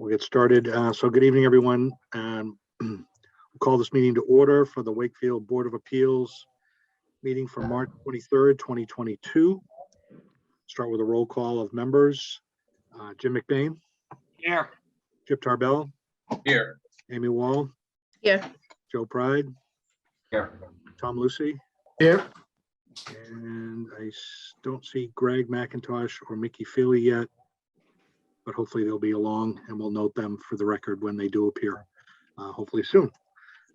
We'll get started. So good evening, everyone. We'll call this meeting to order for the Wakefield Board of Appeals meeting for March 23rd, 2022. Start with a roll call of members. Jim McBain. Here. Chip Tarbell. Here. Amy Wall. Here. Joe Pride. Here. Tom Lucy. Here. And I don't see Greg McIntosh or Mickey Feely yet, but hopefully they'll be along and we'll note them for the record when they do appear, hopefully soon.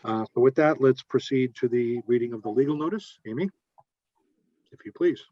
So with that, let's proceed to the reading of the legal notice. Amy, if you please.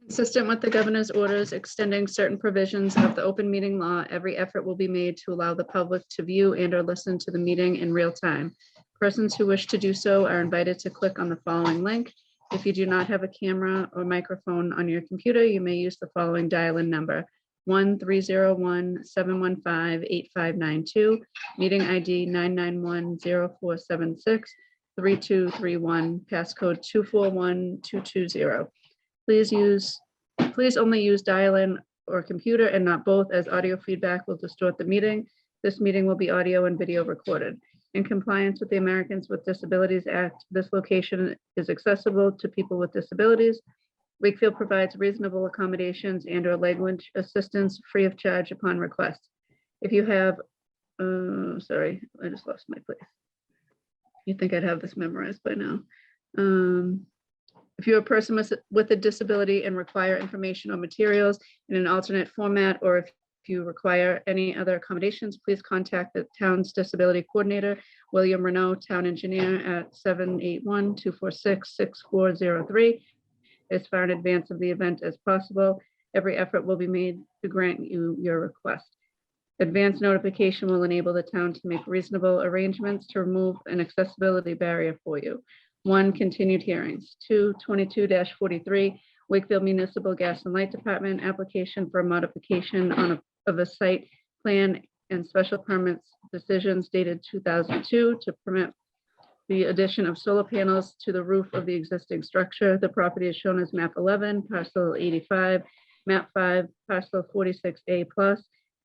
Consistent with the governor's orders extending certain provisions of the open meeting law, every effort will be made to allow the public to view and or listen to the meeting in real time. Persons who wish to do so are invited to click on the following link. If you do not have a camera or microphone on your computer, you may use the following dial-in number: 1-301-715-8592, meeting ID 991-0476-3231, passcode 241220. Please only use dial-in or computer and not both, as audio feedback will distort the meeting. This meeting will be audio and video recorded. In compliance with the Americans with Disabilities Act, this location is accessible to people with disabilities. Wakefield provides reasonable accommodations and or language assistance free of charge upon request. If you have, sorry, I just lost my place. You'd think I'd have this memorized by now. If you're a person with a disability and require information or materials in an alternate format, or if you require any other accommodations, please contact the town's disability coordinator, William Renault, town engineer, at 781-246-6403, as far in advance of the event as possible. Every effort will be made to grant you your request. Advance notification will enable the town to make reasonable arrangements to remove an accessibility barrier for you. 1, continued hearings. 2, 22-43, Wakefield Municipal Gas and Light Department application for a modification of a site plan and special permits decisions dated 2002 to permit the addition of solar panels to the roof of the existing structure. The property is shown as map 11, parcel 85, map 5, parcel 46A plus,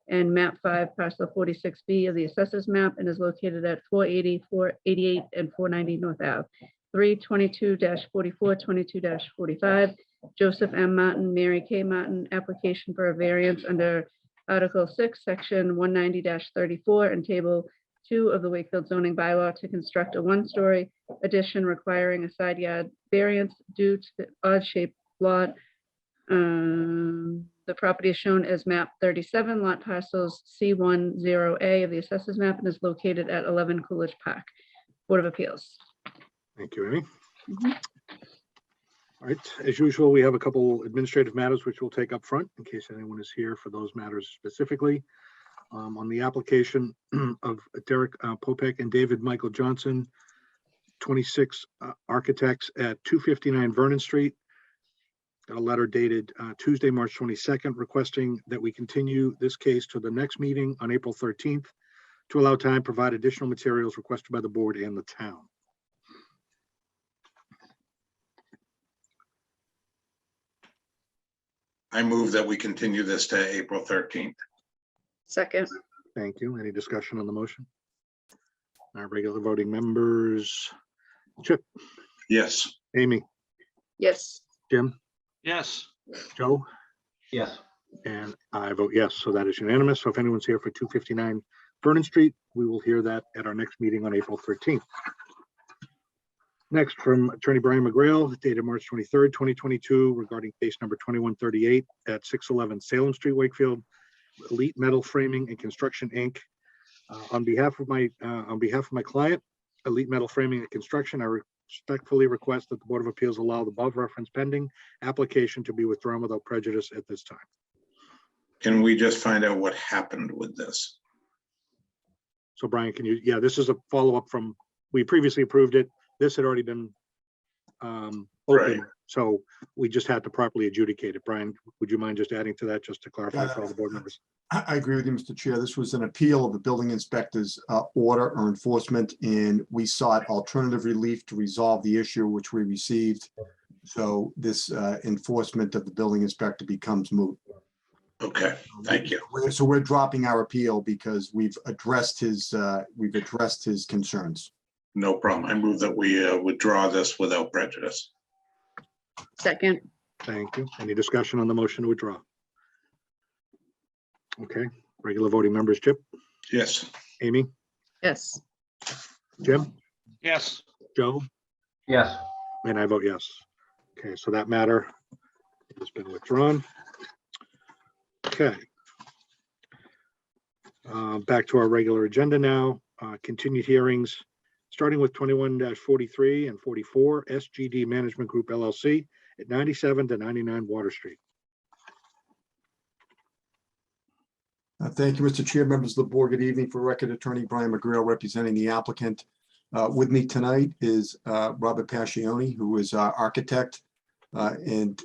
and map 5, parcel 46B of the assessors map, and is located at 480, 488, and 490 North Ave. 3, 22-44, 22-45, Joseph M. Martin, Mary K. Martin, application for a variance under Article 6, Section 190-34 and Table 2 of the Wakefield zoning bylaw to construct a one-story addition requiring a side yard variance due to the odd-shaped lot. The property is shown as map 37, lot parcels C10A of the assessors map, and is located at 11 Coolidge Park. Board of Appeals. Thank you, Amy. All right, as usual, we have a couple administrative matters which we'll take up front in case anyone is here for those matters specifically. On the application of Derek Popek and David Michael Johnson, 26 architects at 259 Vernon Street. Got a letter dated Tuesday, March 22nd, requesting that we continue this case to the next meeting on April 13th to allow time to provide additional materials requested by the board and the town. I move that we continue this to April 13th. Second. Thank you. Any discussion on the motion? Our regular voting members. Chip. Yes. Amy. Yes. Jim. Yes. Joe. Yes. And I vote yes, so that is unanimous. So if anyone's here for 259 Vernon Street, we will hear that at our next meeting on April 13th. Next, from Attorney Brian McGrail, dated March 23rd, 2022, regarding case number 2138 at 611 Salem Street, Wakefield, Elite Metal Framing and Construction, Inc. On behalf of my client, Elite Metal Framing and Construction, I respectfully request that the Board of Appeals allow the above reference pending application to be withdrawn without prejudice at this time. Can we just find out what happened with this? So Brian, can you, yeah, this is a follow-up from, we previously approved it. This had already been open, Right. So we just had to properly adjudicate it. Brian, would you mind just adding to that, just to clarify for all the board members? I agree with you, Mr. Chair. This was an appeal of the building inspector's order or enforcement, and we sought alternative relief to resolve the issue, which we received. So this enforcement of the building inspector becomes moot. Okay, thank you. So we're dropping our appeal because we've addressed his concerns. No problem. I move that we withdraw this without prejudice. Second, Thank you. Any discussion on the motion to withdraw? Okay, regular voting members, Chip, Yes, Amy, yes. Jim, Yes. Joe, Yes. and I vote yes. Okay, so that matter has been withdrawn. Okay. Back to our regular agenda now. Continued hearings, starting with 21-43 and 44 SGD Management Group LLC at 97 to 99 Water Street. Thank you, Mr. Chair, members of the board. Good evening. For record, Attorney Brian McGrail representing the applicant. With me tonight is Robert Pascioni, who is our architect, and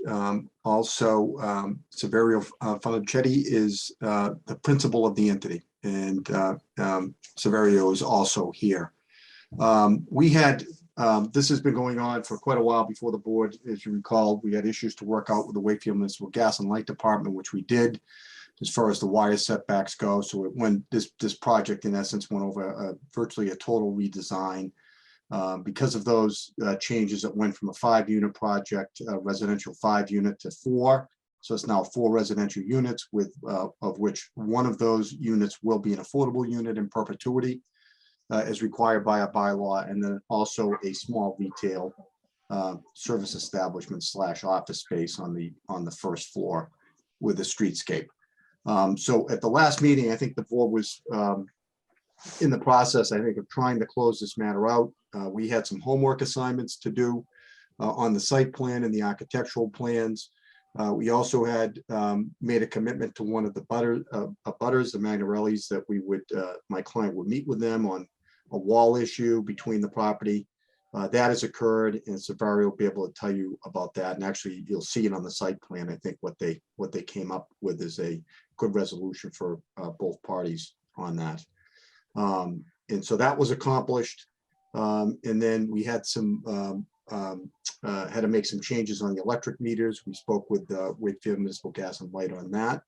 also Severio Funicetti is the principal of the entity, and Severio is also here. We had this has been going on for quite a while before the board. As you recall, we had issues to work out with the Wakefield Municipal Gas and Light Department, which we did, as far as the wire setbacks go. So it went, this project in essence went over virtually a total redesign. Because of those changes, it went from a 5-unit project, residential 5-unit, to 4. So it's now 4 residential units, with of which one of those units will be an affordable unit in perpetuity, as required by a bylaw, and then also a small retail service establishment / office space on the first floor with a streetscape. So at the last meeting, I think the board was in the process, I think, of trying to close this matter out. We had some homework assignments to do on the site plan and the architectural plans. We also had made a commitment to one of the butters, the Magnarellis, that we would, my client would meet with them on a wall issue between the property. That has occurred, and Severio will be able to tell you about that. And actually, you'll see it on the site plan. I think what they came up with is a good resolution for both parties on that. And so that was accomplished. And then we had had to make some changes on the electric meters. We spoke with Wakefield Municipal Gas and Light on that.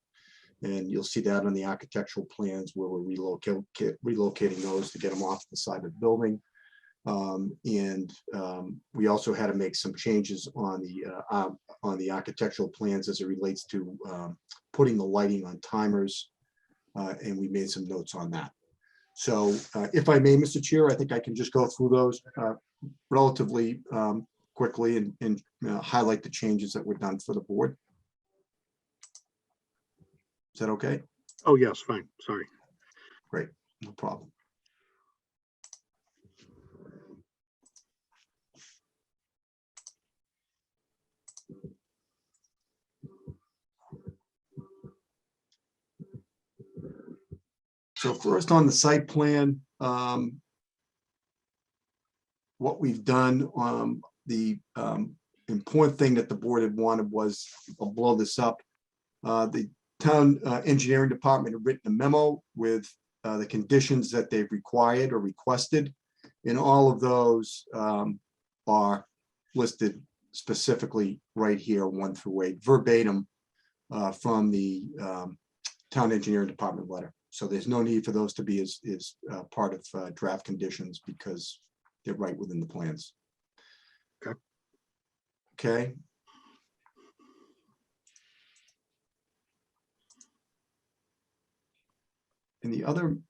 And you'll see that on the architectural plans where we're relocating those to get them off the side of the building. And we also had to make some changes on the architectural plans as it relates to putting the lighting on timers. And we made some notes on that. So if I may, Mr. Chair, I think I can just go through those relatively quickly and highlight the changes that were done for the board. Is that okay? Oh, yes, fine. Sorry. Great, no problem. So first on the site plan, what we've done, the important thing that the board had wanted was, I'll blow this up, the town engineering department had written a memo with the conditions that they've required or requested, and all of those are listed specifically right here, 1 through 8, verbatim from the town engineering department letter. So there's no need for those to be as part of draft conditions because they're right within the plans. Okay. Okay. And the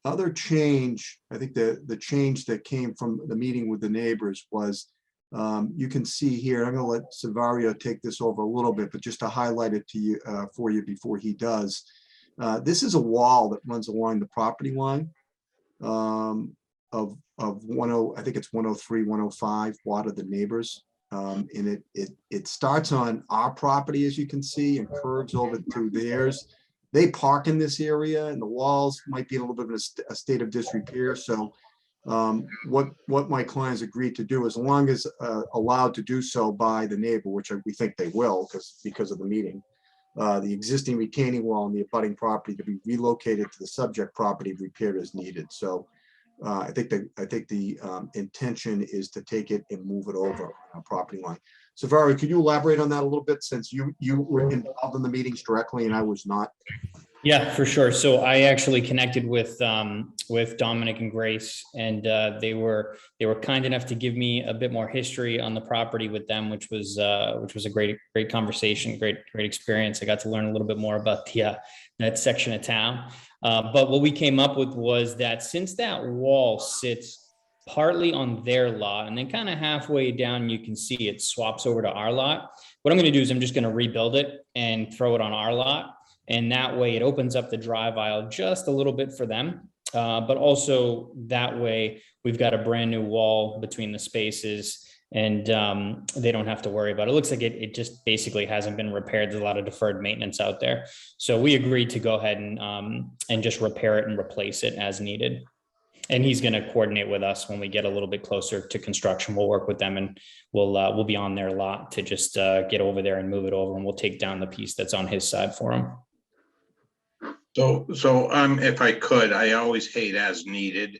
other change, I think the change that came from the meeting with the neighbors was, you can see here, I'm going to let Severio take this over a little bit, but just to highlight it to you for you before he does. This is a wall that runs along the property line of 10, I think it's 103, 105 watt of the neighbors. And it starts on our property, as you can see, and curves over to theirs. They park in this area, and the walls might be in a little bit of a state of disrepair. So what my clients agreed to do, as long as allowed to do so by the neighbor, which we think they will because of the meeting, the existing retaining wall on the abutting property to be relocated to the subject property, repaired as needed. So I think the intention is to take it and move it over on our property line. Savari, could you elaborate on that a little bit, since you were involved in the meetings directly and I was not? Yeah, for sure. So I actually connected with Dominic and Grace, and they were kind enough to give me a bit more history on the property with them, which was a great conversation, great experience. I got to learn a little bit more about that section of town. But what we came up with was that since that wall sits partly on their lot, and then kind of halfway down, you can see it swaps over to our lot. What I'm going to do is I'm just going to rebuild it and throw it on our lot. And that way it opens up the drive aisle just a little bit for them. But also that way we've got a brand new wall between the spaces, and they don't have to worry about it. It looks like it just basically hasn't been repaired. There's a lot of deferred maintenance out there. So we agreed to go ahead and just repair it and replace it as needed. And he's going to coordinate with us when we get a little bit closer to construction. We'll work with them, and we'll be on their lot to just get over there and move it over, and we'll take down the piece that's on his side for him. So if I could, I always hate as needed,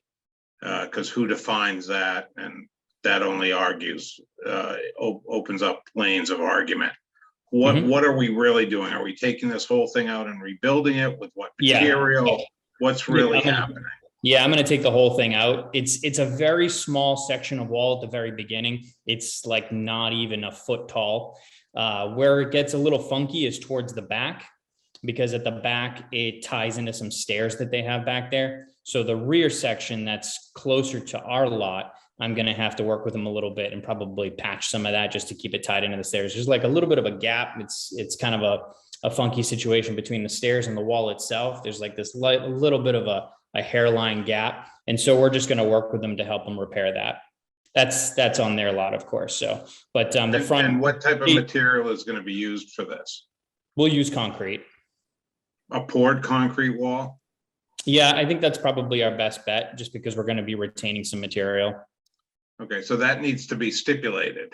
because who defines that? And that only argues, opens up lanes of argument. What are we really doing? Are we taking this whole thing out and rebuilding it with what material? What's really happening? Yeah, I'm going to take the whole thing out. It's a very small section of wall at the very beginning. It's like not even a foot tall. Where it gets a little funky is towards the back, because at the back, it ties into some stairs that they have back there. So the rear section that's closer to our lot, I'm going to have to work with them a little bit and probably patch some of that just to keep it tied into the stairs. There's like a little bit of a gap. It's kind of a funky situation between the stairs and the wall itself. There's like this little bit of a hairline gap. And so we're just going to work with them to help them repair that. That's on their lot, of course. So, but the front. And what type of material is going to be used for this? We'll use concrete. A poured concrete wall? Yeah, I think that's probably our best bet, just because we're going to be retaining some material. Okay, so that needs to be stipulated.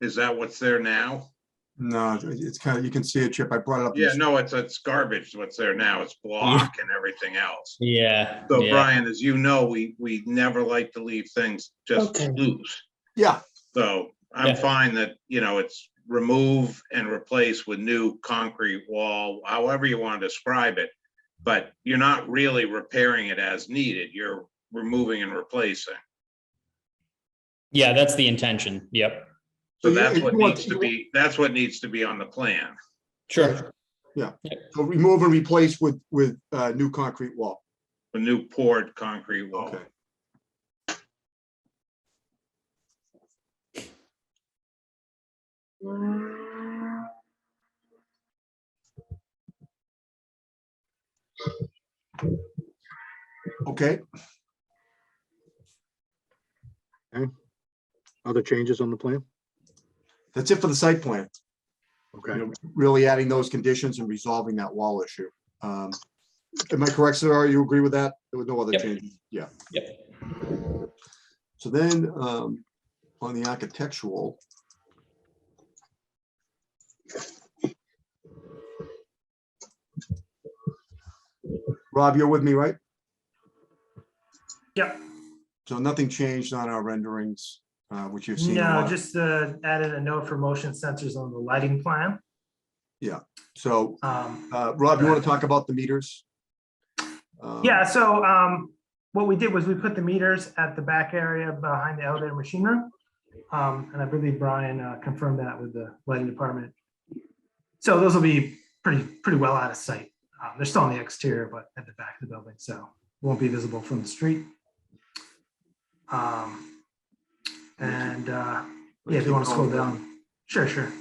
Is that what's there now? No, it's kind of, you can see it, Chip. I brought it up. Yeah, no, it's garbage what's there now. It's block and everything else. Yeah. So yeah. Brian, as you know, we never like to leave things just loose. Yeah. So I'm fine that, it's remove and replace with new concrete wall, however you want to describe it. But you're not really repairing it as needed. You're removing and replacing. Yeah, that's the intention. Yep. So that's what needs to be on the plan. Sure. Yeah. So remove and replace with new concrete wall. A new poured concrete wall. Okay. Okay. Other changes on the plan? That's it for the site plan. Okay. Really adding those conditions and resolving that wall issue. Am I correct, sir? You agree with that? There were no other changes? Yeah. Yep. So then on the architectural. Rob, you're with me, right? Yep. So nothing changed on our renderings, which you've seen. No, just added a note for motion sensors on the lighting plan. Yeah. So Rob, you want to talk about the meters? Yeah. So what we did was we put the meters at the back area behind the elevator machine room. And I believe Brian confirmed that with the lighting department. So those will be pretty well out of sight. They're still on the exterior, but at the back of the building, so won't be visible from the street. Yeah, if you want to scroll down. Sure.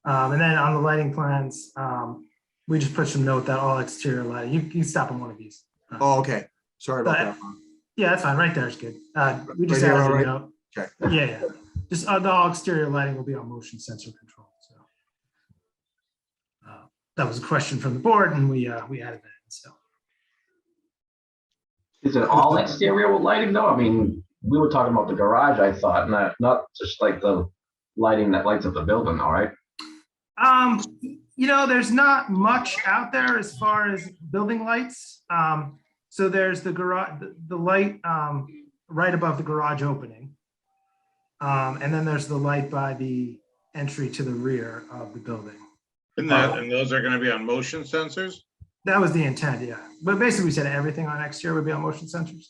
And then on the lighting plans, we just put some note that all exterior lighting, you can stop on one of these. Oh, okay. Sorry about that. Yeah, that's fine. Right there is good. We just Right here, added all a right? note. Okay. Yeah. Just the all exterior lighting will be on motion sensor control. So that was a question from the board, and we added that in. So Is it all exterior lighting though? I mean, we were talking about the garage, I thought, not just like the lighting that lights up the building, all right? there's not much out there as far as building lights. So there's the garage, the light right above the garage opening. And then there's the light by the entry to the rear of the building. And those are gonna be on motion sensors? That was the intent, yeah. But basically we said everything on exterior would be on motion sensors.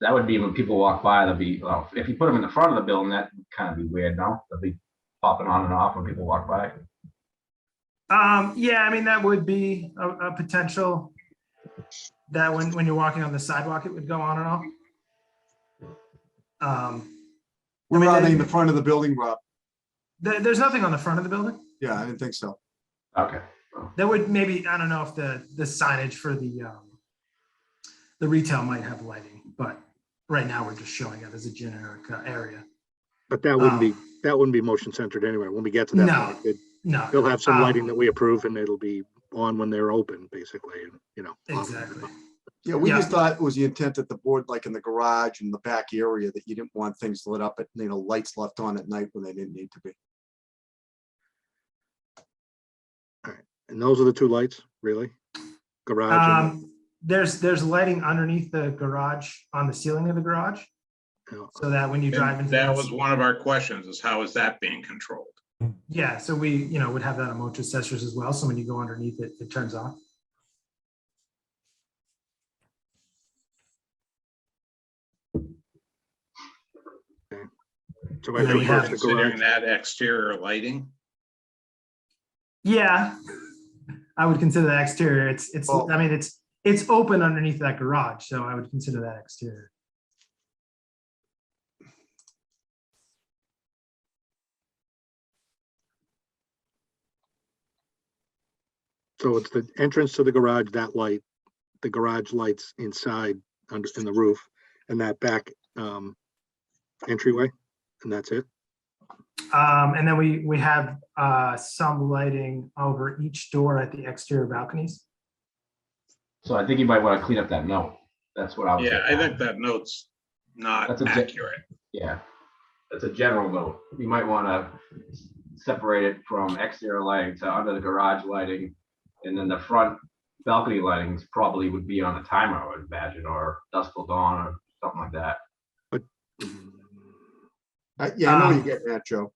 That would be when people walk by, they'll be, well, if you put them in the front of the building, that would kind of be weird, no? They'll be popping on and off when people walk by. Yeah, I mean, that would be a potential that when you're walking on the sidewalk, it would go on and off. Where mean, are they they- in the front of the building, Rob? There's nothing on the front of the building. Yeah, I didn't think so. Okay. There would maybe, I don't know if the signage for the retail might have lighting, but right now we're just showing it as a generic area. But that wouldn't be motion centered anyway. When we get to that No. point, No. they'll have some lighting that we approve and it'll be on when they're open, basically, and, you know. off. Exactly. Yeah, we Yeah. just thought it was the intent that the board, like in the garage and the back area, that you didn't want things lit up at, lights left on at night when they didn't need to be. And those are the two lights, really? Garage and, There's lighting underneath the garage on the ceiling of the garage, you know, so that when you drive into That this- was one of our questions, is how is that being controlled? Yeah, so we, would have that on motion sensors as well. So when you go underneath it, it turns off. so Yeah, after we we have- first the Considering garage, that exterior lighting? Yeah, I would consider that exterior. Well- I mean, it's open underneath that garage, so I would consider that exterior. so it's the entrance to the garage, that light, the garage lights inside under in the roof, and that back entryway, and that's it. And then we have some lighting over each door at the exterior balconies. So I think you might want to clean up that note. That's what I was. Yeah, I think that note's not That's a accurate. Yeah, that's a general note. You might want to separate it from exterior lighting to under the garage lighting. And then the front balcony lightings probably would be on a timer, I would imagine, or dusk till dawn or something like that. Yeah, I know what you're getting at, Joe.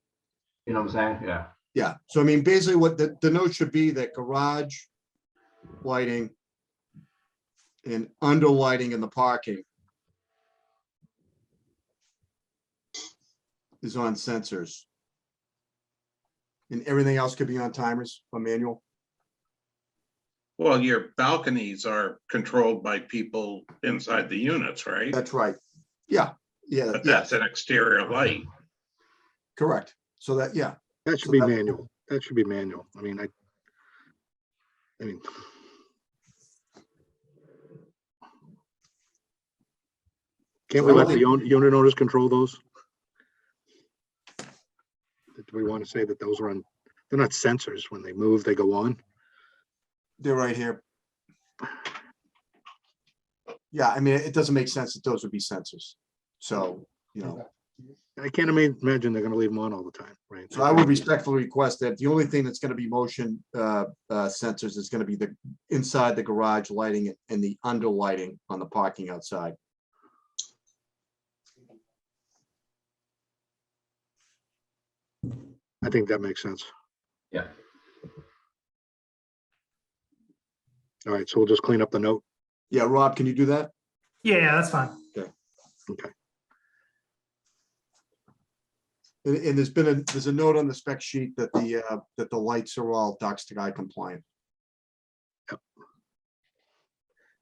You know what I'm saying? Yeah. Yeah, so I mean, basically what the note should be that garage lighting and under lighting in the parking is on sensors. And everything else could be on timers or manual. Well, your balconies are controlled by people inside the units, right? That's right. Yeah, yeah, But yeah, that's an exterior light. correct. So that, yeah, That should So be that- manual. That should be manual. I mean, can't we So I let the think- unit owners control those? Do we want to say that those are on, they're not sensors. When they move, they go on? they're right here. Yeah, I mean, it doesn't make sense that those would be sensors. So, I can't imagine they're gonna leave them on all the time, right? so I would respectfully request that the only thing that's gonna be motion sensors is gonna be the inside the garage lighting and the under lighting on the parking outside. I think that makes sense. Yeah. All right, so we'll just clean up the note. Yeah, Rob, can you do that? Yeah, that's fine. Okay. And there's a note on the spec sheet that the lights are all ducks to guy compliant.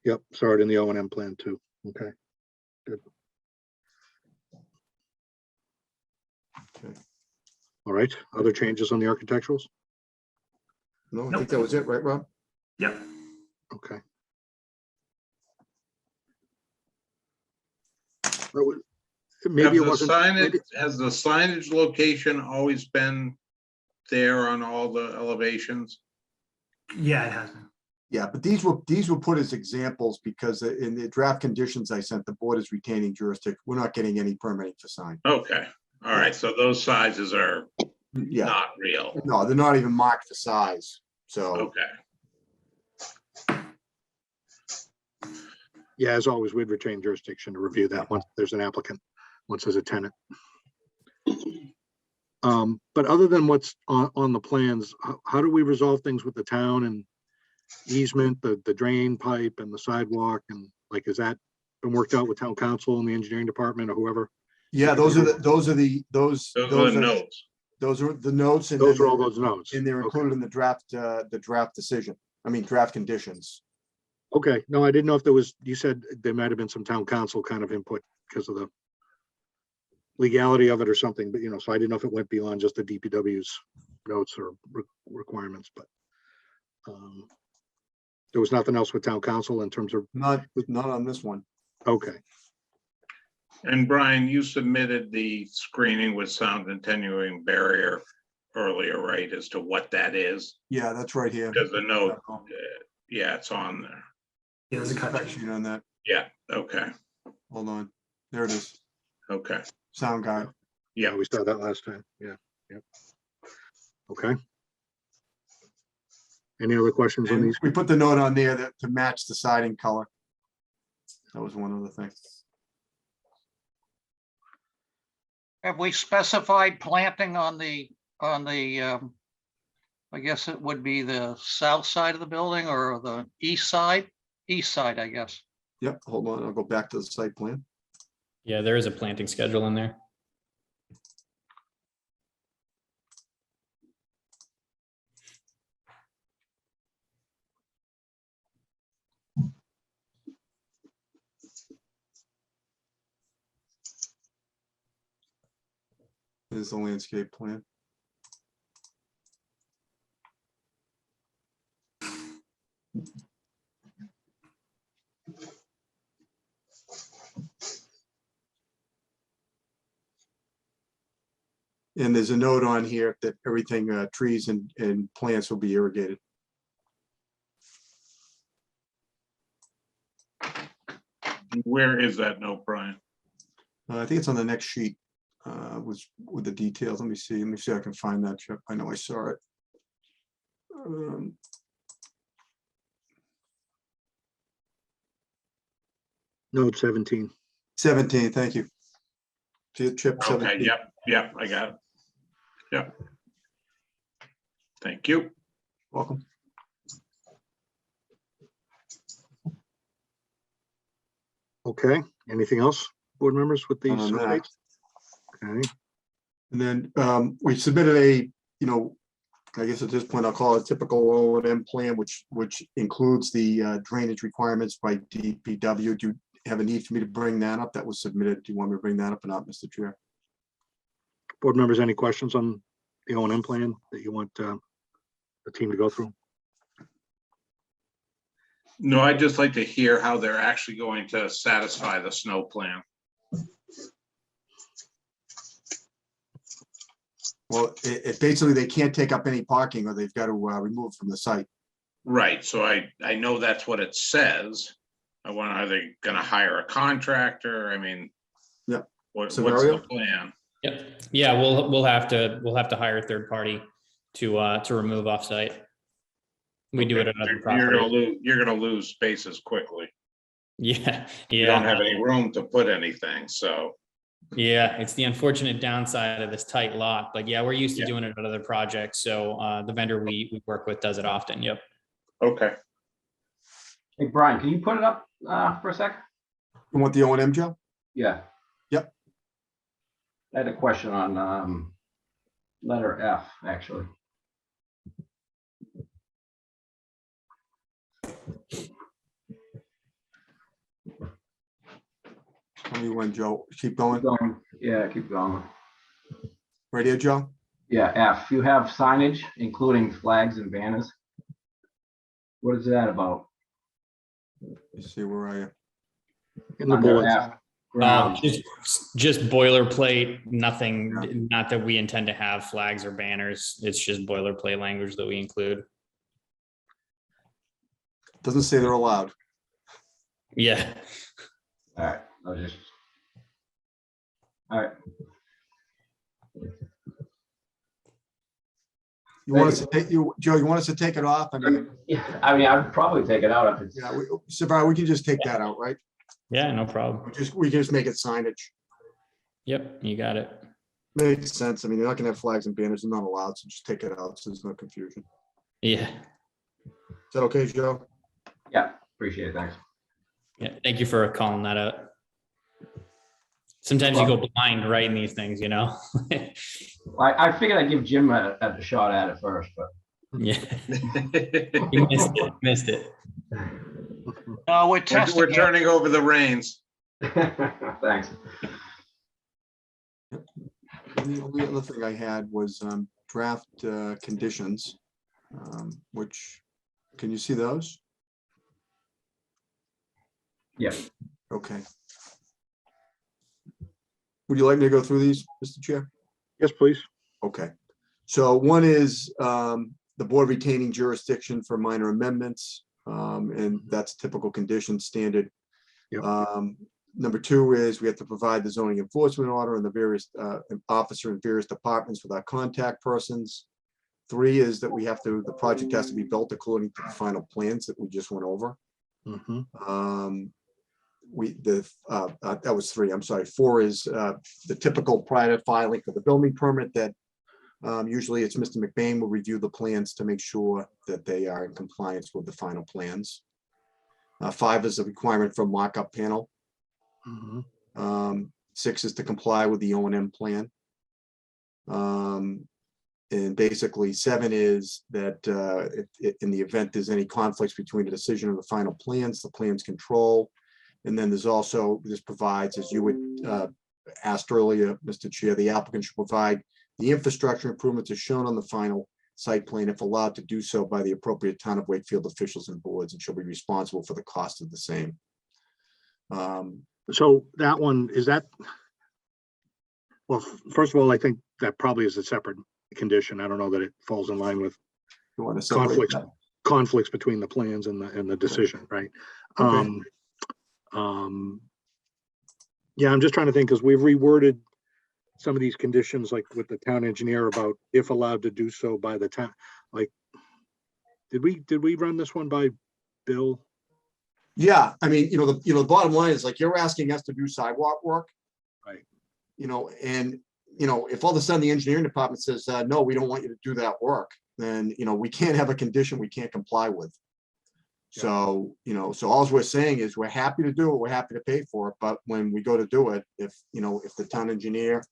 Yep, saw it in the O&M plan too. Okay. Good. Okay. All right, other changes on the architecturals? No, I Nope. think that was it, right, Rob? Yep. Okay. Well, maybe it wasn't. maybe- Has the signage location always been there on all the elevations? Yeah, it has been. Yeah, but these were put as examples because in the draft conditions I sent, the board is retaining jurisdiction. We're not getting any permitting for sign. Okay, all right, so those sizes are Yeah, not real. no, they're not even marked for size. So, Okay, Yeah, as always, we'd retain jurisdiction to review that once there's an applicant, once there's a tenant. But other than what's on the plans, how do we resolve things with the town and easement, the drain pipe and the sidewalk? And like, is that been worked out with town council and the engineering department or whoever? Yeah, those are the Those are the notes. those are the notes. And Those then are all those notes. And they're Okay. included in the draft decision. I mean, draft conditions. Okay, no, I didn't know if there was, you said there might have been some town council kind of input because of the legality of it or something, but so I didn't know if it went beyond just the DPW's notes or requirements, but there was nothing else with town council in terms of, Not on this one. okay, And Brian, you submitted the screening with sound attenuating barrier earlier, right, as to what that is? Yeah, that's right here. Because the note, yeah, it's on there. Yeah, there's a cut Cut sheet. sheet on that. Yeah, okay, Hold on. There it is. okay. Sound guide. yeah, we saw that last time, yeah, yep. Okay. Any other questions on And these? we put the note on there to match the siding color. That was one of the things. Have we specified planting on the, I guess it would be the south side of the building or the east side? East side, I guess. Yep, hold on. I'll go back to the site plan. Yeah, there is a planting schedule in there. There's the landscape plan. And there's a note on here that everything, trees and plants will be irrigated. Where is that note, Brian? I think it's on the next sheet, with the details. Let me see if I can find that, Chip. I know I saw it. Note 17. 17, thank you. See it, Chip? Okay, 17. yep, I got it. Yep. Thank you. Welcome. Okay, anything else, board members, with these None on that. updates? Okay, And then we submitted a, I guess at this point, I'll call it a typical O&M plan, which includes the drainage requirements by DPW. Do you have a need for me to bring that up? That was submitted. Do you want me to bring that up or not, Mr. Chair? board members, any questions on the O&M plan that you want the team to go through? No, I'd just like to hear how they're actually going to satisfy the snow plan. Well, it basically, they can't take up any parking or they've got to remove from the site. Right, so I know that's what it says. I wonder, are they gonna hire a contractor? I mean. Yeah. What's Scenario? the plan? Yep. Yeah, we'll have to hire a third party to remove offsite. We do it Okay, at other You're gonna properties. lose spaces quickly. Yeah, You don't yeah, have any room to put anything, so. yeah. It's the unfortunate downside of this tight lot, but yeah, we're used to Yeah. doing it at other projects. So the vendor we work with does it often. Yep. Okay, Hey, Brian, can you put it up for a sec? You want the O&M, Joe? Yeah. Yep. I had a question on letter F, actually. Tell me when, Joe. Keep going. Yeah, keep going. Right here, Joe? Yeah, F, you have signage, including flags and banners. What is that about? Let's see, where are you? In the Under bullets, F, grounds. Just boilerplate, nothing, not that we intend to have flags or banners. It's just boilerplate language that we include. Doesn't say they're allowed. Yeah. All right, I'll just. All right, You want us to take, Joe, you want us to take it off? I mean, yeah, I mean, I'd probably take it out if it's. yeah, Savar, we can just take that out, right? Yeah, no problem. We just make it signage. Yep, you got it. Makes sense. I mean, you're not gonna have flags and banners, they're not allowed, so just take it out, so there's no confusion. Yeah, Is that okay, Joe? Yeah, appreciate it. Thanks. yeah. Thank you for calling that out. Sometimes you go blind writing these things, you know? I figured I'd give Jim a shot at it first, but Yeah. You missed it. We're testing. We're here. turning over the reins. thanks. And the only other thing I had was draft conditions, which, can you see those? Yeah. Okay. Would you like me to go through these, Mr. Chair? Yes, please. Okay. So one is the board retaining jurisdiction for minor amendments, and that's typical condition standard. Yep. Number two is we have to provide the zoning enforcement order and the various officer in various departments with our contact persons. Three is that the project has to be built according to the final plans that we just went over. Mhm. That was three, I'm sorry. Four is the typical prior filing for the building permit that usually it's Mr. McBain will review the plans to make sure that they are in compliance with the final plans. Five is a requirement for mock-up panel. Mhm. 6 is to comply with the O&M plan. And basically 7 is that in the event there's any conflicts between the decision and the final plans, the plans control. And then there's also, this provides, as you would asked earlier, Mr. Chair, the applicant should provide the infrastructure improvements as shown on the final site plan if allowed to do so by the appropriate town of Wakefield officials and boards, and shall be responsible for the cost of the same. So that one, is that, well, first of all, I think that probably is a separate condition. I don't know that it falls in line with You want to separate that? conflicts between the plans and the decision, right? Okay. Yeah, I'm just trying to think, because we've reworded some of these conditions, like with the town engineer about if allowed to do so by the town, like, did we run this one by Bill? Yeah, I mean, the bottom line is like, you're asking us to do sidewalk work. Right. And if all of a sudden the engineering department says, no, we don't want you to do that work, then, we can't have a condition we can't comply with. Yeah. So, so all we're saying is we're happy to do it, we're happy to pay for it, but when we go to do it, if the town engineer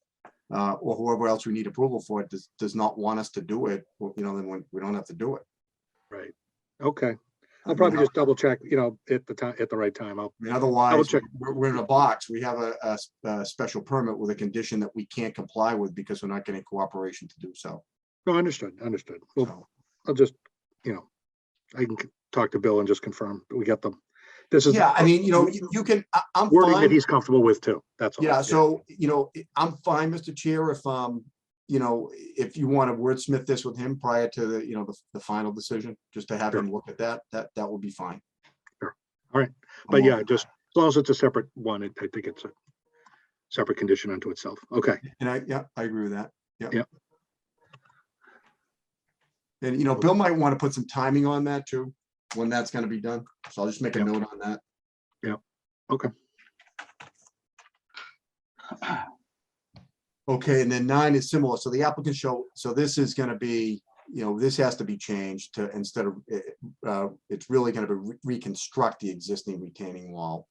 or whoever else we need approval for it does not want us to do it, then we don't have to do it. Right. Okay. I'll probably just double check, at the right time. Otherwise, check. we're in a box. We have a special permit with a condition that we can't comply with because we're not getting cooperation to do so. No, understood. Well, So, I'll just, I can talk to Bill and just confirm that we get them. This is. yeah, I mean, you can, I'm wording that fine. he's comfortable with too. That's all. Yeah, so, I'm fine, Mr. Chair, if you want to wordsmith this with him prior to the final decision, just to have him look at that would be fine. Sure. All right. I'm But yeah, all- just as long as it's a separate one, I think it's a separate condition unto itself. Okay. And I agree with that. Yeah. Yep. And, Bill might want to put some timing on that too, when that's going to be done. So I'll just make a Yep. note on that. Okay. Okay, and then 9 is similar. So the applicant so this is going to be, this has to be changed to, instead of, it's really going to be reconstruct the existing retaining wall.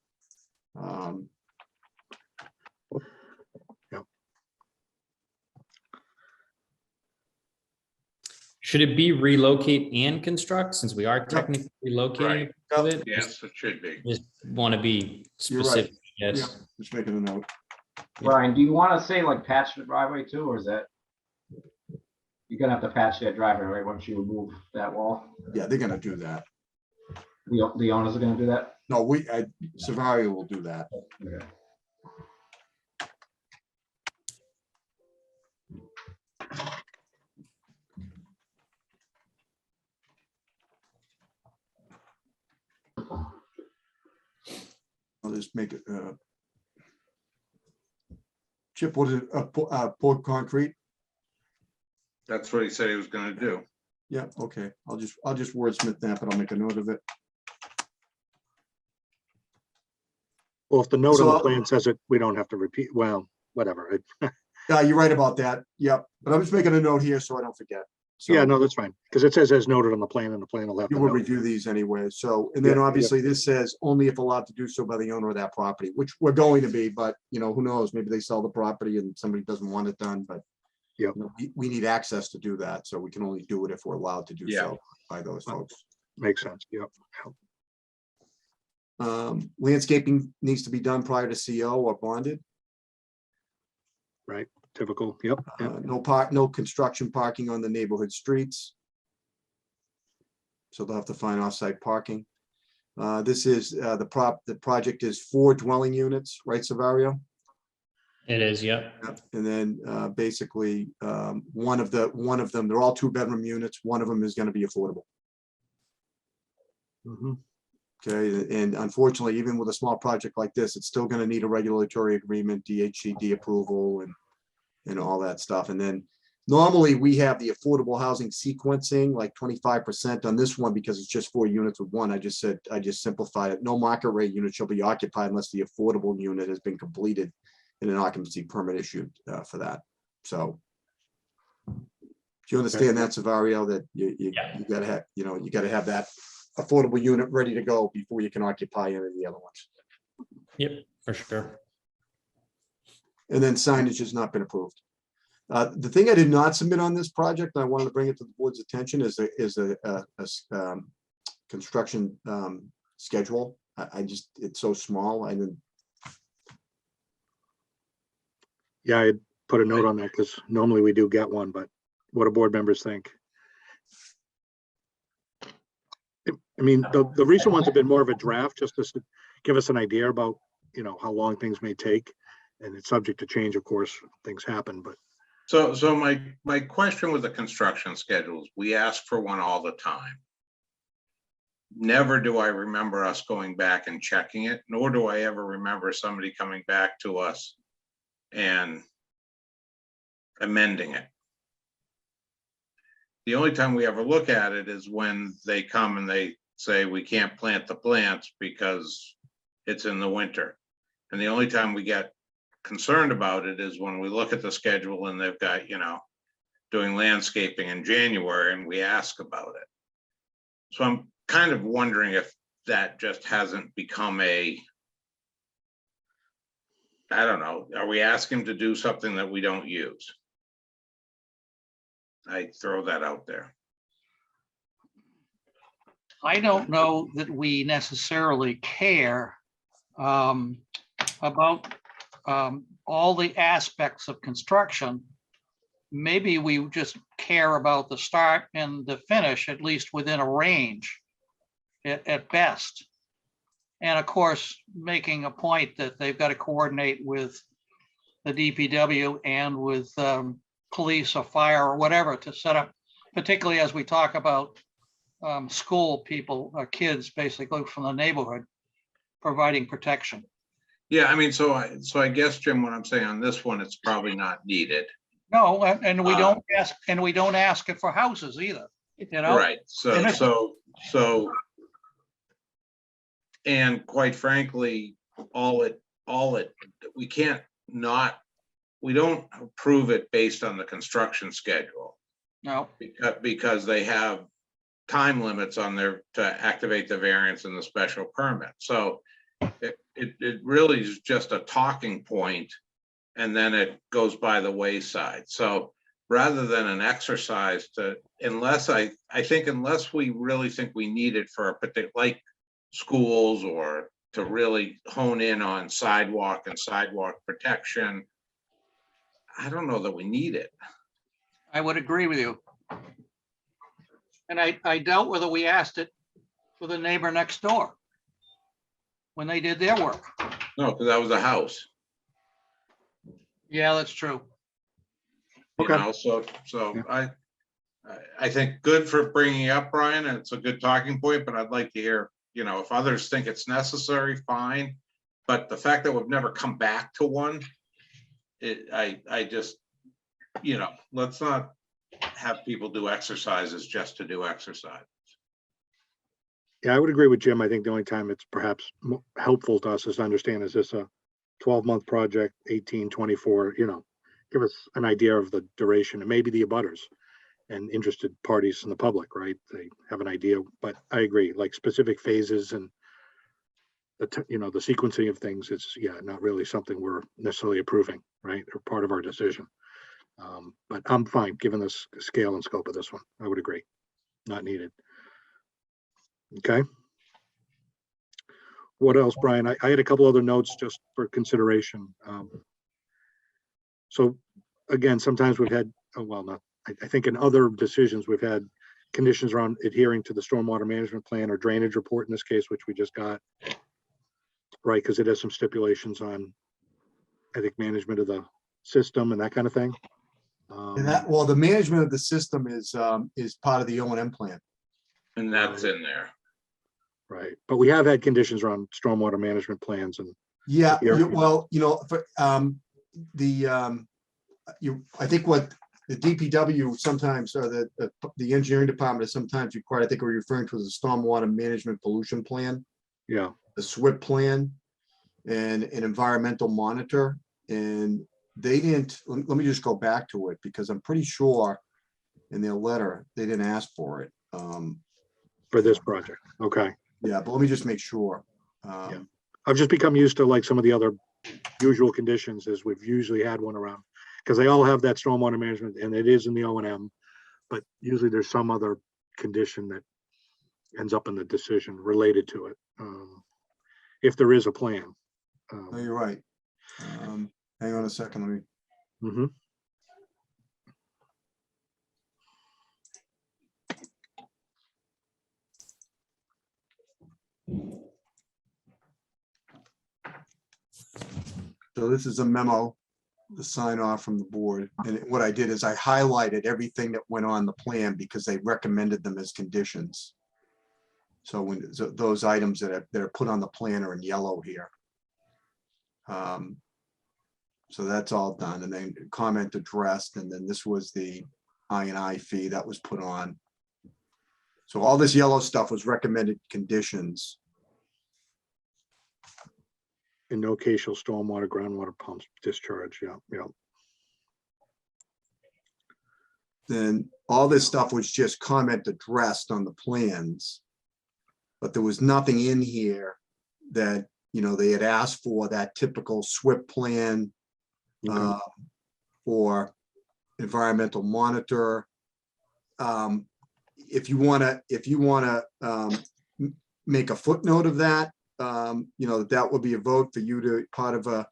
Should it be relocate and construct, since we are technically relocating Right. it? Yes, it should be. Just want to be You're right. specific, Yeah, yes. just making a note. Brian, do you want to say like patch the driveway too, or is that? You're gonna have to patch that driveway, right, once you remove that wall? Yeah, they're going to do that. The owners are gonna do that? No, Savario will do that. Okay. I'll just make it, Chip, what is it, poured concrete? That's what he said he was gonna do. Yeah, okay, I'll just wordsmith that, but I'll make a note of it. Well, if the note on the So- plan says it, we don't have to repeat, well, whatever. You're right about that. Yep. But I'm just making a note here so I don't forget. So Yeah, no, that's fine, because it says as noted on the plan, and the plan will have you to will note. review these anyway. So, and then Yeah, yeah. obviously this says only if allowed to do so by the owner of that property, which we're going to be, but you know, who knows? Maybe they sell the property and somebody doesn't want it done, but Yep. you know, we need access to do that. So we can only do it if we're allowed to do Yeah. so by those folks. Makes sense, yep. Landscaping needs to be done prior to CO or bonded. Right, typical, yep, yep. No construction parking on the neighborhood streets. So they'll have to find off-site parking. This is the project is 4 dwelling units, right, Savario? It is, yep. Yep. And then basically one of them, they're all 2-bedroom units. One of them is going to be affordable. Mhm. Okay, and unfortunately, even with a small project like this, it's still going to need a regulatory agreement, DHCD approval and all that stuff. And then normally we have the affordable housing sequencing, like 25% on this one, because it's just 4 units with one. I just simplified it. No market rate unit shall be occupied unless the affordable unit has been completed and an occupancy permit issued for that. So do you understand that, Savario, that you gotta have, you gotta have that affordable unit ready to go before you can occupy any of the other ones. Yep, for sure. And then signage has not been approved. The thing I did not submit on this project, and I wanted to bring it to the board's attention, is a construction schedule. It's so small. I didn't. Yeah, I put a note on that, because normally we do get one, but what do board members think? I mean, the recent ones have been more of a draft, just to give us an idea about, how long things may take. And it's subject to change, of course, things happen, but So my question with the construction schedules, we ask for one all the time. Never do I remember us going back and checking it, nor do I ever remember somebody coming back to us and amending it. The only time we ever look at it is when they come and they say we can't plant the plants because it's in the winter. And the only time we get concerned about it is when we look at the schedule and they've got, doing landscaping in January and we ask about it. So I'm kind of wondering if that just hasn't become I don't know, are we asking to do something that we don't use? I throw that out there. I don't know that we necessarily care about all the aspects of construction. Maybe we just care about the start and the finish, at least within a range at best. And of course, making a point that they've got to coordinate with the DPW and with police or fire or whatever to set up, particularly as we talk about school people, kids basically from the neighborhood, providing protection. Yeah, I mean, so I guess, Jim, what I'm saying on this one, it's probably not needed. No, and we don't ask it for houses either, Right, so, and quite frankly, we don't approve it based on the construction schedule. No, Because they have time limits on to activate the variance and the special permit. So it really is just a talking point, and then it goes by the wayside. So rather than an exercise unless we really think we need it for a particular, like schools, or to really hone in on sidewalk and sidewalk protection, I don't know that we need it. I would agree with you. And I doubt whether we asked it for the neighbor next door when they did their work. No, because that was a house. Yeah, that's true. Okay. So Yeah. I think good for bringing it up, Brian, and it's a good talking point, but I'd like to hear, if others think it's necessary, fine. But the fact that we've never come back to one, I just, let's not have people do exercises just to do exercise. Yeah, I would agree with Jim. I think the only time it's perhaps helpful to us is to understand, is this a 12-month project, 18, 24, give us an idea of the duration, and maybe the abutters and interested parties in the public, right? They have an idea, but I agree, like specific phases and the sequencing of things, it's, not really something we're necessarily approving, right? Or part of our decision. But I'm fine, given the scale and scope of this one. I would agree. Not needed. Okay. What else, Brian? I had a couple other notes just for consideration. So again, sometimes we've had, I think in other decisions, we've had conditions around adhering to the stormwater management plan or drainage report in this case, which we just got. Right, because it has some stipulations on, I think, management of the system and that kind of thing. And the management of the system is part of the O&M plan. And that's in there. Right, but we have had conditions around stormwater management plans and. Yeah, Yeah. I think what the DPW sometimes, or the engineering department is sometimes required, I think we're referring to as a stormwater management pollution plan, Yeah, the SWIP plan, and an environmental monitor. And they didn't, let me just go back to it, because I'm pretty sure in their letter, they didn't ask for it. for this project. Okay. Yeah, but let me just make sure. Yeah. I've just become used to like some of the other usual conditions, as we've usually had one around, because they all have that stormwater management and it is in the O&M, but usually there's some other condition that ends up in the decision related to it. If there is a plan. No, you're right. Hang on a second, let me. Mhm. So this is a memo, the sign off from the board. And what I did is I highlighted everything that went on the plan because they recommended them as conditions. So when those items that are put on the plan are in yellow here. So that's all done, and then comment addressed, and then this was the I&I fee that was put on. So all this yellow stuff was recommended conditions. In no case shall stormwater, groundwater pumps discharge. Yeah. Then all this stuff was just comment addressed on the plans. But there was nothing in here that, they had asked for, that typical SWIP plan, Okay. or environmental monitor. If you wanna make a footnote of that, that would be a vote for you to, part of a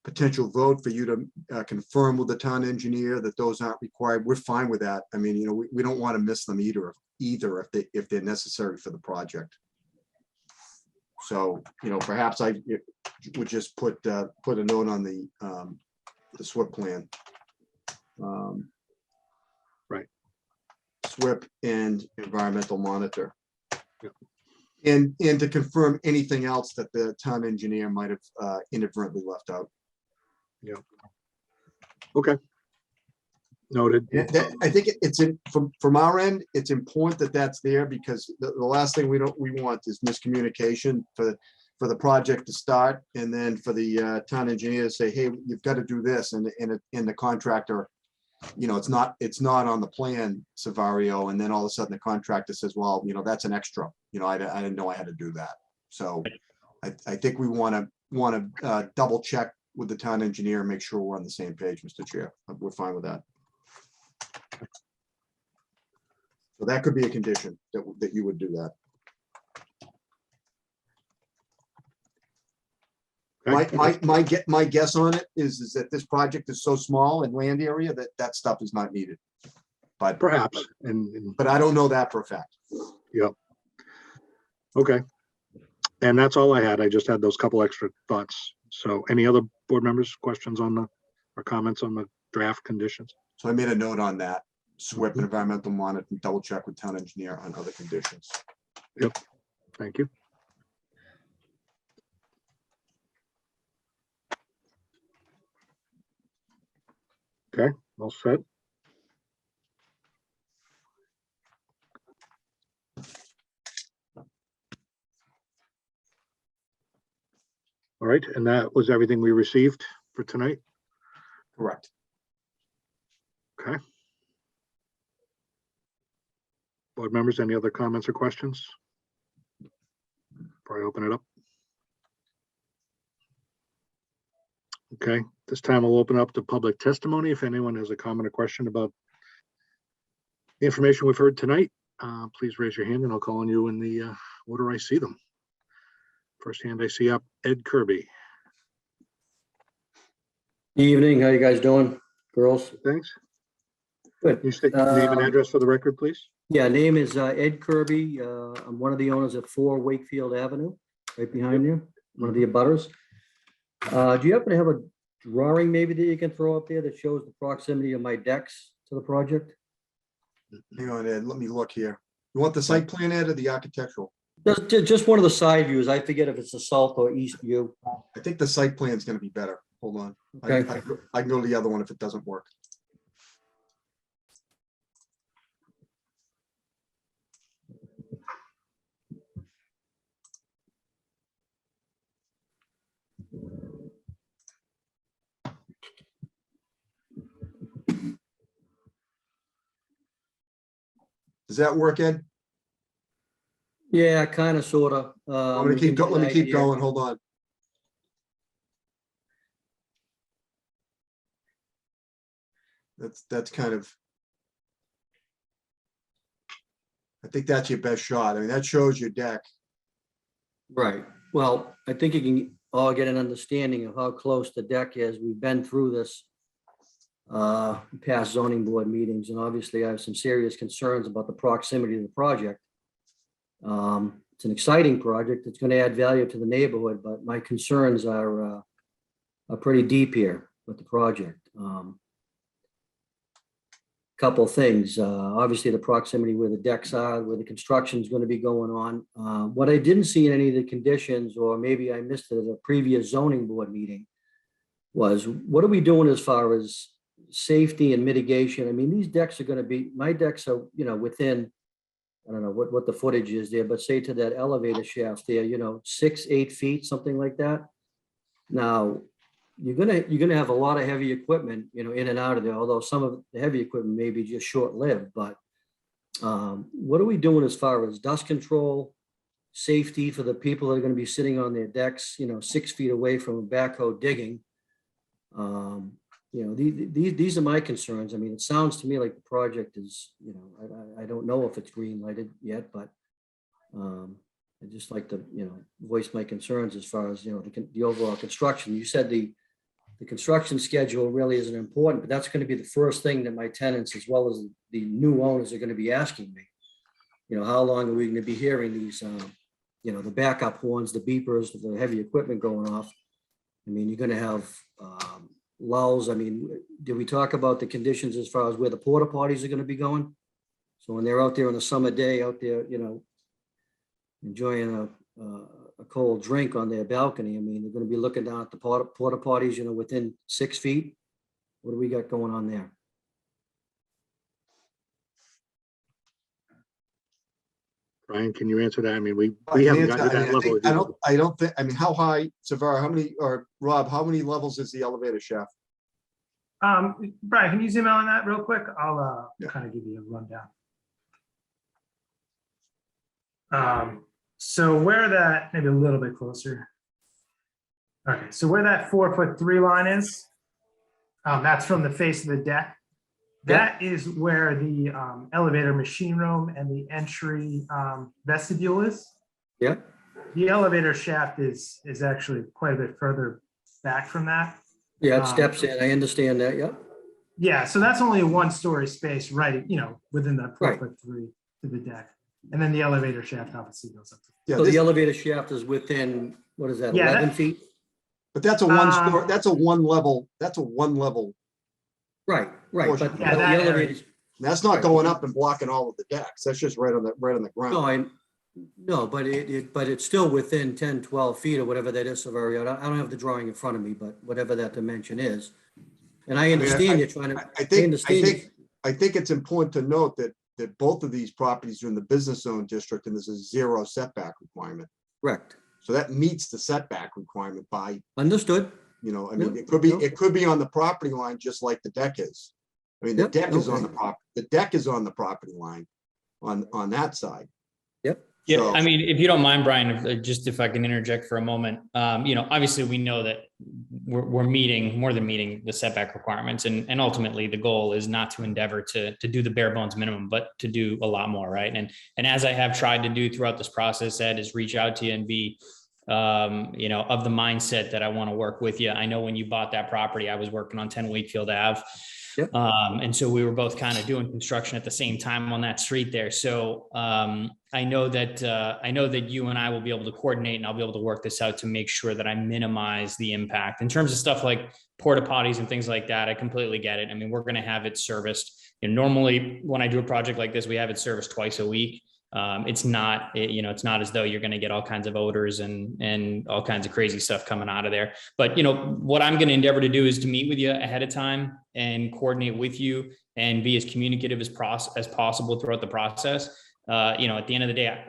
potential vote for you to confirm with the town engineer that those aren't required. We're fine with that. I mean, we don't want to miss them either if they're necessary for the project. So, perhaps I would just put a note on the SWIP plan. Right. SWIP and environmental monitor. Yep. And to confirm anything else that the town engineer might have inadvertently left out. Yeah. Okay. Noted. I think it's from our end, it's important that that's there, because the last thing we want is miscommunication for the project to start, and then for the town engineer to say, hey, you've got to do this, and the contractor, it's not on the plan, Savario, and then all of a sudden the contractor says, well, that's an extra, I didn't know I had to do that. So I think we want to double check with the town engineer and make sure we're on the same page, Mr. Chair. We're fine with that. So that could be a condition that you would do that. Okay. My guess on it is that this project is so small in land area that stuff is not needed. But Perhaps. but I don't know that for a fact. Yep. Okay. And that's all I had. I just had those couple extra thoughts. So any other board members, questions on or comments on the draft conditions? So I made a note on that. SWIP and environmental monitor, and double check with town engineer on other conditions. Yep. Thank you. Okay, all set. right, and that was everything we received for tonight? Correct. Okay. Board members, any other comments or questions? Before I open it up. Okay, this time I'll open up to public testimony. If anyone has a comment or question about the information we've heard tonight, please raise your hand and I'll call on you in the order I see them. First hand I see up, Ed Kirby. Evening, how you guys doing, girls? Thanks. Good. Can you state your name and address for the record, please? Yeah, name is Ed Kirby. I'm one of the owners at 4 Wakefield Avenue, right behind you, one of the abutters. Do you happen to have a drawing maybe that you can throw up there that shows the proximity of my decks to the project? Hang on, Ed, let me look here. You want the site plan, Ed, or the architectural? Just one of the side views. I forget if it's the south or east view. I think the site plan is gonna be better. Hold on. Okay. I can go to the other one if it doesn't work. Does that work, Ed? Yeah, kind of, sort of. Let me keep going. Hold on. That's kind of. I think that's your best shot. I mean, that shows your deck. Right. Well, I think you can all get an understanding of how close the deck is. We've been through this past zoning board meetings, and obviously I have some serious concerns about the proximity of the project. It's an exciting project. It's going to add value to the neighborhood, but my concerns are pretty deep here with the project. Couple of things, obviously the proximity where the decks are, where the construction is going to be going on. What I didn't see in any of the conditions, or maybe I missed it at a previous zoning board meeting, was what are we doing as far as safety and mitigation? I mean, these decks are going to be, my decks are, within, I don't know what the footage is there, but say to that elevator shaft there, 6-8 feet, something like that. Now, you're gonna have a lot of heavy equipment, in and out of there, although some of the heavy equipment may be just short-lived, but what are we doing as far as dust control, safety for the people that are gonna be sitting on their decks, 6 feet away from a backhoe digging? These are my concerns. I mean, it sounds to me like the project is, I don't know if it's green lighted yet, but I'd just like to, voice my concerns as far as, the overall construction. You said the construction schedule really isn't important, but that's going to be the first thing that my tenants, as well as the new owners, are going to be asking me. How long are we going to be hearing these, the backup horns, the beepers, the heavy equipment going off? I mean, you're going to have lulls. I mean, did we talk about the conditions as far as where the porta potties are going to be going? So when they're out there on a summer day out there, enjoying a cold drink on their balcony, I mean, they're going to be looking down at the porta potties, within 6 feet. What do we got going on there? Brian, can you answer that? I mean, we I can haven't answer. gotten to that level. I don't think, I mean, how high, Savara, Rob, how many levels is the elevator shaft? Brian, can you zoom out on that real quick? I'll Yeah. kind of give you a rundown. So where that, maybe a little bit closer. Okay, so where that 4'3" line is, that's from the face of the deck. That is where the elevator machine room and the entry vestibule is. Yeah. The elevator shaft is actually quite a bit further back from that. Yeah, it steps in. I understand that. Yeah. Yeah, so that's only a 1-story space, right? Within the Right. 4'3" to the deck, and then the elevator shaft obviously goes up. Yeah, So the elevator shaft is within, what is that, Yeah, 11 feet? but that's a one story, that's a one level. Right. Portion. But Yeah, the that area. elevators, That's not going up and blocking all of the decks. That's just right on the ground. no, but it's still within 10, 12 feet or whatever that is, Saverio. I don't have the drawing in front of me, but whatever that dimension is. And I understand you're trying to, I think it's important to note that both of these properties are in the business zone district and there's a 0 setback requirement. correct. So that meets the setback requirement by, Understood. you know, I mean, Yep, it could be on the property line, just like the deck is. I mean, the Yep, deck is on okay. the deck is on the property line on that side. Yep. Yeah, So- I mean, if you don't mind, Brian, if I can interject for a moment, you know, obviously we know that we're meeting, more than meeting the setback requirements, and ultimately the goal is not to endeavor to do the bare bones minimum, but to do a lot more, right? And as I have tried to do throughout this process, Ed, is reach out to you and be, you know, of the mindset that I want to work with you. I know when you bought that property, I was working on 10 Wakefield Ave. Yep. And so we were both kind of doing construction at the same time on that street there. So I know that you and I will be able to coordinate, and I'll be able to work this out to make sure that I minimize the impact. In terms of stuff like porta potties and things like that, I completely get it. I mean, we're going to have it serviced. And normally when I do a project like this, we have it serviced twice a week. It's not, you know, it's not as though you're going to get all kinds of odors and all kinds of crazy stuff coming out of there. But, you know, what I'm going to endeavor to do is to meet with you ahead of time and coordinate with you and be as communicative as possible throughout the process. You know, at the end of the day,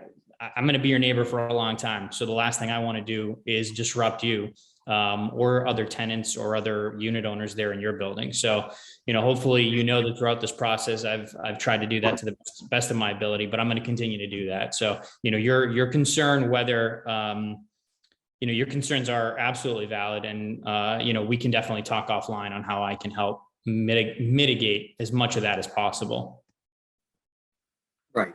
I'm going to be your neighbor for a long time. So the last thing I want to do is disrupt you or other tenants or other unit owners there in your building. So, you know, hopefully, you know, that throughout this process, I've tried to do that to the best of my ability, but I'm going to continue to do that. So, you know, your concern, whether, you know, your concerns are absolutely valid, and, you know, we can definitely talk offline on how I can help mitigate as much of that as possible. Right,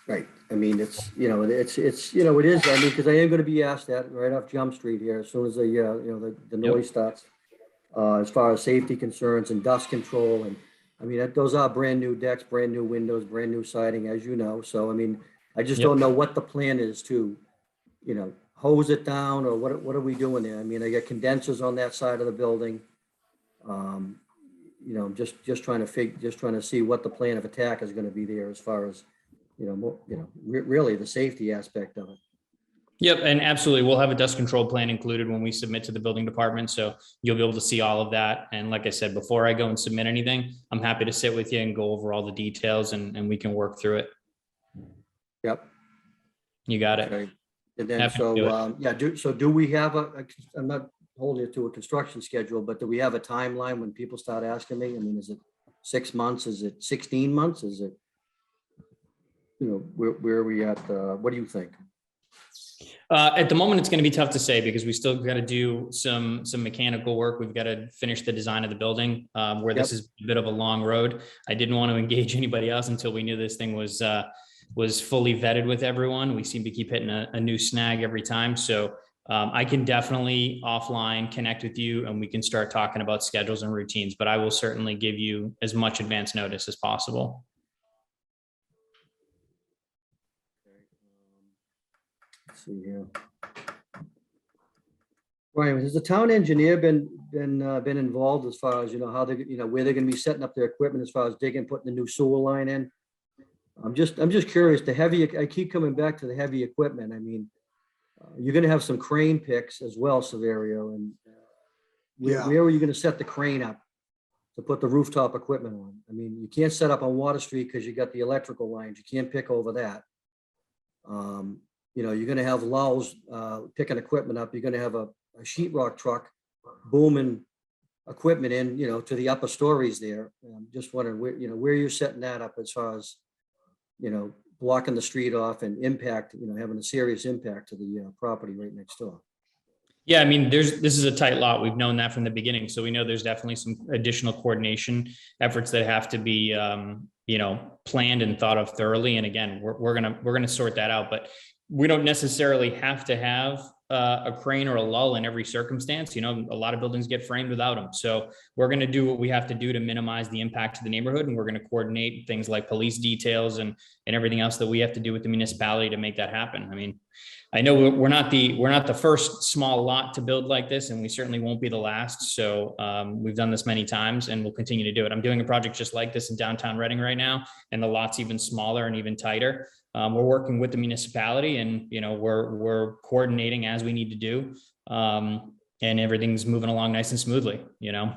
right. I mean, it's, you know, you know, it is, I mean, because I am going to be asked that right off Jump Street here, as soon as the, you know, the noise starts, as far as safety concerns and dust control. And I mean, those are brand new decks, brand new windows, brand new siding, as you know. So, I mean, I just don't know what the plan is to, you know, hose it down, or what are we doing there? I mean, I got condensers on that side of the building. You know, just trying to see what the plan of attack is going to be there as far as, you know, really the safety aspect of it. Yep, and absolutely, we'll have a dust control plan included when we submit to the building department, so you'll be able to see all of that. And like I said, before I go and submit anything, I'm happy to sit with you and go over all the details, and we can work through it. Yep. You got it. Okay. And then, Happy to do so, yeah, do we have I'm not holding it to a construction schedule, but do we have a timeline when people start asking me? I mean, is it 6 months? Is it 16 months? Is it, you know, where are we at? What do you think? At the moment, it's going to be tough to say, because we still got to do some mechanical work. We've got to finish the design of the building, where this is a bit of a long road. I didn't want to engage anybody else until we knew this thing was fully vetted with everyone. We seem to keep hitting a new snag every time. So I can definitely offline connect with you, and we can start talking about schedules and routines, but I will certainly give you as much advance notice as possible. Let's see here. Brian, has the town engineer been involved as far as, you know, how they, you know, where they're going to be setting up their equipment as far as digging, putting the new sewer line in? I'm just curious. I keep coming back to the heavy equipment. I mean, you're going to have some crane picks as well, Severio, and where are you going to set the crane up to put the rooftop equipment on? I mean, you can't set up on Water Street because you got the electrical lines. You can't pick over that. You know, you're going to have lulls picking equipment up. You're going to have a sheetrock truck booming equipment in, you know, to the upper stories there. I'm just wondering where, you know, where you're setting that up as far as, you know, blocking the street off and impact, you know, having a serious impact to the property right next door. Yeah, I mean, this is a tight lot. We've known that from the beginning. So we know there's definitely some additional coordination efforts that have to be, you know, planned and thought of thoroughly. And again, we're gonna sort that out, but we don't necessarily have to have a crane or a lull in every circumstance. You know, a lot of buildings get framed without them. So we're going to do what we have to do to minimize the impact to the neighborhood. And we're going to coordinate things like police details and everything else that we have to do with the municipality to make that happen. I mean, I know we're not the first small lot to build like this, and we certainly won't be the last. So we've done this many times, and we'll continue to do it. I'm doing a project just like this in downtown Reading right now, and the lot's even smaller and even tighter. We're working with the municipality, and, you know, we're coordinating as we need to do, and everything's moving along nice and smoothly, you know.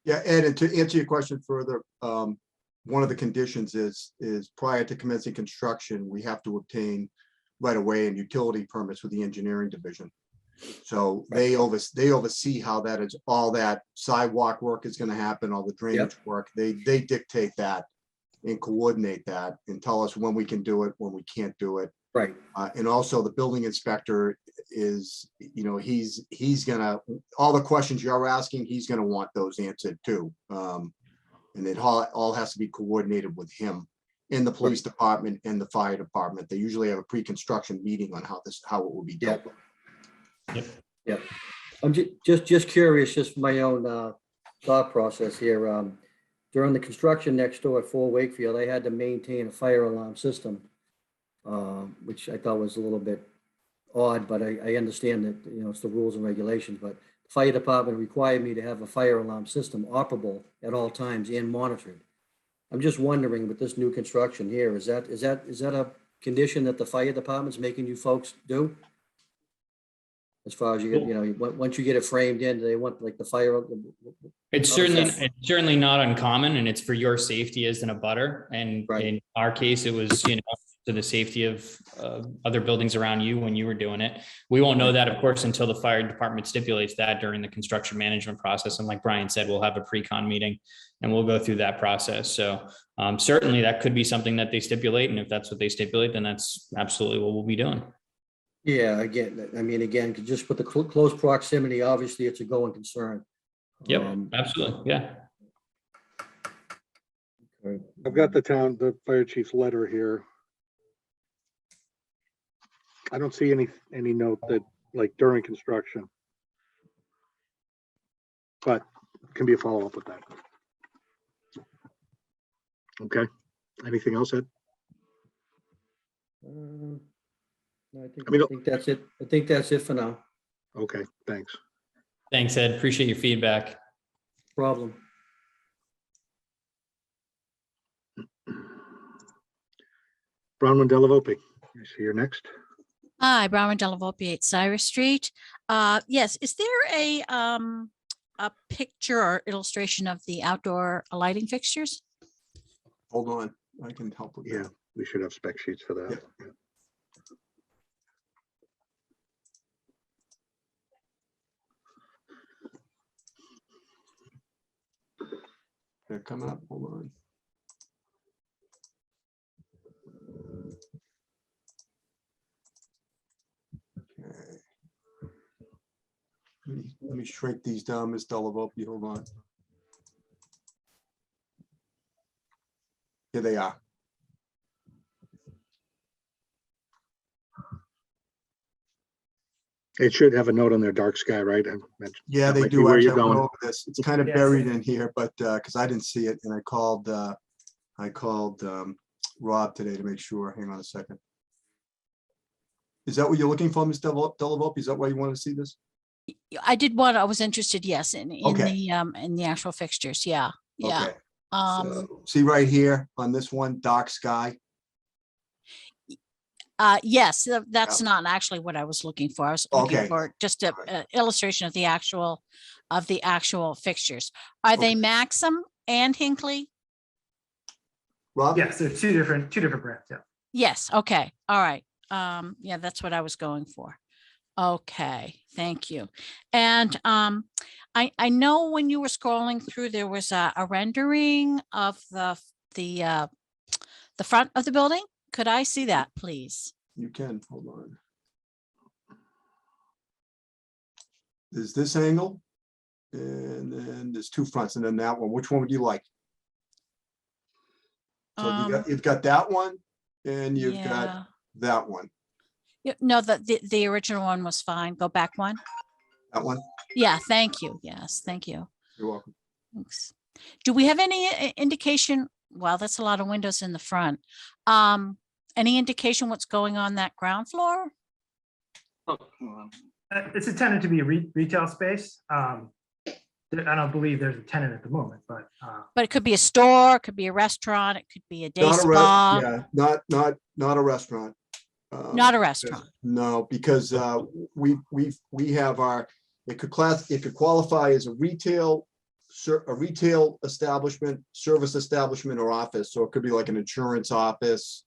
Yeah, Ed, and to answer your question further, one of the conditions is prior to commencing construction, we have to obtain right away and utility permits with the engineering division. So they oversee how that is, all that sidewalk work is gonna happen, all the drainage work. They dictate that and coordinate that and tell us when we can do it, when we can't do it. Right. And also the building inspector is, you know, he's gonna, all the questions you're asking, he's gonna want those answered too. And it all has to be coordinated with him in the police department and the fire department. They usually have a pre-construction meeting on how it will be dealt with. Yep. I'm just curious, just for my own thought process here. During the construction next door at 4 Wakefield, they had to maintain a fire alarm system, which I thought was a little bit odd, but I understand that, you know, it's the rules and regulations, but the fire department required me to have a fire alarm system operable at all times and monitored. I'm just wondering with this new construction here, is that a condition that the fire department's making you folks do? As far as you get, you know, once you get it framed in, do they want like the fire? It's certainly not uncommon, and it's for your safety as an abutter. And in our case, it was, you know, to the safety of other buildings around you when you were doing it. We won't know that, of course, until the fire department stipulates that during the construction management process. And like Brian said, we'll have a pre-con meeting and we'll go through that process. So certainly that could be something that they stipulate. And if that's what they stipulate, then that's absolutely what we'll be doing. Yeah, again, just with the close proximity, obviously it's a going concern. Yep, absolutely. Yeah. Okay. I've got the fire chief's letter here. I don't see any note that like during construction. But it can be a follow-up with that. Okay. Anything else, Ed? No, I I mean, think that's it. I think that's it for now. Okay, thanks. Thanks, Ed. Appreciate your feedback. Problem. Bronwyn Delavope, I see you're next. Hi, Bronwyn Delavope, 8 Cyrus Street. Yes, is there a picture or illustration of the outdoor lighting fixtures? Hold on, I can help with Yeah, that. we should have spec sheets for that. Yeah. They're coming up, hold on. Okay. Let me shrink these down, Ms. Delavope, hold on. Here they are. It should have a note on their dark sky, right? Yeah, That they might be do. where Actually, you're I went going. over this. It's kind of Yes. buried in here, but because I didn't see it, and I called Rob today to make sure. Hang on a second. Is that what you're looking for, Ms. Delavope? Is that why you want to see this? I was interested, yes, in Okay. the actual fixtures. Yeah, yeah. Okay. So, see right here on this one, dark sky. Yes, that's not actually what I was looking for. I was looking Okay. for just a Alright. illustration of the actual fixtures. Are they Okay. Maxim and Hinckley? Rob? Yes, there's two different brands. Yeah. Yes. Okay. All right. Yeah, that's what I was going for. Okay, thank you. And I know when you were scrolling through, there was a rendering of the front of the building. Could I see that, please? You can, hold on. There's this angle, and then there's two fronts, and then that one. Which one would you like? So you've got that one, and you've got Yeah. that one. Yeah, no, the original one was fine. Go back one. That one. Yeah, thank you. Yes, thank you. You're welcome. Thanks. Do we have any indication? Well, that's a lot of windows in the front. Any indication what's going on that ground floor? It's intended to be a retail space. I don't believe there's a tenant at the moment, but But it could be a store, it could be a restaurant, it could be a day Not a spa. yeah, not a restaurant. Not a restaurant. No, because we have our, it could qualify as a retail establishment, service establishment, or office. So it could be like an insurance office,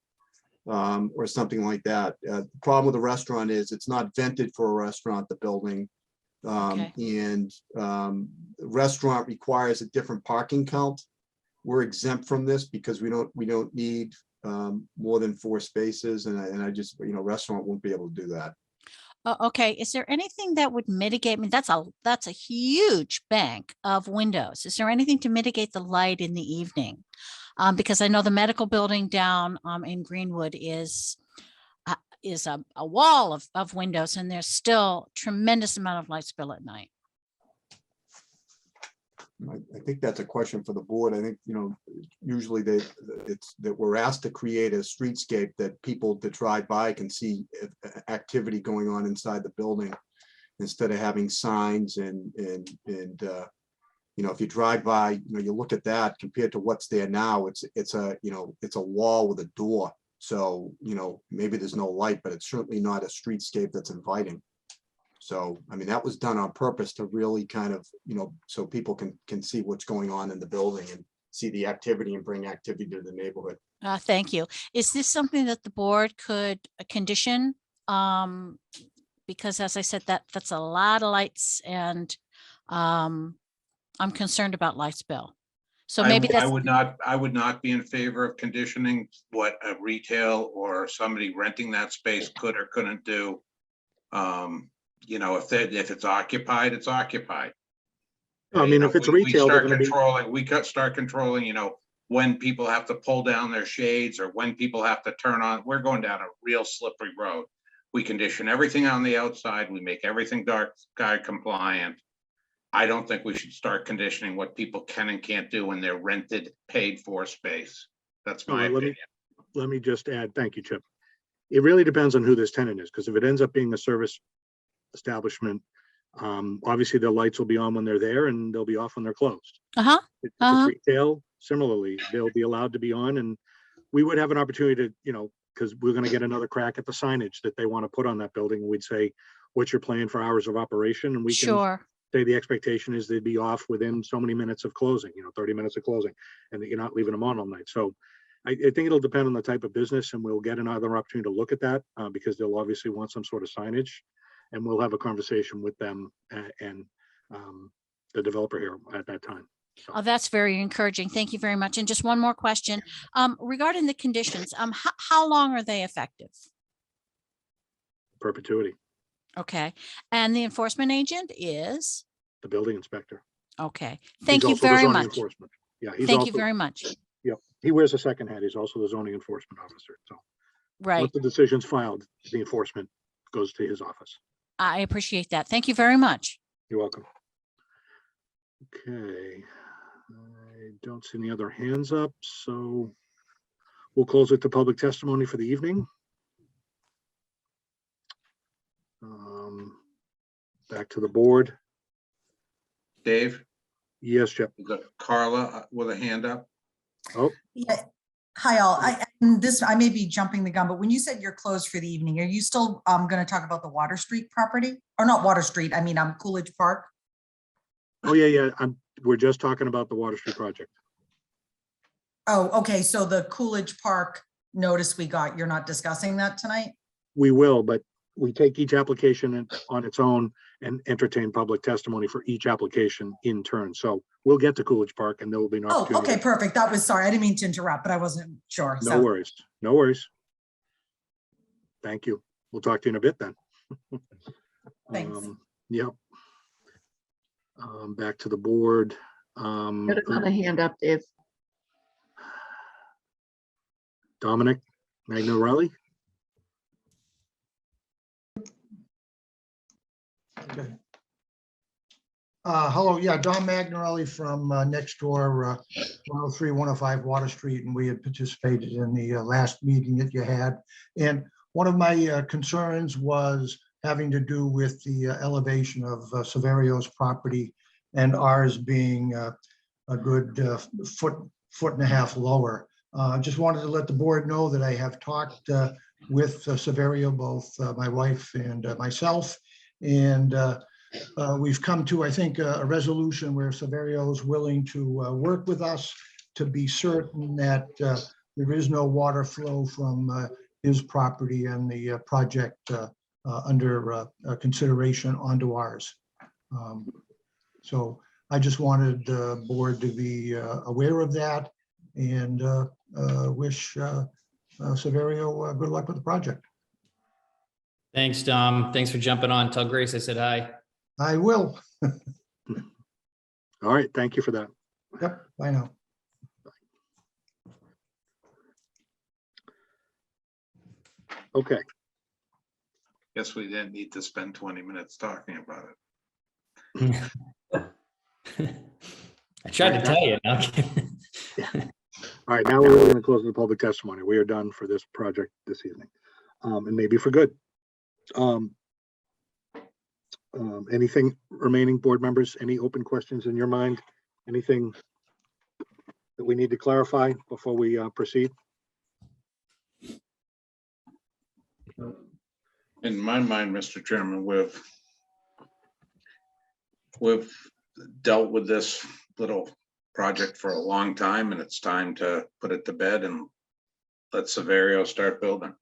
or something like that. The problem with the restaurant is it's not vented for a restaurant, the building. Okay. And the restaurant requires a different parking count. We're exempt from this because we don't need more than 4 spaces, and I just, restaurant won't be able to do that. Okay, is there anything that would mitigate, I mean, that's a huge bank of windows. Is there anything to mitigate the light in the evening? Because I know the medical building down in Greenwood is a wall of windows, and there's still tremendous amount of light spill at night. I think that's a question for the board. I think, usually it's that we're asked to create a streetscape that people that drive by can see activity going on inside the building, instead of having signs and if you drive by, you look at that compared to what's there now, it's a wall with a door. So, maybe there's no light, but it's certainly not a streetscape that's inviting. So, I mean, that was done on purpose to really kind of, so people can see what's going on in the building and see the activity and bring activity to the neighborhood. Thank you. Is this something that the board could condition? Because as I said, that's a lot of lights, and I'm concerned about light spill. So maybe I that's, would not be in favor of conditioning what a retail or somebody renting that space could or couldn't do. If it's occupied, it's occupied. I mean, if it's retail, they're gonna be. We start controlling, when people have to pull down their shades or when people have to turn on. We're going down a real slippery road. We condition everything on the outside. We make everything dark sky compliant. I don't think we should start conditioning what people can and can't do when they're rented, paid for space. That's my opinion. Let me just add, thank you, Chip. It really depends on who this tenant is, because if it ends up being a service establishment, obviously the lights will be on when they're there and they'll be off when they're closed. If it's retail, similarly, they'll be allowed to be on, and we would have an opportunity to, because we're going to get another crack at the signage that they want to put on that building. We'd say, what's your plan for hours of operation? And we can say the expectation is they'd be off within so many minutes of closing, 30 minutes of closing, and that you're not leaving them on all night. So I think it'll depend on the type of business, and we'll get another opportunity to look at that because they'll obviously want some sort of signage, and we'll have a conversation with them and the developer here at that time. So. Oh, that's very encouraging. Thank you very much. And just one more question regarding the conditions. How long are they effective? Perpetuity. Okay. And the enforcement agent is? The building inspector. Okay. Thank you very much. Yeah. Thank you very much. Yep. He wears a second hat. He's also the zoning enforcement officer. So right. Once the decision's filed, the enforcement goes to his office. I appreciate that. Thank you very much. You're welcome. Okay. I don't see any other hands up, so we'll close it to public testimony for the evening. Back to the board. Dave? Yes, Jeff. Carla with a hand up. Oh. Yeah. Hi, all. I may be jumping the gun, but when you said you're closed for the evening, are you still going to talk about the Water Street property? Or not Water Street, I mean, Coolidge Park? Oh, yeah. We're just talking about the Water Street project. Oh, okay. So the Coolidge Park notice we got, you're not discussing that tonight? We will, but we take each application on its own and entertain public testimony for each application in turn. So we'll get to Coolidge Park and there will be an opportunity. Oh, okay, perfect. That was, sorry, I didn't mean to interrupt, but I wasn't sure. No worries. No worries. Thank you. We'll talk to you in a bit then. Thanks. Yep. Back to the board. Got another hand up, Dave. Dominic Magnorelli. Okay. Hello, yeah, Don Magnorelli from next door, 103, 105 Water Street, and we had participated in the last meeting that you had. And one of my concerns was having to do with the elevation of Severio's property and ours being a good foot and a half lower. Just wanted to let the board know that I have talked with Severio, both my wife and myself, and we've come to, I think, a resolution where Severio is willing to work with us to be certain that there is no water flow from his property and the project under consideration onto ours. So I just wanted the board to be aware of that and wish Severio good luck with the project. Thanks, Dom. Thanks for jumping on. Tell Grace I said hi. I will. All right, thank you for that. Yep, I know. Okay, Guess we didn't need to spend 20 minutes talking about it. I tried to tell you. No. all right, now we're really going to close the public testimony. We are done for this project this evening, and maybe for good. Anything remaining, board members? Any open questions in your mind? Anything that we need to clarify before we proceed? In my mind, Mr. Chairman, we've dealt with this little project for a long time, and it's time to put it to bed and let Severio start building.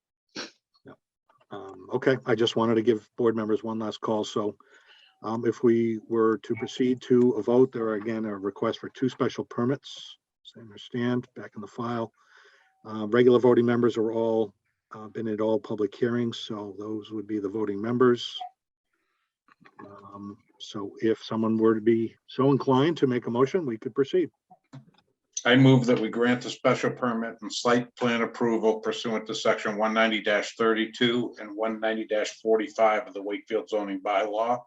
Okay, I just wanted to give board members one last call. So if we were to proceed to a vote, there are again a request for 2 special permits. As I understand, back in the file. Regular voting members are all been at all public hearings, so those would be the voting members. So if someone were to be so inclined to make a motion, we could proceed. I move that we grant a special permit and site plan approval pursuant to section 190-32 and 190-45 of the Wakefield zoning bylaw,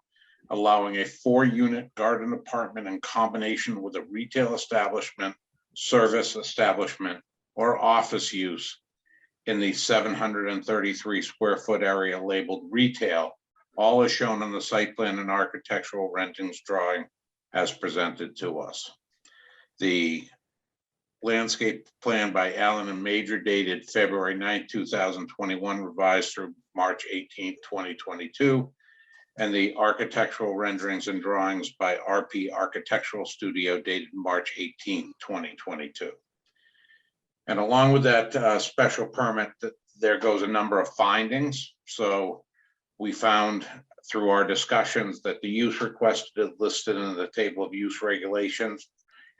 allowing a 4-unit garden apartment in combination with a retail establishment, service establishment, or office use in the 733 square foot area labeled retail, all as shown on the site plan and architectural renderings drawing as presented to us. The landscape plan by Allen and Major dated February 9, 2021, revised through March 18, 2022, and the architectural renderings and drawings by RP Architectural Studio dated March 18, 2022. And along with that special permit, there goes a number of findings. So we found through our discussions that the use requested listed in the table of use regulations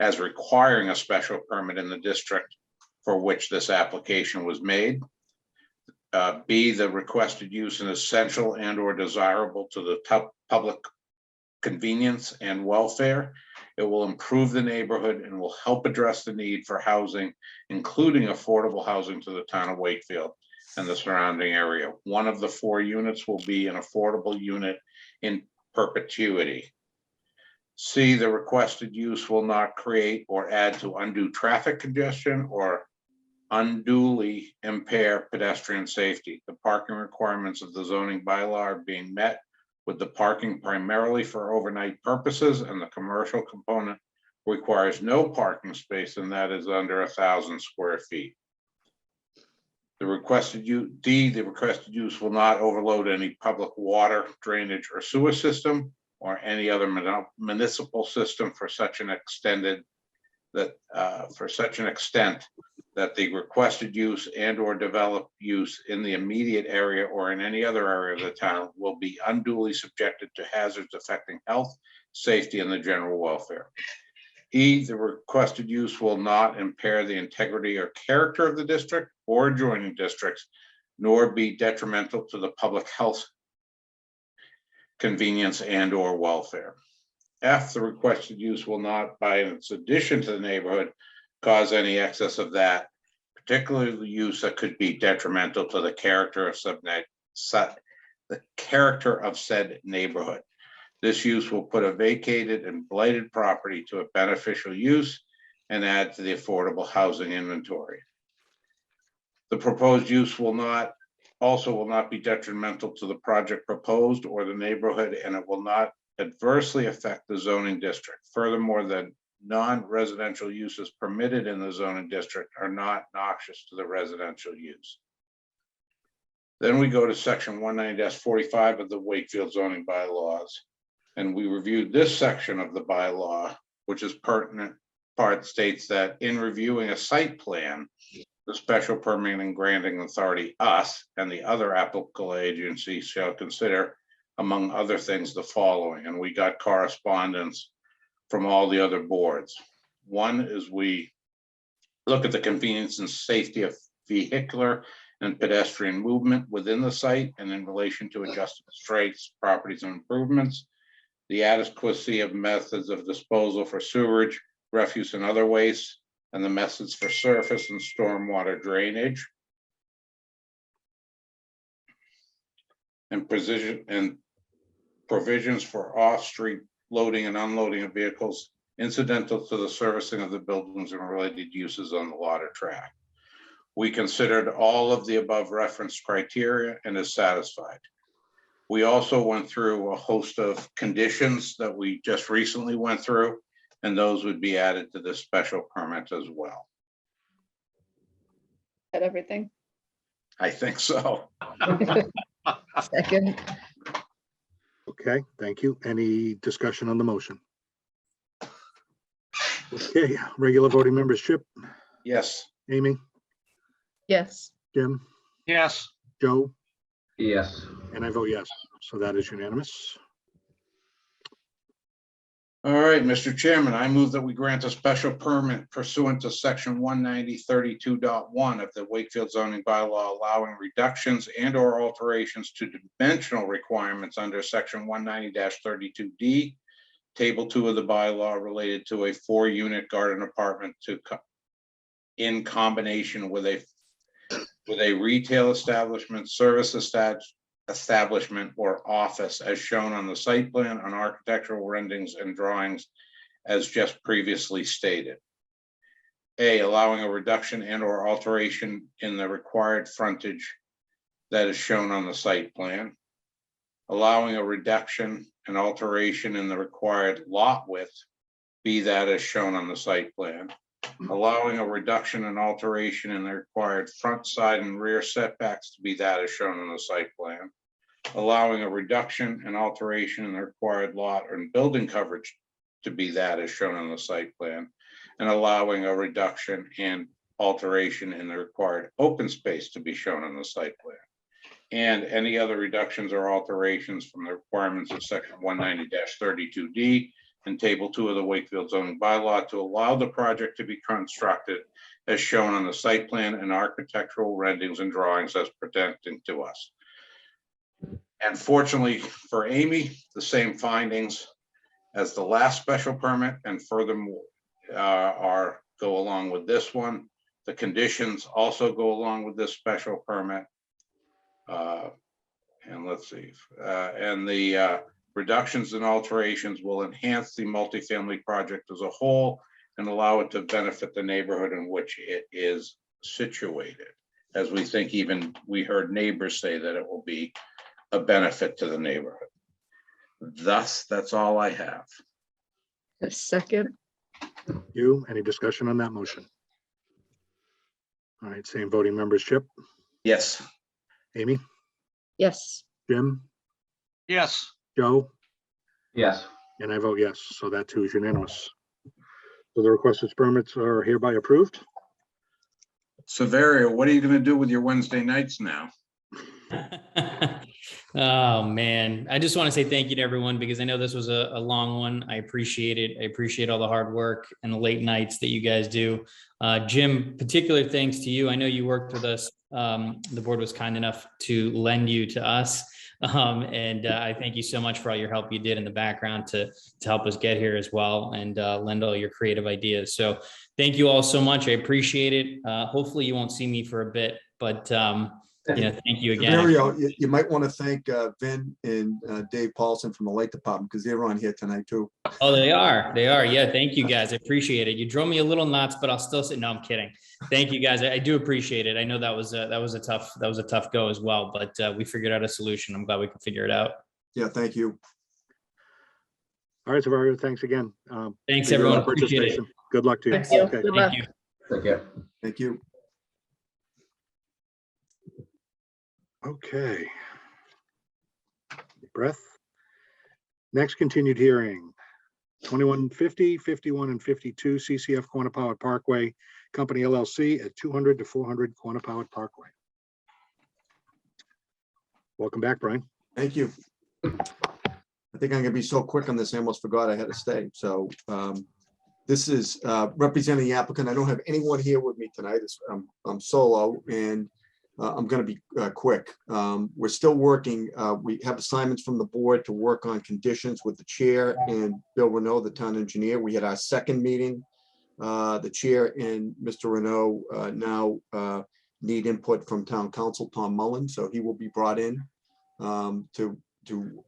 as requiring a special permit in the district for which this application was made. B, the requested use is essential and or desirable to the public convenience and welfare. It will improve the neighborhood and will help address the need for housing, including affordable housing to the town of Wakefield and the surrounding area. One of the 4 units will be an affordable unit in perpetuity. C, the requested use will not create or add to undue traffic congestion or unduly impair pedestrian safety. The parking requirements of the zoning bylaw are being met with the parking primarily for overnight purposes, and the commercial component requires no parking space, and that is under 1,000 square feet. The requested use, D, the requested use will not overload any public water, drainage, or sewer system or any other municipal system for such an extent that the requested use and or developed use in the immediate area or in any other area of the town will be unduly subjected to hazards affecting health, safety, and the general welfare. E, the requested use will not impair the integrity or character of the district or adjoining districts, nor be detrimental to the public health, convenience, and or welfare. F, the requested use will not, by its addition to the neighborhood, cause any excess of that, particularly the use that could be detrimental to the character of said neighborhood. This use will put a vacated and blighted property to a beneficial use and add to the affordable housing inventory. The proposed use will not be detrimental to the project proposed or the neighborhood, and it will not adversely affect the zoning district. Furthermore, the non-residential uses permitted in the zoning district are not noxious to the residential use. Then we go to section 190-45 of the Wakefield zoning bylaws. And we reviewed this section of the bylaw, which is pertinent part states that in reviewing a site plan, the special permitting and granting authority, us, and the other applicable agencies shall consider, among other things, the following, and we got correspondence from all the other boards. One is we look at the convenience and safety of vehicular and pedestrian movement within the site and in relation to adjusted straits, properties, and improvements, the adequacy of methods of disposal for sewerage, refuse, and other waste, and the methods for surface and stormwater drainage, and provisions for off-street loading and unloading of vehicles incidental to the servicing of the buildings and related uses on the lot or tract. We considered all of the above referenced criteria and is satisfied. We also went through a host of conditions that we just recently went through, and those would be added to this special permit as well. At everything. I think so. Second. Okay, thank you. Any discussion on the motion? Okay, regular voting members, Chip, Yes. Amy, Yes. Jim, Yes, Joe, Yes. and I vote yes. So that is unanimous. All right, Mr. Chairman, I move that we grant a special permit pursuant to section 190-32.1 of the Wakefield zoning bylaw, allowing reductions and or alterations to dimensional requirements under section 190-32D, table 2 of the bylaw, related to a 4-unit garden apartment in combination with a retail establishment, service establishment, or office as shown on the site plan, on architectural renderings and drawings as just previously stated. A, allowing a reduction and or alteration in the required frontage that is shown on the site plan. Allowing a reduction and alteration in the required lot width, be that as shown on the site plan. Allowing a reduction and alteration in the required front, side, and rear setbacks to be that as shown on the site plan. Allowing a reduction and alteration in the required lot and building coverage to be that as shown on the site plan. And allowing a reduction and alteration in the required open space to be shown on the site plan. And any other reductions or alterations from the requirements of section 190-32D and table 2 of the Wakefield zoning bylaw to allow the project to be constructed as shown on the site plan and architectural renderings and drawings as presented to us. And fortunately for Amy, the same findings as the last special permit, and furthermore go along with this one. The conditions also go along with this special permit. And let's see, and the reductions and alterations will enhance the multifamily project as a whole and allow it to benefit the neighborhood in which it is situated. As we think, even we heard neighbors say that it will be a benefit to the neighborhood. Thus, that's all I have. A second. You, any discussion on that motion? All right, same voting members, Chip, Yes. Amy, Yes. Jim, yes, Joe, Yes. and I vote yes. So that too is unanimous. So the requested permits are hereby approved. Severio, what are you going to do with your Wednesday nights now? Oh, man. I just want to say thank you to everyone because I know this was a long one. I appreciate it. I appreciate all the hard work and the late nights that you guys do. Jim, particular thanks to you. I know you worked with us. The board was kind enough to lend you to us. And I thank you so much for all your help you did in the background to help us get here as well and lend all your creative ideas. So thank you all so much. I appreciate it. Hopefully you won't see me for a bit, but thank you again. Mario, you might want to thank Vin and Dave Paulson from the Light Department because they're on here tonight too. Oh, they are. Yeah. Thank you guys. I appreciate it. You drove me a little nuts, but I'll still say, no, I'm kidding. Thank you guys. I do appreciate it. I know that was a tough go as well, but we figured out a solution. I'm glad we could figure it out. Yeah, thank you. All right, Severio, thanks again. Thanks, for your everyone. Appreciate it. participation. Good luck to you. Thank you. Okay. Good luck. Thank you. Take care. Thank you. Okay. Deep breath. Next continued hearing, 2150, 51, and 52 CCF Quantapowhat Parkway Company LLC at 200 to 400 Quantapowhat Parkway. Welcome back, Brian. Thank you. I think I'm gonna be so quick on this, I almost forgot I had to stay. So this is representing the applicant. I don't have anyone here with me tonight. I'm solo, and I'm gonna be quick. We're still working. We have assignments from the board to work on conditions with the chair and Bill Renault, the town engineer. We had our second meeting. The chair and Mr. Renault now need input from town council, Tom Mullen, so he will be brought in to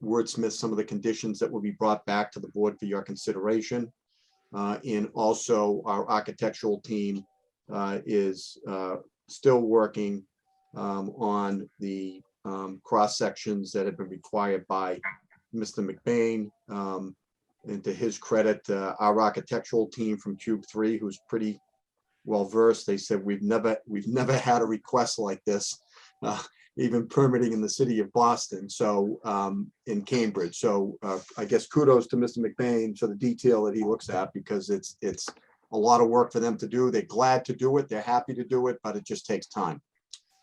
wordsmith some of the conditions that will be brought back to the board for your consideration. And also our architectural team is still working on the cross sections that have been required by Mr. McBain. And to his credit, our architectural team from Cube 3, who's pretty well versed, they said we've never had a request like this, even permitting in the city of Boston, so in Cambridge. So I guess kudos to Mr. McBain for the detail that he looks at, because it's a lot of work for them to do. They're glad to do it, they're happy to do it, but it just takes time.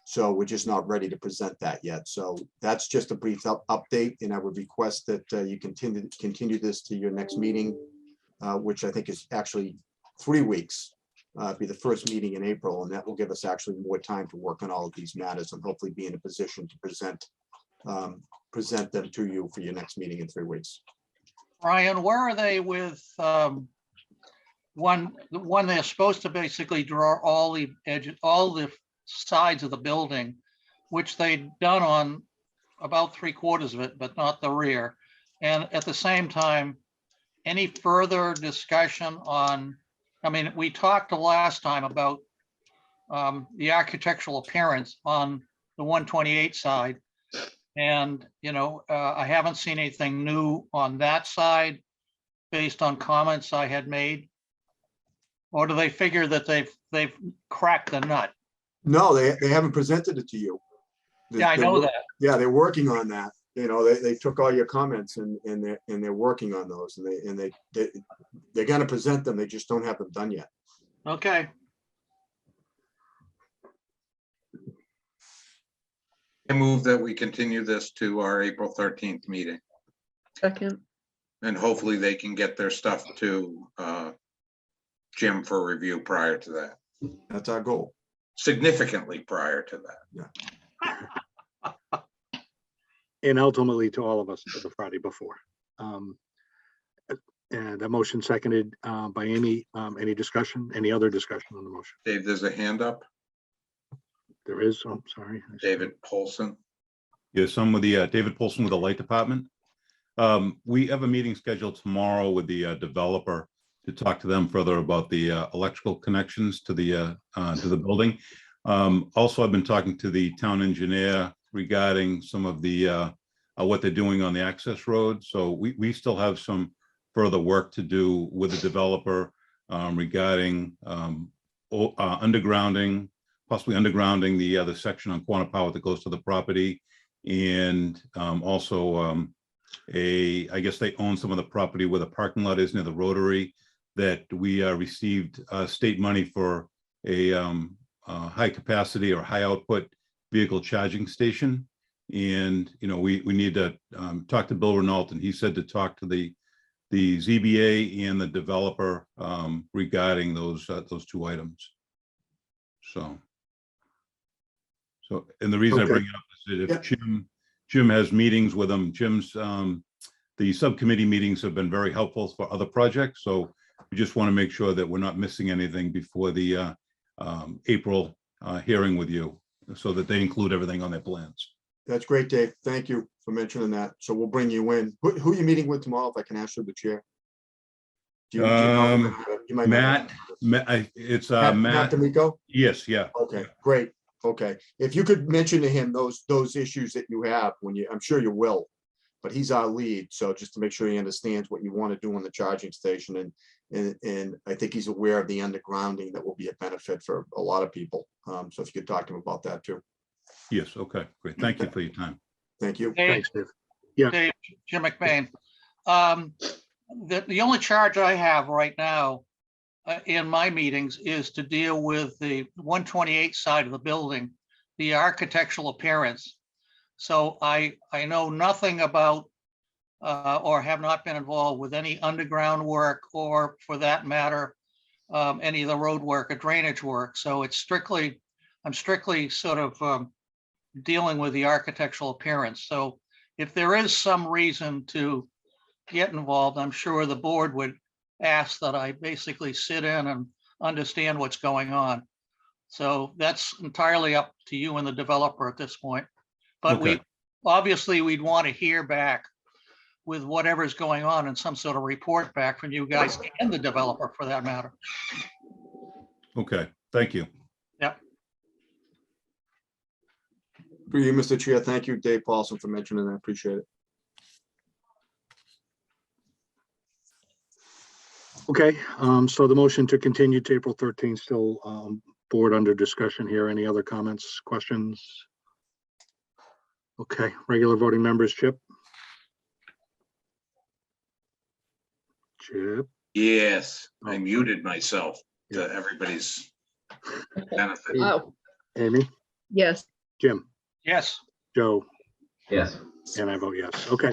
So we're just not ready to present that yet. So that's just a brief update, and I would request that you continue this to your next meeting, which I think is actually 3 weeks. Be the first meeting in April, and that will give us actually more time to work on all of these matters and hopefully be in a position to present them to you for your next meeting in 3 weeks. Ryan, where are they with one they're supposed to basically draw all the edges, all the sides of the building, which they'd done on about 3/4 of it, but not the rear. And at the same time, any further discussion on, I mean, we talked the last time about the architectural appearance on the 128 side. And, you know, I haven't seen anything new on that side based on comments I had made. Or do they figure that they've cracked the nut? No, they haven't presented it to you. Yeah, I know that. Yeah, they're working on that. You know, they took all your comments and they're working on those, and they're gonna present them. They just don't have them done yet. Okay. I move that we continue this to our April 13th meeting, Second. and hopefully they can get their stuff to Jim for review prior to that, That's our goal. significantly prior to that. Yeah. And ultimately to all of us the Friday before. And a motion seconded by Amy. Any discussion, any other discussion on the motion? Dave, there's a hand up. There is, I'm sorry. David Polson. Yes, I'm with the David Polson with the Light Department. We have a meeting scheduled tomorrow with the developer to talk to them further about the electrical connections to the building. Also, I've been talking to the town engineer regarding some of the what they're doing on the access road. So we still have some further work to do with the developer regarding undergrounding, possibly undergrounding the section on Quantapowhat that goes to the property, and also I guess they own some of the property where the parking lot is near the Rotary, that we received state money for a high capacity or high output vehicle charging station. And, you know, we need to talk to Bill Renault, and he said to talk to the ZBA and the developer regarding those two items. So, and the reason I bring it up is that if Jim has meetings with them, the subcommittee meetings have been very helpful for other projects. So we just want to make sure that we're not missing anything before the April hearing with you, so that they include everything on their plans. That's great, Dave. Thank you for mentioning that. So we'll bring you in. Who are you meeting with tomorrow, if I can ask you, the chair? Do you know? You might not know. It's Matt Matt. D'Amico? Yes, yeah. Okay, great. Okay. If you could mention to him those issues that you have I'm sure you will, but he's our lead. So just to make sure he understands what you want to do on the charging station. And I think he's aware of the undergrounding that will be a benefit for a lot of people. So if you could talk to him about that too. Yes, okay, great. Thank you for your time. Thank you. Dave, Thanks, Dave. Yeah. Dave, Jim McBain. The only charge I have right now in my meetings is to deal with the 128 side of the building, the architectural appearance. So I know nothing about or have not been involved with any underground work, or for that matter, any of the road work or drainage work. So it's strictly, I'm strictly sort of dealing with the architectural appearance. So if there is some reason to get involved, I'm sure the board would ask that I basically sit in and understand what's going on. So that's entirely up to you and the developer at this point. But Okay. obviously we'd want to hear back with whatever's going on and some sort of report back from you guys and the developer for that matter. Okay, thank you. Yeah. For you, Mr. Chair, thank you, Dave Paulson, for mentioning that. I appreciate it. Okay, so the motion to continue to April 13th still board under discussion here. Any other comments, questions? Okay, regular voting members, Chip? Chip? Yes, I Oh. muted myself to Yeah. everybody's benefit. Oh, Amy? yes. Jim? Yes. Joe? Yes. And I vote yes. Okay,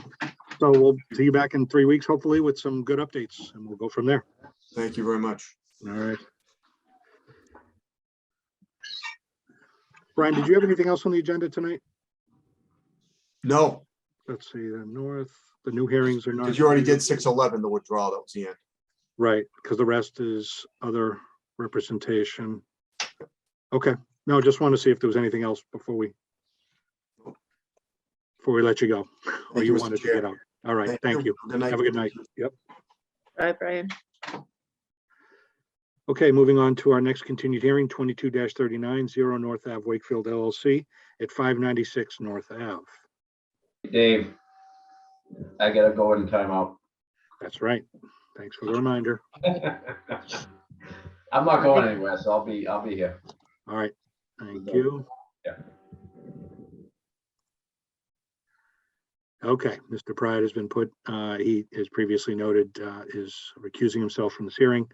so we'll see you back in 3 weeks, hopefully, with some good updates, and we'll go from there. Thank you very much. All right. Brian, did you have anything else on the agenda tonight? No, Let's see, the north, the new hearings are not. because you already did 611, the withdrawal. That was the end. Right, because the rest is other representation. Okay, no, just want to see if there was anything else before we let you go, or Thank you you, Mr. wanted to Chair. get out. All right, thank you. Good night. Have a good night. Yep. Bye, Brian. Okay, moving on to our next continued hearing, 22-39, 0 North Ave Wakefield LLC at 596 North Ave. Dave, I gotta go in timeout. That's right. Thanks for the reminder. I'm not going anywhere, so I'll be here. All right, thank you. Yeah. Okay, Mr. Pride has been put, he has previously noted, is recusing himself from this hearing.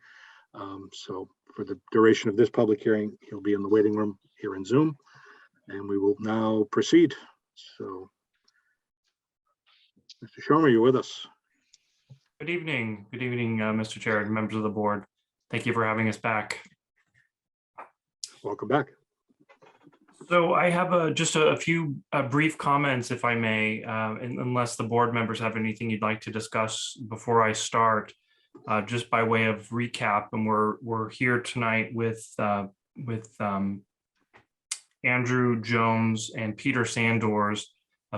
So for the duration of this public hearing, he'll be in the waiting room here in Zoom, and we will now proceed. So, Mr. Schomer, you're with us. Good evening, Mr. Chair and members of the board. Thank you for having us back. Welcome back. So I have just a few brief comments, if I may, unless the board members have anything you'd like to discuss before I start. Just by way of recap, and we're here tonight with Andrew Jones and Peter Sandors,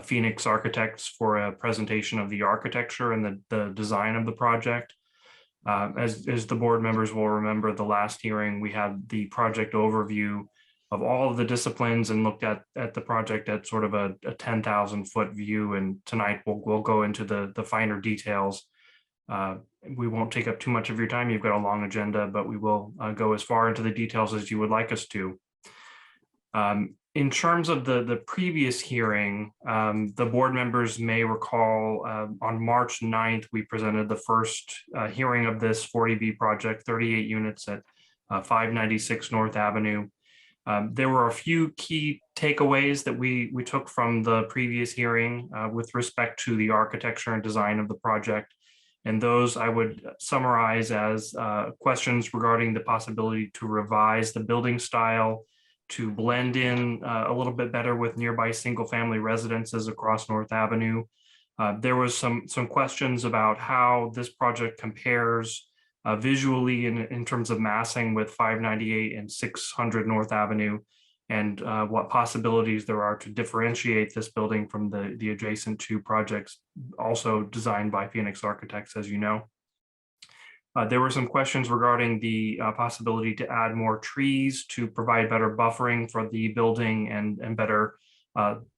Phoenix Architects, for a presentation of the architecture and the design of the project. As the board members will remember, the last hearing we had the project overview of all of the disciplines and looked at the project at sort of a 10,000 foot view. And tonight we'll go into the finer details. We won't take up too much of your time. You've got a long agenda, but we will go as far into the details as you would like us to. In terms of the previous hearing, the board members may recall on March 9th, we presented the first hearing of this 40B project, 38 units at 596 North Avenue. There were a few key takeaways that we took from the previous hearing with respect to the architecture and design of the project. And those I would summarize as questions regarding the possibility to revise the building style, to blend in a little bit better with nearby single-family residences across North Avenue. There was some questions about how this project compares visually in terms of massing with 598 and 600 North Avenue, and what possibilities there are to differentiate this building from the adjacent two projects, also designed by Phoenix Architects, as you know. There were some questions regarding the possibility to add more trees to provide better buffering for the building and better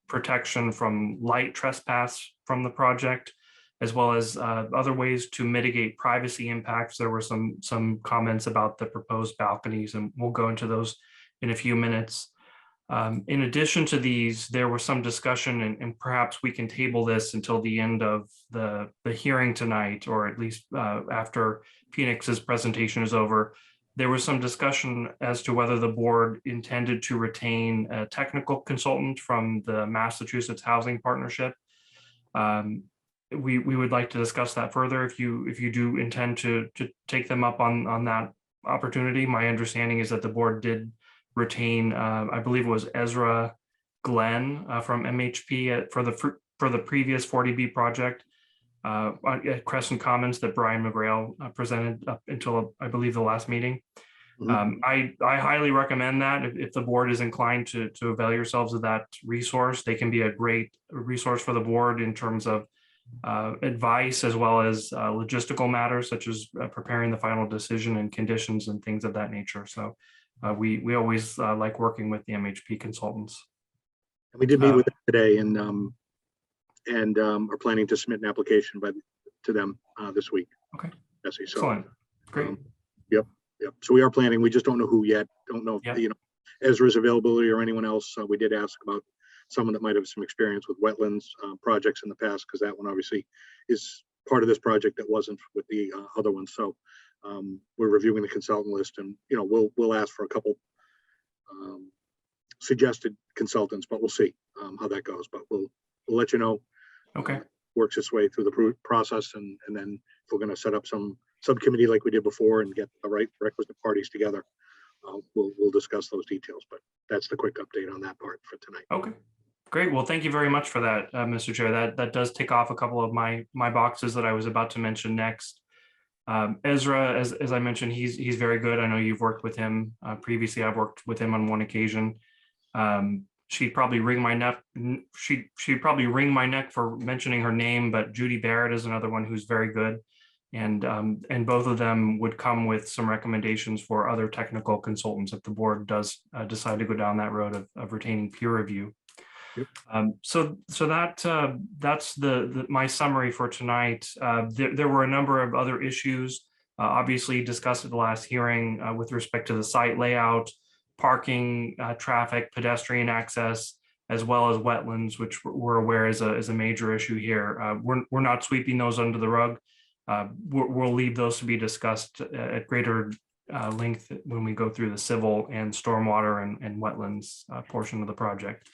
protection from light trespass from the project, as well as other ways to mitigate privacy impacts. There were some comments about the proposed balconies, and we'll go into those in a few minutes. In addition to these, there was some discussion, and perhaps we can table this until the end of the hearing tonight, or at least after Phoenix's presentation is over. There was some discussion as to whether the board intended to retain a technical consultant from the Massachusetts Housing Partnership. We would like to discuss that further if you do intend to take them up on that opportunity. My understanding is that the board did retain, I believe it was Ezra Glenn from MHP for the previous 40B project at Crescent Commons that Brian McGrail presented up until, I believe, the last meeting. I highly recommend that if the board is inclined to avail yourselves of that resource. They can be a great resource for the board in terms of advice, as well as logistical matters such as preparing the final decision and conditions and things of that nature. So we always like working with the MHP consultants. We did meet with them today, and are planning to submit an application to them this week. Okay. Jesse, so Excellent. Great. Yep. So we are planning. We just don't know who yet. Don't know if, Ezra's availability or anyone else. We did ask about someone that might have some experience with wetlands projects in the past, because that one obviously is part of this project that wasn't with the other one. So we're reviewing the consultant list, and we'll ask for a couple suggested consultants, but we'll see how that goes. But we'll let you know. Okay. Works its way through the process, and then if we're going to set up some subcommittee like we did before and get the right requisite parties together, we'll discuss those details. But that's the quick update on that part for tonight. Okay. Great. Well, thank you very much for that, Mr. Chair. That does tick off a couple of my boxes that I was about to mention next. Ezra, as I mentioned, he's very good. I know you've worked with him previously. I've worked with him on one occasion. She'd probably wring my neck. She'd probably wring my neck for mentioning her name, but Judy Barrett is another one who's very good. And both of them would come with some recommendations for other technical consultants if the board does decide to go down that road of retaining peer review. Yep. So that's my summary for tonight. There were a number of other issues obviously discussed at the last hearing with respect to the site layout, parking, traffic, pedestrian access, as well as wetlands, which we're aware is a major issue here. We're not sweeping those under the rug. We'll leave those to be discussed at greater length when we go through the civil and stormwater and wetlands portion of the project.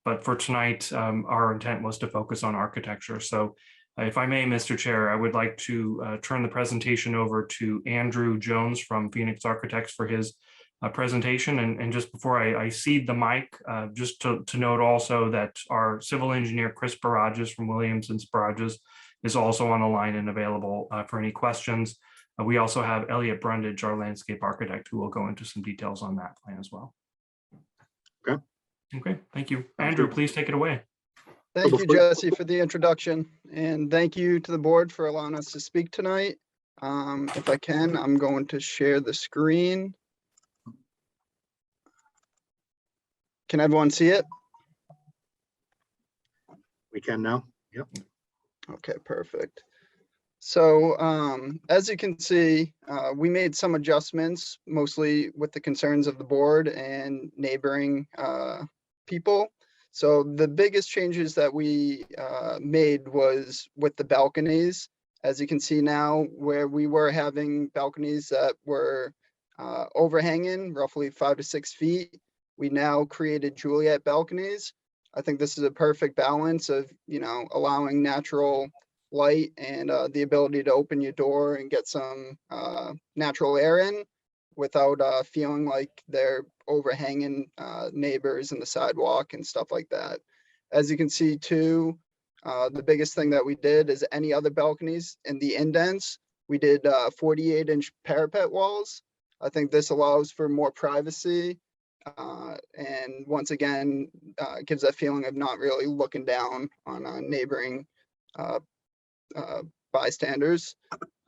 But for tonight, our intent was to focus on architecture. So if I may, Mr. Chair, I would like to turn the presentation over to Andrew Jones from Phoenix Architects for his presentation. And just before I cede the mic, just to note also that our civil engineer, Chris Barrages from Williams and Barrages, is also on the line and available for any questions. We also have Elliot Brundage, our landscape architect, who will go into some details on that plan as well. Okay. Okay, thank you. Andrew, please take it away. Thank you, Jesse, for the introduction, and thank you to the board for allowing us to speak tonight. If I can, I'm going to share the screen. Can everyone see it? We can now. Yep. Okay, perfect. So as you can see, we made some adjustments, mostly with the concerns of the board and neighboring people. So the biggest changes that we made was with the balconies. As you can see now, where we were having balconies that were overhanging roughly 5 to 6 feet, we now created Juliet balconies. I think this is a perfect balance of, allowing natural light and the ability to open your door and get some natural air in without feeling like they're overhanging neighbors in the sidewalk and stuff like that. As you can see too, the biggest thing that we did is any other balconies in the indents, we did 48-inch parapet walls. I think this allows for more privacy. And once again, gives that feeling of not really looking down on neighboring bystanders.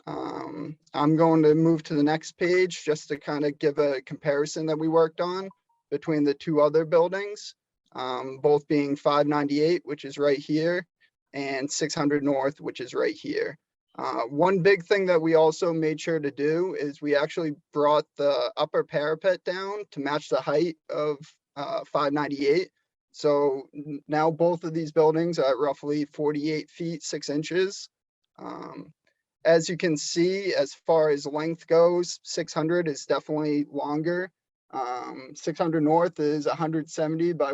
I'm going to move to the next page just to kind of give a comparison that we worked on between the two other buildings, both being 598, which is right here, and 600 North, which is right here. One big thing that we also made sure to do is we actually brought the upper parapet down to match the height of 598. So now both of these buildings are at roughly 48 feet, 6 inches. As you can see, as far as length goes, 600 is definitely longer. 600 North is 170 by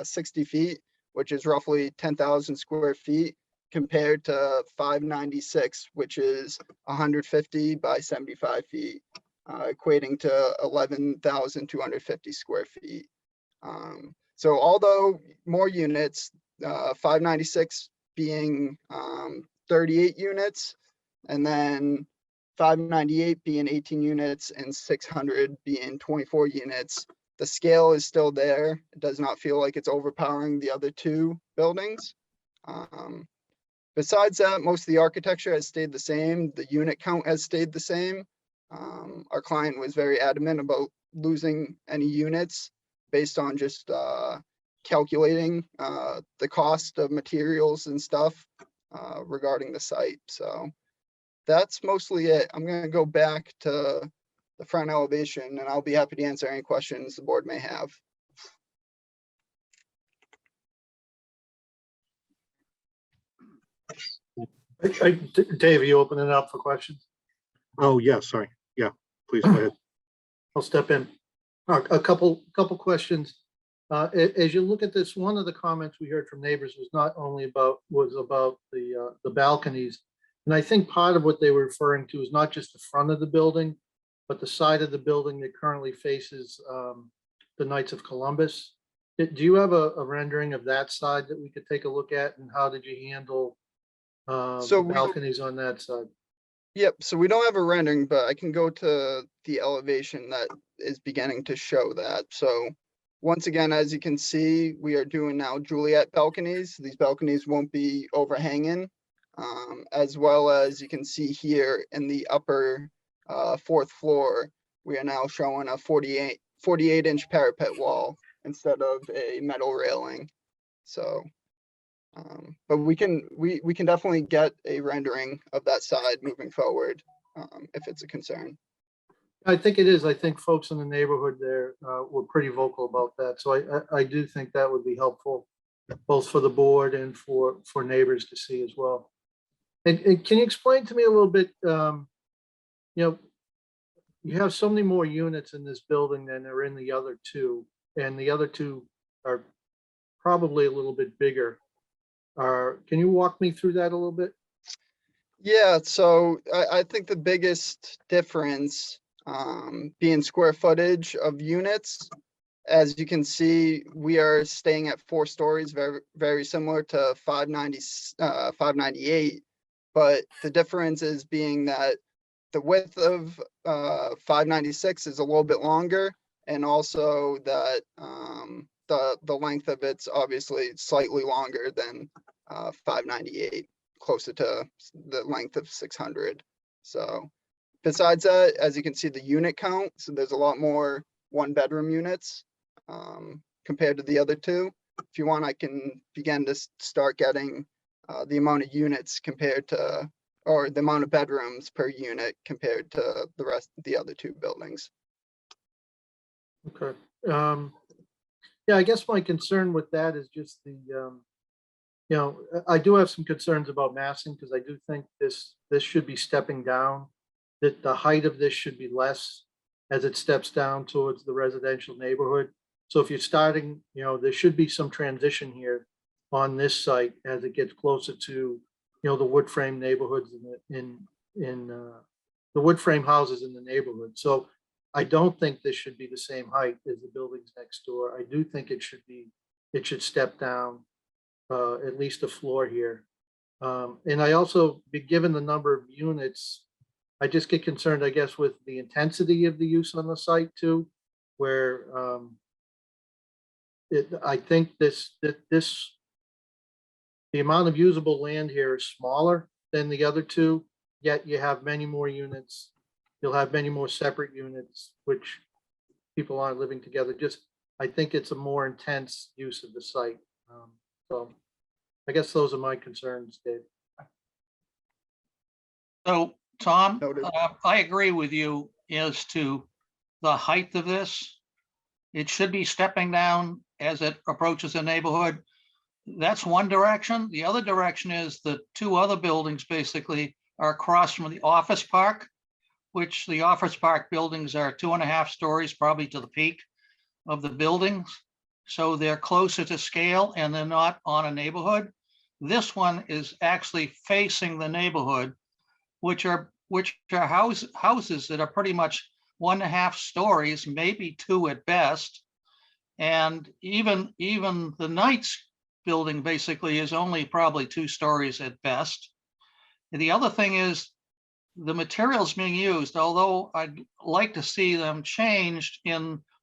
60 feet, which is roughly 10,000 square feet, compared to 596, which is 150 by 75 feet, equating to 11,250 square feet. So although more units, 596 being 38 units, and then 598 being 18 units and 600 being 24 units, the scale is still there. It does not feel like it's overpowering the other two buildings. Besides that, most of the architecture has stayed the same. The unit count has stayed the same. Our client was very adamant about losing any units based on just calculating the cost of materials and stuff regarding the site. So that's mostly it. I'm going to go back to the front elevation, and I'll be happy to answer any questions the board may have. Dave, are you opening it up for questions? Oh, yeah, sorry. Yeah, please go ahead. I'll step in. A couple questions. As you look at this, one of the comments we heard from neighbors was about the balconies. And I think part of what they were referring to is not just the front of the building, but the side of the building that currently faces the Knights of Columbus. Do you have a rendering of that side that we could take a look at, and how did you handle the balconies on that side? Yep, so we don't have a rendering, but I can go to the elevation that is beginning to show that. So once again, as you can see, we are doing now Juliet balconies. These balconies won't be overhanging, as well as you can see here in the upper fourth floor, we are now showing a 48-inch parapet wall instead of a metal railing. So, but we can definitely get a rendering of that side moving forward if it's a concern. I think it is. I think folks in the neighborhood there were pretty vocal about that. So I do think that would be helpful, both for the board and for neighbors to see as well. And can you explain to me a little bit, you have so many more units in this building than there are in the other two, and the other two are probably a little bit bigger. Can you walk me through that a little bit? Yeah, so I think the biggest difference being square footage of units. As you can see, we are staying at 4 stories, very, very similar to 598. But the difference is being that the width of 596 is a little bit longer, and also that the length of it's obviously slightly longer than 598, closer to the length of 600. So besides that, as you can see, the unit count, so there's a lot more 1-bedroom units compared to the other two. If you want, I can begin to start getting the amount of units compared to, or the amount of bedrooms per unit compared to the rest of the other two buildings. Okay. Yeah, I guess my concern with that is just the, I do have some concerns about massing, because I do think this should be stepping down, that the height of this should be less as it steps down towards the residential neighborhood. So if you're starting, there should be some transition here on this site as it gets closer to, the wood frame neighborhoods in the wood frame houses in the neighborhood. So I don't think this should be the same height as the buildings next door. I do think it should step down at least a floor here. And I also, given the number of units, I just get concerned, I guess, with the intensity of the use on the site too, where I think the amount of usable land here is smaller than the other two, yet you have many more units. You'll have many more separate units, which people aren't living together. I think it's a more intense use of the site. So I guess those are my concerns, Dave. So, Tom, I agree with you as to the height of this. It should be stepping down as it approaches the neighborhood. That's one direction. The other direction is the two other buildings basically are across from the office park, which the office park buildings are 2.5 stories, probably to the peak of the buildings. So they're closer to scale and they're not on a neighborhood. This one is actually facing the neighborhood, which are houses that are pretty much 1.5 stories, maybe 2 at best. And even the Knights building basically is only probably 2 stories at best. And the other thing is the materials being used, although I'd like to see them changed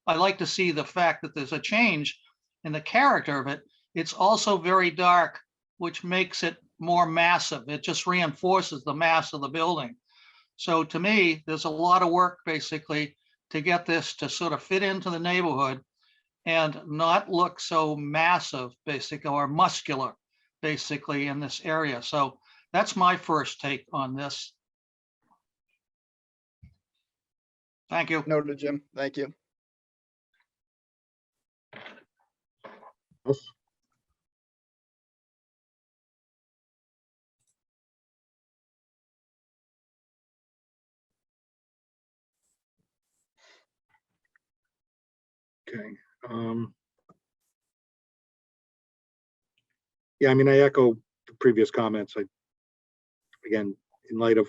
I like to see the fact that there's a change in the character of it. It's also very dark, which makes it more massive. It just reinforces the mass of the building. So to me, there's a lot of work basically to get this to sort of fit into the neighborhood and not look so massive, basically, or muscular, basically, in this area. So that's my first take on this. Thank you. Noted, Jim. Thank you. Yes. Okay. Yeah, I mean, I echo the previous comments. Again, in light of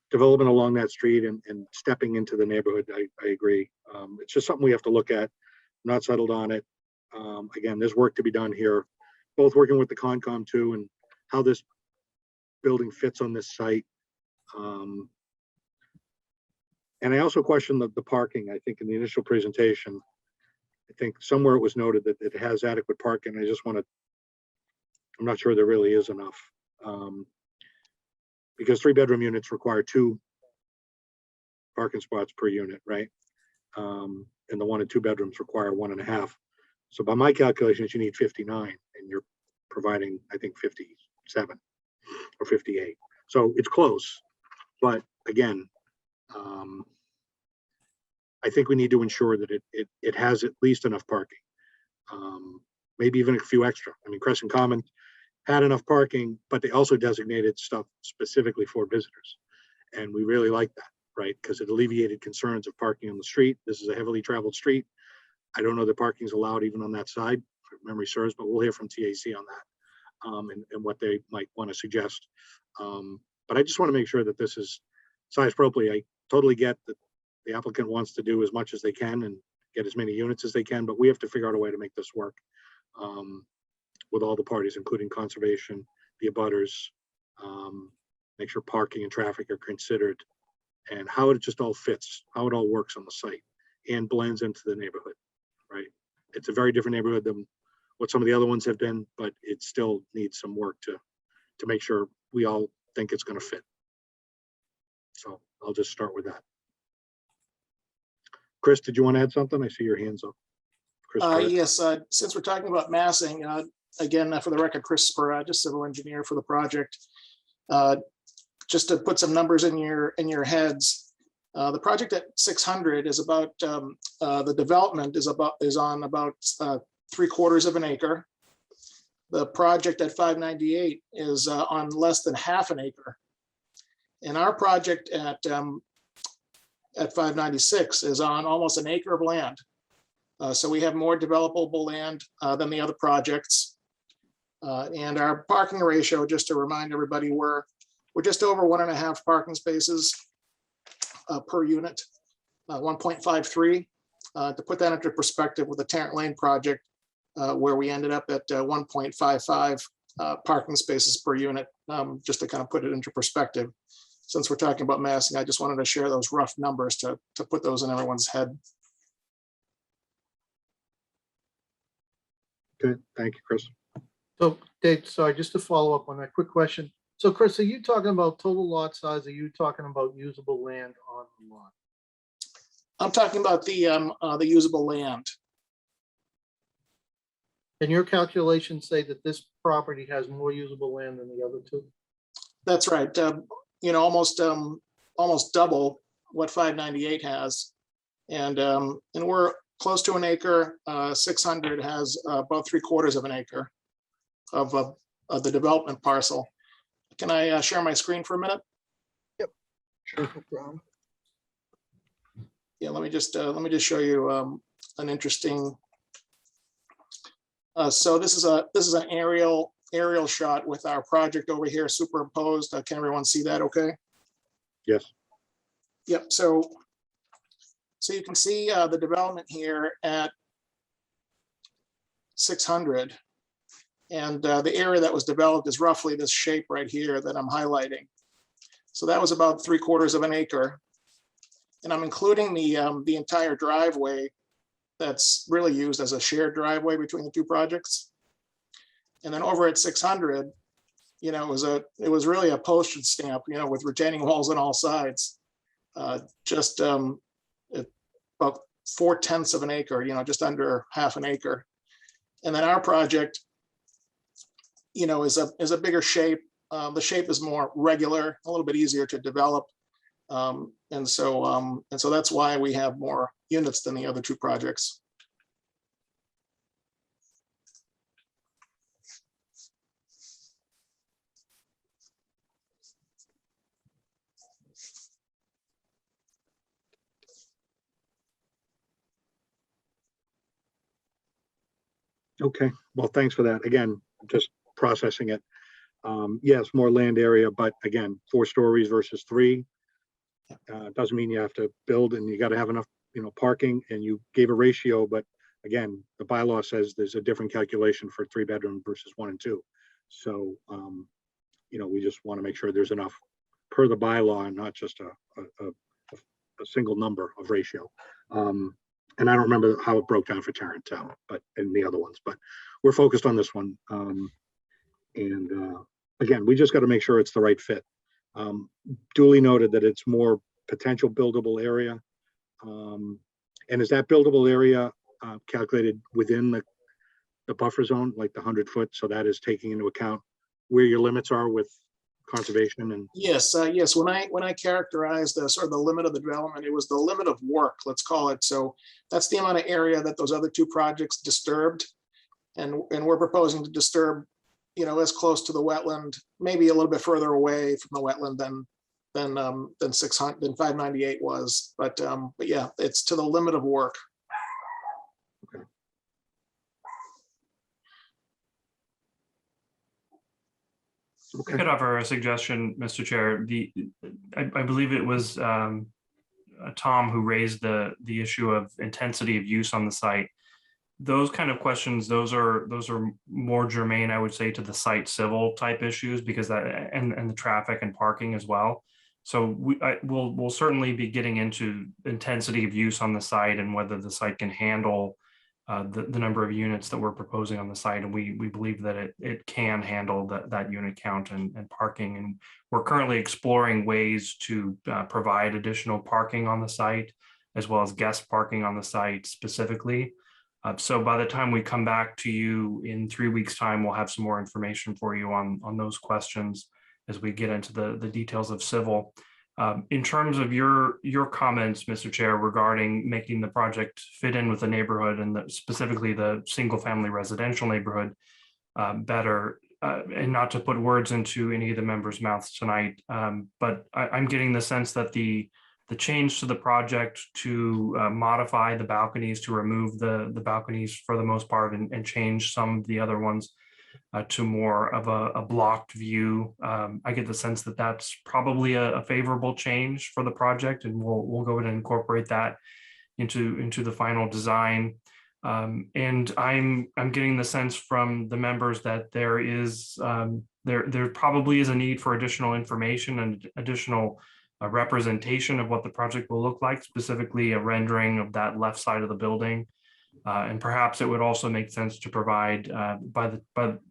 development along that street and stepping into the neighborhood, I agree. It's just something we have to look at. I'm not settled on it. Again, there's work to be done here, both working with the Concom too, and how this building fits on this site. And I also question the parking. I think in the initial presentation, I think somewhere it was noted that it has adequate parking. I just want to, I'm not sure there really is enough. Because 3-bedroom units require 2 parking spots per unit, right? And the 1 and 2 bedrooms require 1.5. So by my calculations, you need 59, and you're providing, I think, 57 or 58. So it's close, but again, I think we need to ensure that it has at least enough parking, maybe even a few extra. I mean, Crescent Common had enough parking, but they also designated stuff specifically for visitors. And we really like that, right? Because it alleviated concerns of parking on the street. This is a heavily traveled street. I don't know that parking's allowed even on that side, if memory serves, but we'll hear from TAC on that and what they might want to suggest. But I just want to make sure that this is sized appropriately. I totally get that the applicant wants to do as much as they can and get as many units as they can, but we have to figure out a way to make this work. With all the parties, including conservation, the abutters, make sure parking and traffic are considered, and how it just all fits, how it all works on the site and blends into the neighborhood, right? It's a very different neighborhood than what some of the other ones have been, but it still needs some work to make sure we all think it's going to fit. So I'll just start with that. Chris, did you want to add something? I see your hands up. Chris, yes, since we're talking about massing, again, for the record, Chris Spurrage, civil engineer for the project. Just to put some numbers in your heads, the project at 600 is about the development is on about 3/4 of an acre. The project at 598 is on less than half an acre, and our project at 596 is on almost an acre of land. So we have more developable land than the other projects. And our parking ratio, just to remind everybody, we're just over 1.5 parking spaces per unit, 1.53. To put that into perspective with the Tarrant Lane project, where we ended up at 1.55 parking spaces per unit, just to kind of put it into perspective. Since we're talking about massing, I just wanted to share those rough numbers to put those in everyone's head. Good, thank you, Chris. So Dave, sorry, just to follow up on that quick question. So Chris, are you talking about total lot size? Are you talking about usable land on the lot? I'm talking about the usable land. And your calculations say that this property has more usable land than the other two? That's right. You know, almost double what 598 has. And we're close to an acre. 600 has about 3/4 of an acre of the development parcel. Can I share my screen for a minute? Sure, no problem. Yeah, let me just show you an interesting. So this is an aerial shot with our project over here superimposed. Can everyone see that? Okay. Yes. Yep. So you can see the development here at 600, and the area that was developed is roughly this shape right here that I'm highlighting. So that was about 3/4 of an acre. And I'm including the entire driveway that's really used as a shared driveway between the two projects. And then over at 600, you know, it was really a postage stamp, you know, with retaining walls on all sides. Just about 4/10 of an acre, you know, just under half an acre. And then our project, you know, is a bigger shape. The shape is more regular, a little bit easier to develop. And so that's why we have more units than the other two projects. Okay, well, thanks for that. Again, just processing it. Yes, more land area, but again, 4 stories versus 3. Doesn't mean you have to build, and you got to have enough, you know, parking, and you gave a ratio, but again, the bylaw says there's a different calculation for 3-bedroom versus 1 and 2. So, you know, we just want to make sure there's enough per the bylaw and not just a single number of ratio. And I don't remember how it broke down for Tarrant, but in the other ones, but we're focused on this one. Again, we just got to make sure it's the right fit. Duly noted that it's more potential buildable area. And is that buildable area calculated within the buffer zone, like the 100-foot? So that is taking into account where your limits are with conservation and. Yes, yes. When I characterized the sort of the limit of the development, it was the limit of work, let's call it. So that's the amount of area that those other 2 projects disturbed, and we're proposing to disturb, you know, as close to the wetland, maybe a little bit further away from the wetland than 598 was. But yeah, it's to the limit of work. I could offer a suggestion, Mr. Chair. I believe it was Tom who raised the issue of intensity of use on the site. Those kind of questions, those are more germane, I would say, to the site civil type issues, because that and the traffic and parking as well. So we'll certainly be getting into intensity of use on the site and whether the site can handle the number of units that we're proposing on the site, and we believe that it can handle that unit count and parking. And we're currently exploring ways to provide additional parking on the site, as well as guest parking on the site specifically. So by the time we come back to you in 3 weeks' time, we'll have some more information for you on those questions as we get into the details of civil. In terms of your comments, Mr. Chair, regarding making the project fit in with the neighborhood and specifically the single-family residential neighborhood better, and not to put words into any of the members' mouths tonight, but I'm getting the sense that the change to the project to modify the balconies, to remove the balconies for the most part and change some of the other ones to more of a blocked view. I get the sense that that's probably a favorable change for the project, and we'll go ahead and incorporate that into the final design. And I'm getting the sense from the members that there probably is a need for additional information and additional representation of what the project will look like, specifically a rendering of that left side of the building. And perhaps it would also make sense to provide,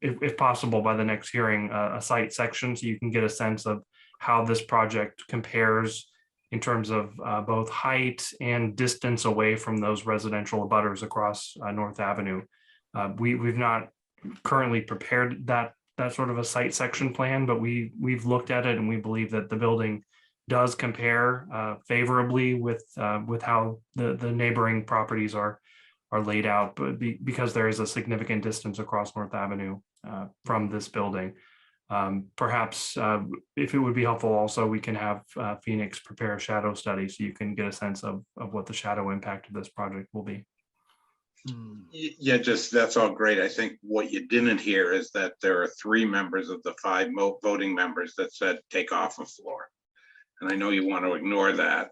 if possible, by the next hearing, a site section, so you can get a sense of how this project compares in terms of both height and distance away from those residential abutters across North Avenue. We've not currently prepared that sort of a site section plan, but we've looked at it, and we believe that the building does compare favorably with how the neighboring properties are laid out, but because there is a significant distance across North Avenue from this building. Perhaps if it would be helpful also, we can have Phoenix prepare a shadow study so you can get a sense of what the shadow impact of this project will be. Yeah, that's all great. I think what you didn't hear is that there are 3 members of the 5 voting members that said take off a floor. And I know you want to ignore that,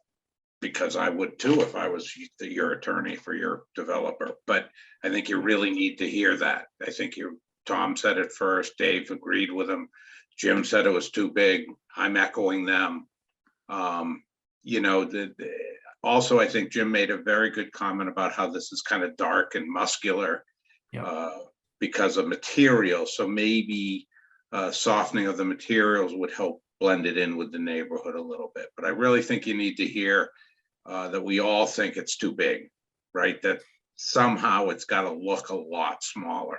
because I would too if I was your attorney for your developer. But I think you really need to hear that. I think Tom said it first, Dave agreed with him, Jim said it was too big, I'm echoing them. You know, also, I think Jim made a very good comment about how this is kind of dark and muscular because of material. So maybe softening of the materials would help blend it in with the neighborhood a little bit. But I really think you need to hear that we all think it's too big, right? That somehow it's got to look a lot smaller.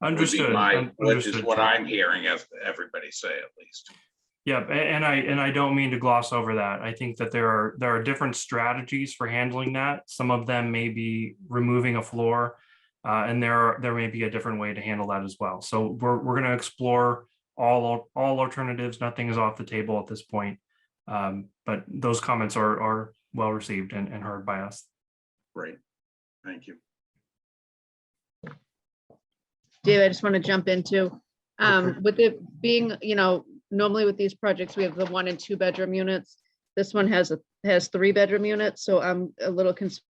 Understood. Which is what I'm hearing as everybody say, at least. Yeah, and I don't mean to gloss over that. I think that there are different strategies for handling that. Some of them may be removing a floor, and there may be a different way to handle that as well. So we're going to explore all alternatives. Nothing is off the table at this point, but those comments are well received and heard by us. Great, thank you. Dave, I just want to jump into, with it being, you know, normally with these projects, we have the 1 and 2 bedroom units. This one has 3 bedroom units, so I'm a little concerned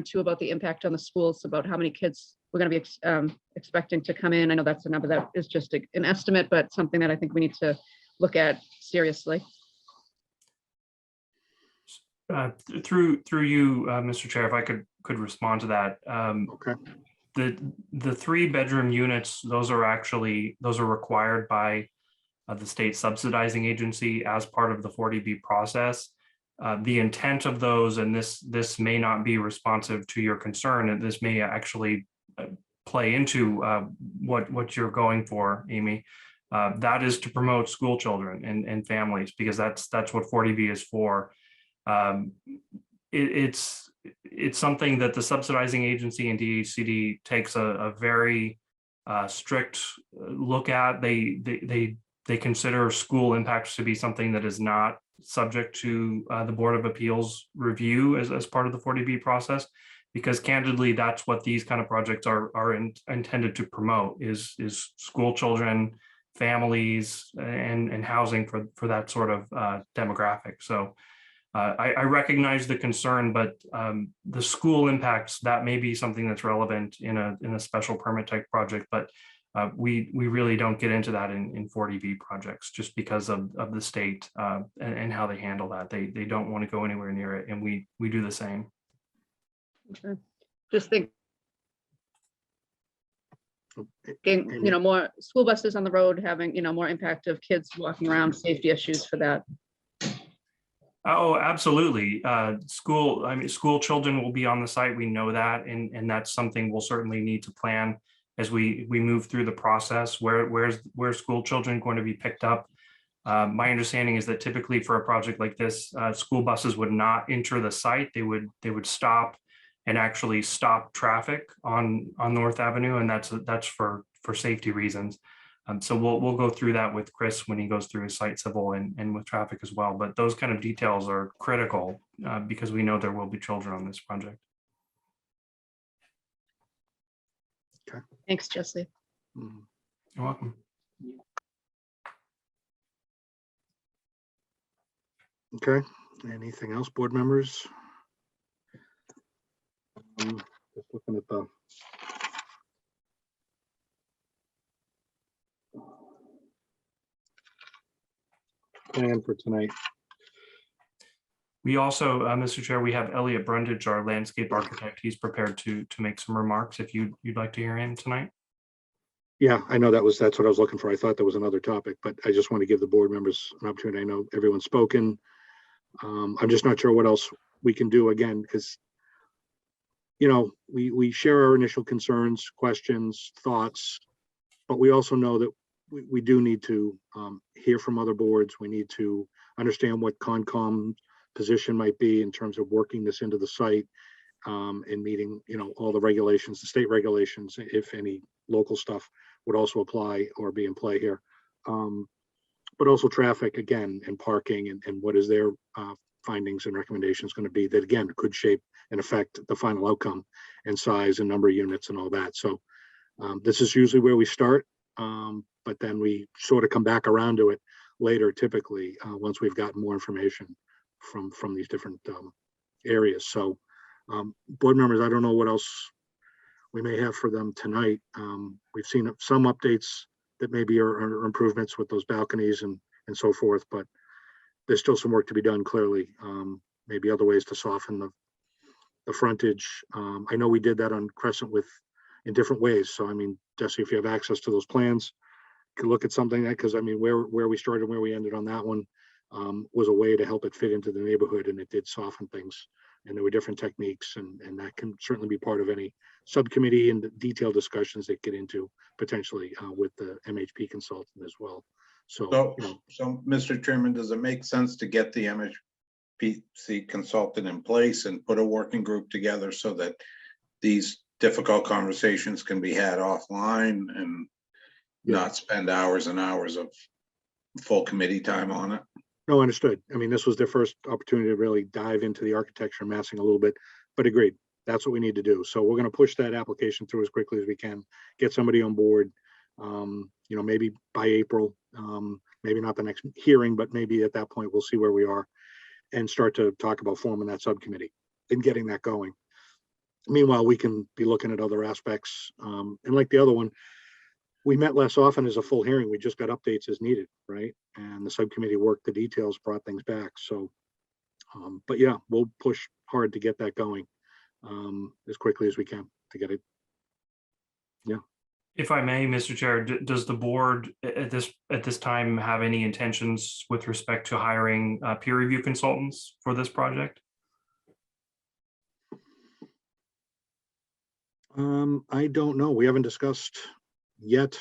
too about the impact on the schools, about how many kids we're going to be expecting to come in. I know that's a number that is just an estimate, but something that I think we need to look at seriously. Through you, Mr. Chair, if I could respond to that. Okay. The 3 bedroom units, those are required by the state subsidizing agency as part of the 40B process. The intent of those, and this may not be responsive to your concern, and this may actually play into what you're going for, Amy. That is to promote school children and families, because that's what 40B is for. It's something that the subsidizing agency and DHCD takes a very strict look at. They consider school impacts to be something that is not subject to the Board of Appeals review as part of the 40B process, because candidly, that's what these kind of projects are intended to promote is school children, families, and housing for that sort of demographic. So I recognize the concern, but the school impacts, that may be something that's relevant in a special permit type project, but we really don't get into that in 40B projects just because of the state and how they handle that. They don't want to go anywhere near it, and we do the same. Okay. Just think, you know, more school buses on the road having, you know, more impact of kids walking around, safety issues for that. Oh, absolutely. School children will be on the site. We know that, and that's something we'll certainly need to plan as we move through the process. Where's school children going to be picked up? My understanding is that typically for a project like this, school buses would not enter the site. They would stop and actually stop traffic on North Avenue, and that's for safety reasons. So we'll go through that with Chris when he goes through his site civil and with traffic as well. But those kind of details are critical because we know there will be children on this project. Okay. Thanks, Jesse. You're welcome. Okay. Anything else, board members? Just looking at the plan for tonight. We also, Mr. Chair, we have Elliot Brundage, our landscape architect. He's prepared to make some remarks if you'd like to hear him tonight. Yeah, I know that's what I was looking for. I thought there was another topic, but I just want to give the board members an opportunity. I know everyone's spoken. I'm just not sure what else we can do again, because, you know, we share our initial concerns, questions, thoughts, but we also know that we do need to hear from other boards. We need to understand what Concom position might be in terms of working this into the site and meeting, all the regulations, the state regulations, if any local stuff would also apply or be in play here. But also traffic again and parking and what is their findings and recommendations going to be that again could shape and affect the final outcome and size and number of units and all that. So this is usually where we start, but then we sort of come back around to it later, typically once we've gotten more information from these different areas. So board members, I don't know what else we may have for them tonight. We've seen some updates that maybe are improvements with those balconies and so forth, but there's still some work to be done clearly. Maybe other ways to soften the frontage. I know we did that on Crescent in different ways. So I mean, Jesse, if you have access to those plans, you can look at something that, because I mean, where we started and where we ended on that one was a way to help it fit into the neighborhood, and it did soften things. And there were different techniques, and that can certainly be part of any subcommittee and detailed discussions that get into potentially with the MHP consultant as well. So, So Mr. Chairman, does it make sense to get the MHPC consultant in place and put a working group together so that these difficult conversations can be had offline and not spend hours and hours of full committee time on it? No, understood. I mean, this was their first opportunity to really dive into the architecture and massing a little bit, but agreed. That's what we need to do. So we're going to push that application through as quickly as we can, get somebody on board, maybe by April, maybe not the next hearing, but maybe at that point, we'll see where we are and start to talk about forming that subcommittee and getting that going. Meanwhile, we can be looking at other aspects. And like the other one, we met less often as a full hearing. We just got updates as needed, right? And the subcommittee worked the details, brought things back. So, but yeah, we'll push hard to get that going as quickly as we can to get it. Yeah. If I may, Mr. Chair, does the board at this time have any intentions with respect to hiring peer review consultants for this project? I don't know. We haven't discussed yet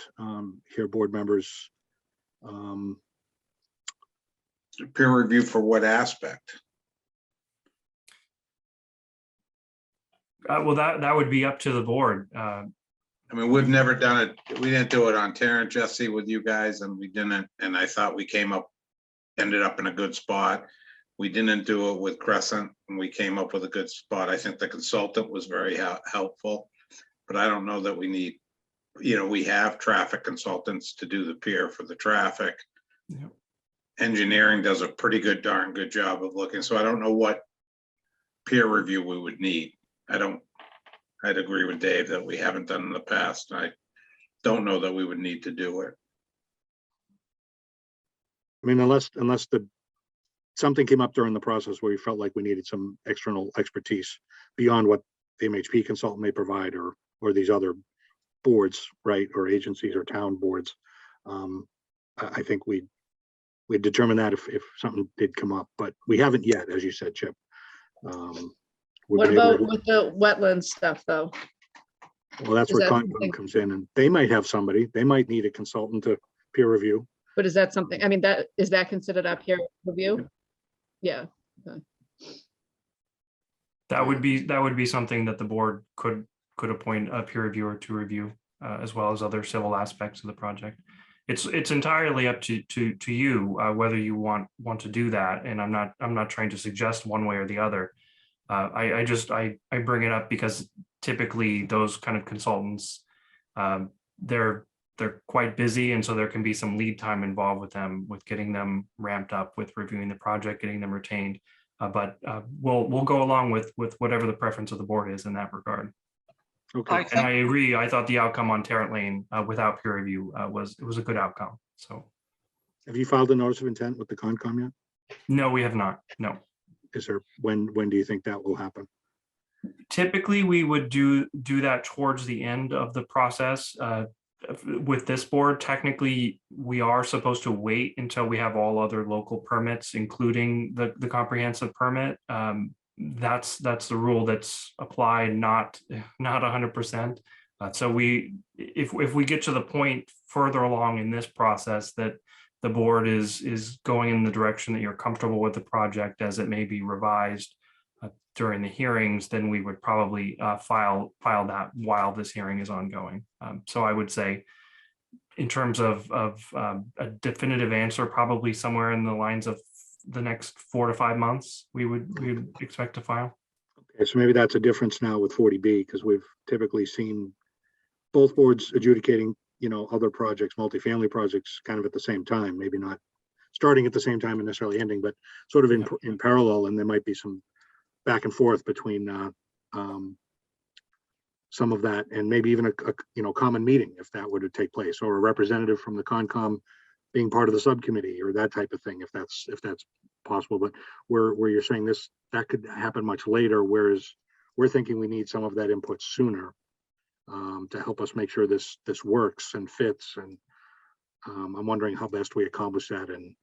here, board members. Peer review for what aspect? Well, that would be up to the board. I mean, we've never done it. We didn't do it on Terrence, Jesse, with you guys, and we didn't. And I thought we ended up in a good spot. We didn't do it with Crescent, and we came up with a good spot. I think the consultant was very helpful, but I don't know that we need. We have traffic consultants to do the peer for the traffic. Yep. Engineering does a darn good job of looking. So I don't know what peer review we would need. I'd agree with Dave that we haven't done in the past. I don't know that we would need to do it. I mean, unless something came up during the process where we felt like we needed some external expertise beyond what the MHP consultant may provide or these other boards, right, or agencies or town boards. I think we'd determine that if something did come up, but we haven't yet, as you said, Chip. What about with the wetland stuff, though? Well, that's where Concom comes in, and they might have somebody. They might need a consultant to peer review. But is that something? I mean, is that considered a peer review? Yeah. Okay. That would be something that the board could appoint a peer reviewer to review, as well as other civil aspects of the project. It's entirely up to you whether you want to do that, and I'm not trying to suggest one way or the other. I bring it up because typically those kind of consultants, they're quite busy, and so there can be some lead time involved with them, with getting them ramped up, with reviewing the project, getting them retained. But we'll go along with whatever the preference of the board is in that regard. Okay. And I agree. I thought the outcome on Tarrant Lane without peer review was a good outcome. So, have you filed a notice of intent with the Concom yet? No, we have not. No. Is there when do you think that will happen? Typically, we would do that towards the end of the process. With this board, technically, we are supposed to wait until we have all other local permits, including the comprehensive permit. That's the rule that's applied, not 100%. So if we get to the point further along in this process that the board is going in the direction that you're comfortable with the project as it may be revised during the hearings, then we would probably file that while this hearing is ongoing. So I would say, in terms of a definitive answer, probably somewhere in the lines of the next 4 to 5 months, we would expect to file. Okay, so maybe that's a difference now with 40B, because we've typically seen both boards adjudicating, other projects, multifamily projects, kind of at the same time, maybe not starting at the same time and necessarily ending, but sort of in parallel, and there might be some back and forth between some of that, and maybe even a common meeting if that were to take place, or a representative from the Concom being part of the subcommittee, or that type of thing, if that's possible. But where you're saying that could happen much later, whereas we're thinking we need some of that input sooner to help us make sure this works and fits. And I'm wondering how best we accomplish that. And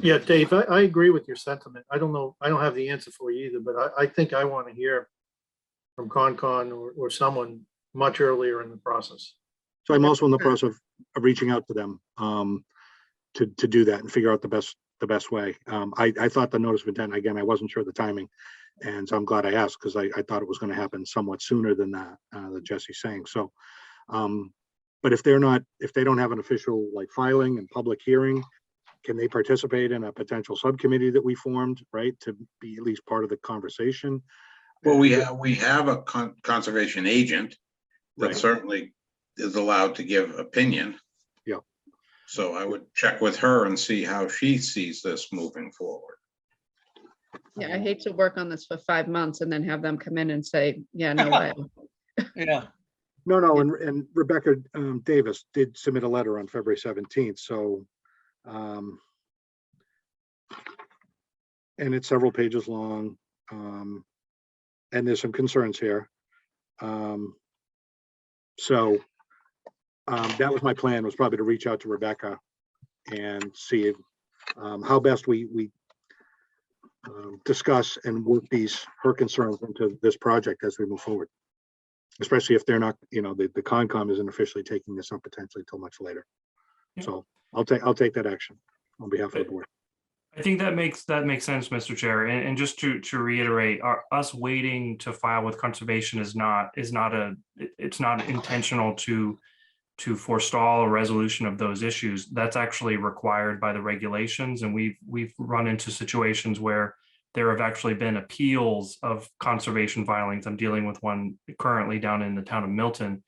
Yeah, Dave, I agree with your sentiment. I don't know, I don't have the answer for you either, but I think I want to hear from Concon or someone much earlier in the process. so I'm also in the process of reaching out to them to do that and figure out the best way. I thought the notice of intent, again, I wasn't sure of the timing, and so I'm glad I asked, because I thought it was going to happen somewhat sooner than that Jesse's saying. So but if they don't have an official filing and public hearing, can they participate in a potential subcommittee that we formed, right, to be at least part of the conversation? Well, we have a conservation agent that Right. certainly is allowed to give opinion. Yeah. So I would check with her and see how she sees this moving forward. Yeah, I hate to work on this for 5 months and then have them come in and say, yeah, no way. Yeah, No, and Rebecca Davis did submit a letter on February 17th, so and it's several pages long, and there's some concerns here. So that was my plan, was probably to reach out to Rebecca and see if, how best we discuss and work her concerns into this project as we move forward. Especially if they're not, the Concom isn't officially taking this up potentially till much later. Yeah. So I'll take that action on behalf of the board. I think that makes sense, Mr. Chair. And just to reiterate, us waiting to file with conservation it's not intentional to forestall a resolution of those issues. That's actually required by the regulations, and we've run into situations where there have actually been appeals of conservation filings. I'm dealing with one currently down in the town of Milton,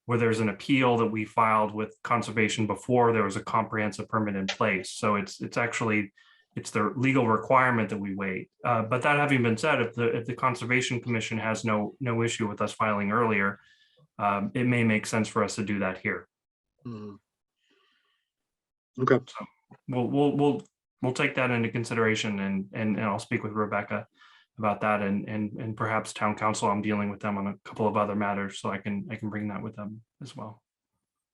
where there's an appeal that we filed with conservation before there was a comprehensive permit in place. So it's the legal requirement that we wait. But that having been said, if the Conservation Commission has no issue with us filing earlier, it may make sense for us to do that here. Okay. So we'll take that into consideration, and I'll speak with Rebecca about that, and perhaps town council. I'm dealing with them on a couple of other matters, so I can bring that with them as well.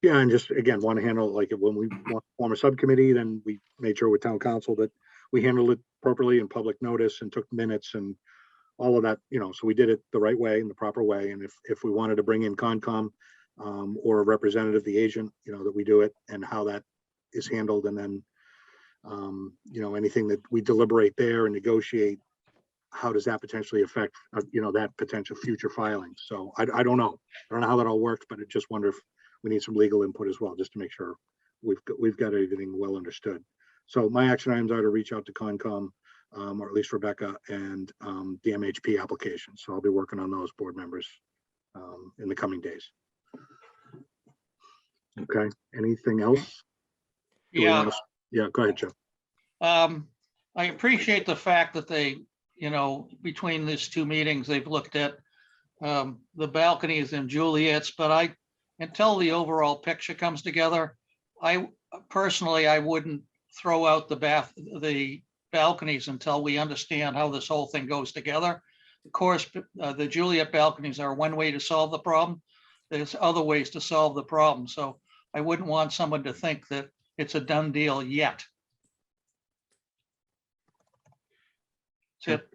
Yeah, and just again, want to handle when we want to form a subcommittee, then we made sure with town council that we handled it properly in public notice and took minutes and all of that, so we did it the right way, in the proper way. And if we wanted to bring in Concom or a representative, the agent, that we do it and how that is handled. And then, anything that we deliberate there and negotiate, how does that potentially affect, that potential future filing? So I don't know. I don't know how that all works, but I just wonder if we need some legal input as well, just to make sure we've got everything well understood. So my action items are to reach out to Concom, or at least Rebecca, and the MHP application. So I'll be working on those, board members, in the coming days. Okay, anything else? yeah. Yeah, go ahead, Joe. I appreciate the fact that they, between these two meetings, they've looked at the balconies and Juliet's, but until the overall picture comes together, I wouldn't throw out the balconies until we understand how this whole thing goes together. Of course, the Juliet balconies are one way to solve the problem. There's other ways to solve the problem. So I wouldn't want someone to think that it's a done deal yet. That's it.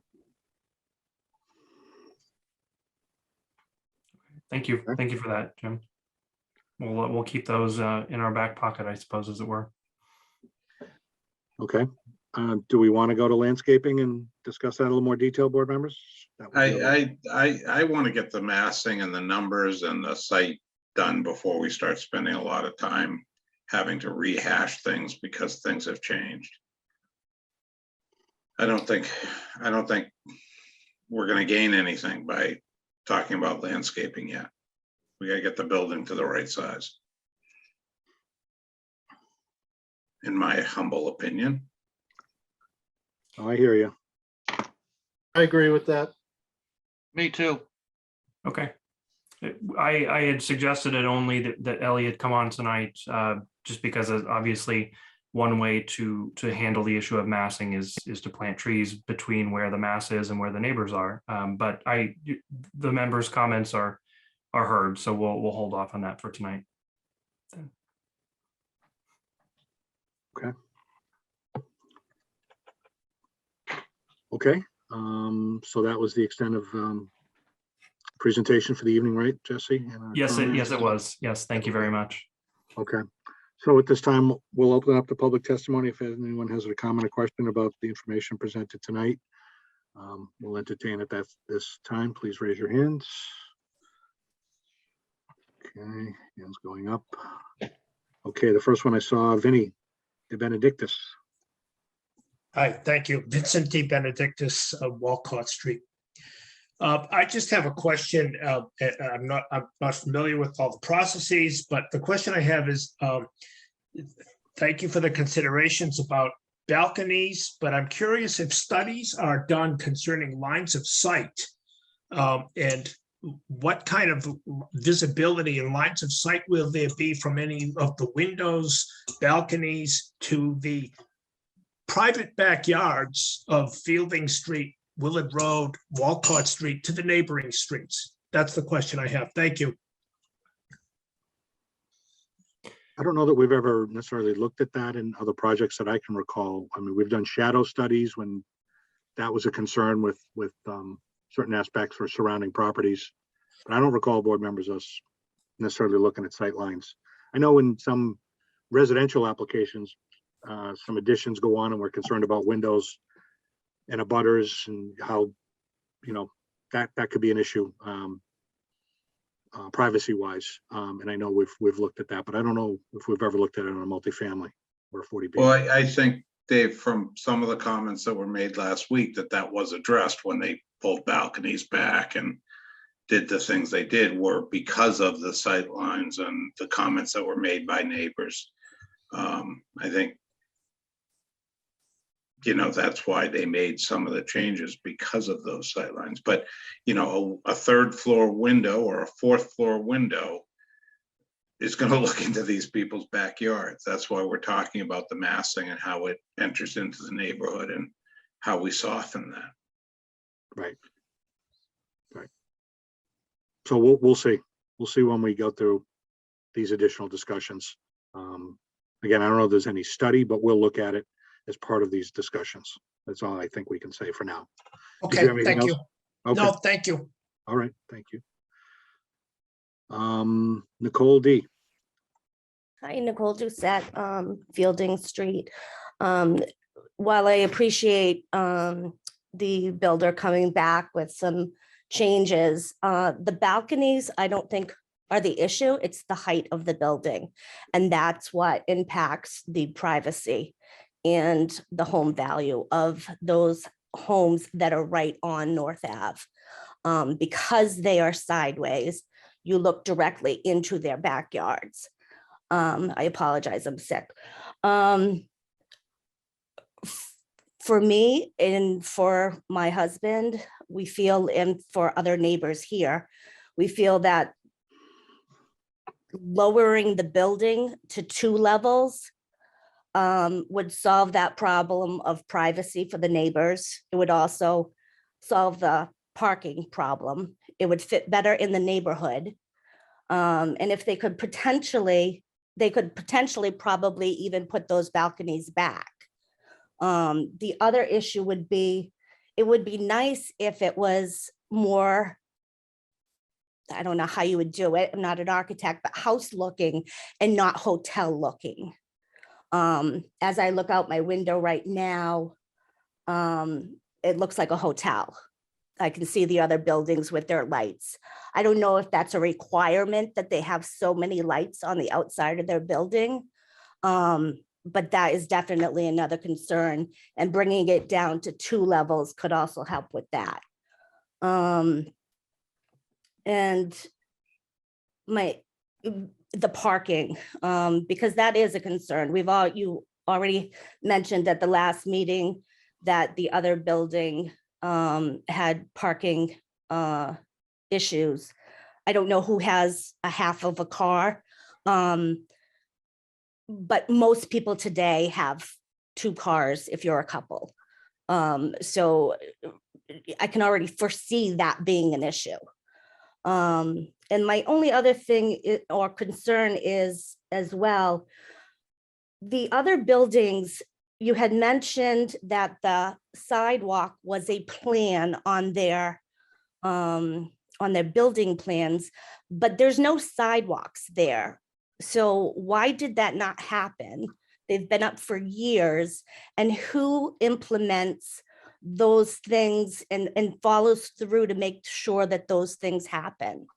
Thank you. Thank you for that, Jim. We'll keep those in our back pocket, I suppose, as it were. Okay. Do we want to go to landscaping and discuss that in a little more detail, board members? That would be I want to get the massing and the numbers and the site done before we start spending a lot of time having to rehash things because things have changed. I don't think we're going to gain anything by talking about landscaping yet. We got to get the building to the right size, in my humble opinion. Oh, I hear you. I agree with that. Me too. Okay. I had suggested it only that Elliot come on tonight, just because obviously one way to handle the issue of massing is to plant trees between where the mass is and where the neighbors are. But the members' comments are heard, so we'll hold off on that for tonight. Okay. Okay. So that was the extent of presentation for the evening, right, Jesse? And Yes, comments? it was. Yes, thank you very much. Okay. So at this time, we'll open up the public testimony. If anyone has a comment or question about the information presented tonight, we'll entertain it at this time. Please raise your hands. Okay, hands going up. Okay, the first one I saw, Vinny De Benedictis. Hi, thank you. Vincent De Benedictis of Walcott Street. I just have a question. I'm not familiar with all the processes, but the question I have is, thank you for the considerations about balconies, but I'm curious if studies are done concerning lines of sight, and what kind of visibility and lines of sight will there be from any of the windows, balconies to the private backyards of Fielding Street, Willard Road, Walcott Street, to the neighboring streets? That's the question I have. Thank you. I don't know that we've ever necessarily looked at that in other projects that I can recall. I mean, we've done shadow studies when that was a concern with certain aspects for surrounding properties, but I don't recall board members us necessarily looking at sight lines. I know in some residential applications, some additions go on and we're concerned about windows and abutters and how, that could be an issue privacy wise. And I know we've looked at that, but I don't know if we've ever looked at it on a multifamily or a 40B. Well, I think, Dave, from some of the comments that were made last week, that was addressed when they pulled balconies back and did the things they did were because of the sight lines and the comments that were made by neighbors. I think, that's why they made some of the changes, because of those sight lines. But, a third floor window or a fourth floor window is going to look into these people's backyards. That's why we're talking about the massing and how it enters into the neighborhood and how we soften that. Right. So we'll see. We'll see when we go through these additional discussions. Again, I don't know if there's any study, but we'll look at it as part of these discussions. That's all I think we can say for now. Okay, thank you. Okay. No, thank you. All right, thank you. Nicole D. Hi, Nicole Doucette, Fielding Street. While I appreciate the builder coming back with some changes, the balconies, I don't think are the issue. It's the height of the building. And that's what impacts the privacy and the home value of those homes that are right on North Ave. Because they are sideways, you look directly into their backyards. I apologize, I'm sick. For me and for my husband, we feel, and for other neighbors here, we feel that lowering the building to 2 levels would solve that problem of privacy for the neighbors. It would also solve the parking problem. It would fit better in the neighborhood. And if they could potentially probably even put those balconies back. The other issue would be, it would be nice if it was more I don't know how you would do it. I'm not an architect, but house looking and not hotel looking. As I look out my window right now, it looks like a hotel. I can see the other buildings with their lights. I don't know if that's a requirement that they have so many lights on the outside of their building. But that is definitely another concern, and bringing it down to 2 levels could also help with that. And the parking, because that is a concern. You already mentioned at the last meeting that the other building had parking issues. I don't know who has a half of a car, but most people today have 2 cars if you're a couple. So I can already foresee that being an issue. And my only other thing or concern is as well, the other buildings, you had mentioned that the sidewalk was a plan on their building plans, but there's no sidewalks there. So why did that not happen? They've been up for years, and who implements those things and follows through to make sure that those things happen?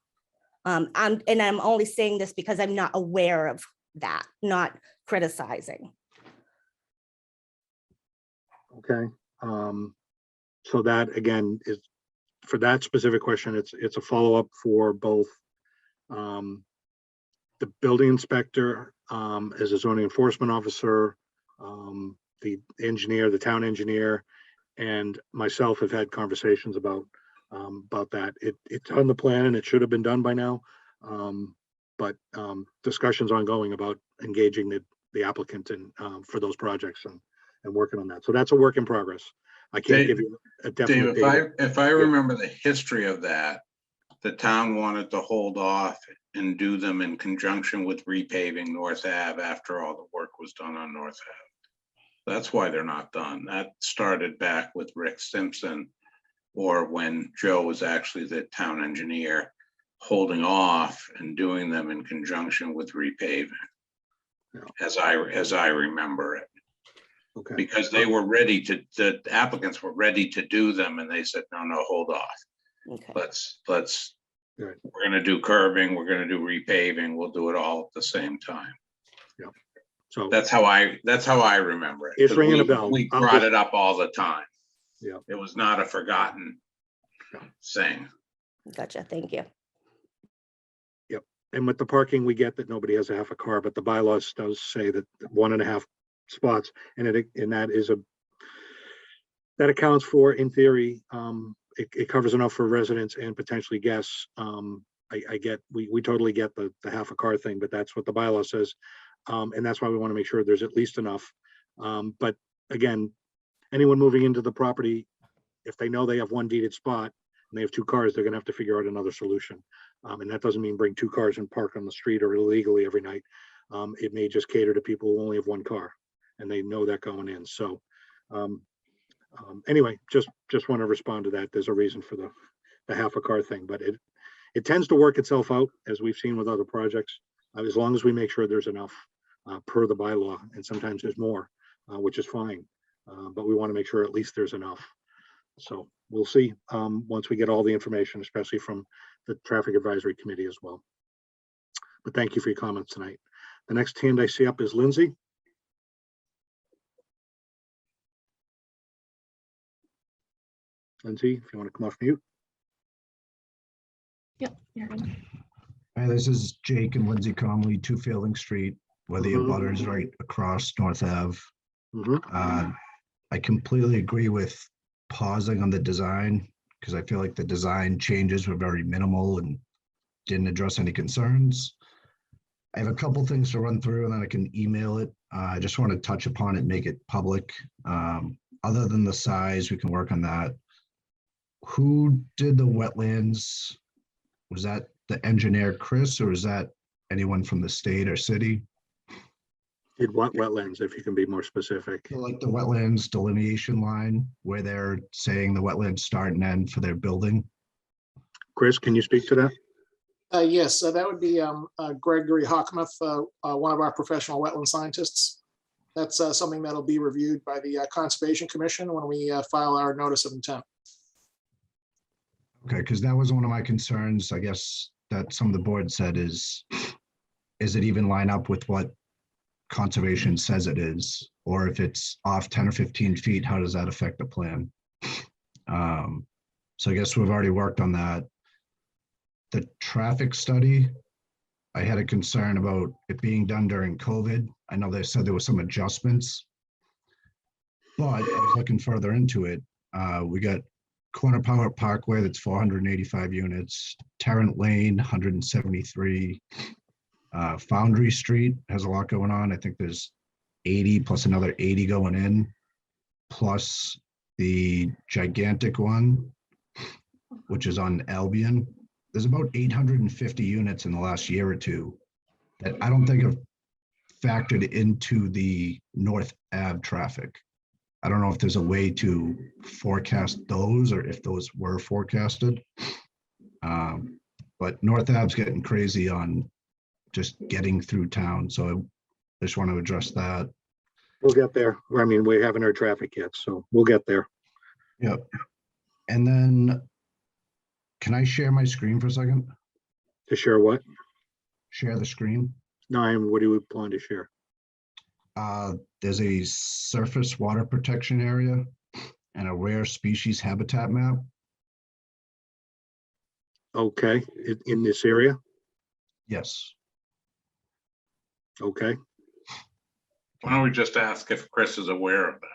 I'm only saying this because I'm not aware of that, not criticizing. Okay. So that again is for that specific question, it's a follow-up for both the building inspector as a zoning enforcement officer, the engineer, the town engineer, and myself have had conversations about that. It's on the plan and it should have been done by now. But discussions ongoing about engaging the applicant and for those projects and working on that. So that's a work in progress. I can't give you a definite date. If I remember the history of that, the town wanted to hold off and do them in conjunction with repaving North Ave after all the work was done on North Ave. That's why they're not done. That started back with Rick Simpson, or when Joe was actually the town engineer, holding off and doing them in conjunction with repaving, as I remember it. Okay. Because they were ready to, the applicants were ready to do them, and they said, no, hold off. Okay. Let's, we're gonna do curbing, we're gonna do repaving, we'll do it all at the same time. Yeah. So that's how I remember it. It's ringing a bell. We brought it up all the time. Yeah. It was not a forgotten thing. Gotcha. Thank you. Yep. And with the parking, we get that nobody has a half a car, but the bylaws does say that 1.5 spots, and that accounts for, in theory, it covers enough for residents and potentially guests. We totally get the half a car thing, but that's what the bylaw says. And that's why we want to make sure there's at least enough. But again, anyone moving into the property, if they know they have one deeded spot and they have 2 cars, they're gonna have to figure out another solution. And that doesn't mean bring 2 cars and park on the street or illegally every night. It may just cater to people who only have 1 car and they know that going in. So anyway, just want to respond to that. There's a reason for the half a car thing, but it tends to work itself out, as we've seen with other projects, as long as we make sure there's enough per the bylaw, and sometimes there's more, which is fine. But we want to make sure at least there's enough. So we'll see once we get all the information, especially from the Traffic Advisory Committee as well. But thank you for your comments tonight. The next hand I see up is Lindsay. Lindsay, if you want to come off mute. Yep, you're good. Hi, this is Jake and Lindsay Conley, 2 Fielding Street, where the abutter is right across North Ave. I completely agree with pausing on the design, because I feel like the design changes were very minimal and didn't address any concerns. I have a couple things to run through and then I can email it. I just want to touch upon it, make it public. Other than the size, we can work on that. Who did the wetlands? Was that the engineer, Chris, or is that anyone from the state or city? Did what wetlands, if you can be more specific? Like the wetlands delineation line where they're saying the wetlands start and end for their building. Chris, can you speak to that? Yes, so that would be Gregory Hockamuth, one of our professional wetland scientists. That's something that'll be reviewed by the Conservation Commission when we file our notice of intent. Okay, because that was one of my concerns, I guess, that some of the board said is it even line up with what conservation says it is? Or if it's off 10 or 15 feet, how does that affect the plan? So I guess we've already worked on that. The traffic study, I had a concern about it being done during COVID. I know they said there were some adjustments, but I was looking further into it. We got Corner Power Parkway, that's 485 units, Tarrant Lane, 173. Foundry Street has a lot going on. I think there's 80 plus another 80 going in, plus the gigantic one, which is on Albion. There's about 850 units in the last year or two that I don't think have factored into the North Ave traffic. I don't know if there's a way to forecast those or if those were forecasted. But North Ave's getting crazy on just getting through town. So I just want to address that. We'll get there. I mean, we haven't heard traffic yet, so we'll get there. Yep. And then can I share my screen for a second? To share what? Share the screen. No, what do you plan to share? There's a surface water protection area and a rare species habitat map. Okay, in this area? Yes. Okay. Why don't we just ask if Chris is aware of that?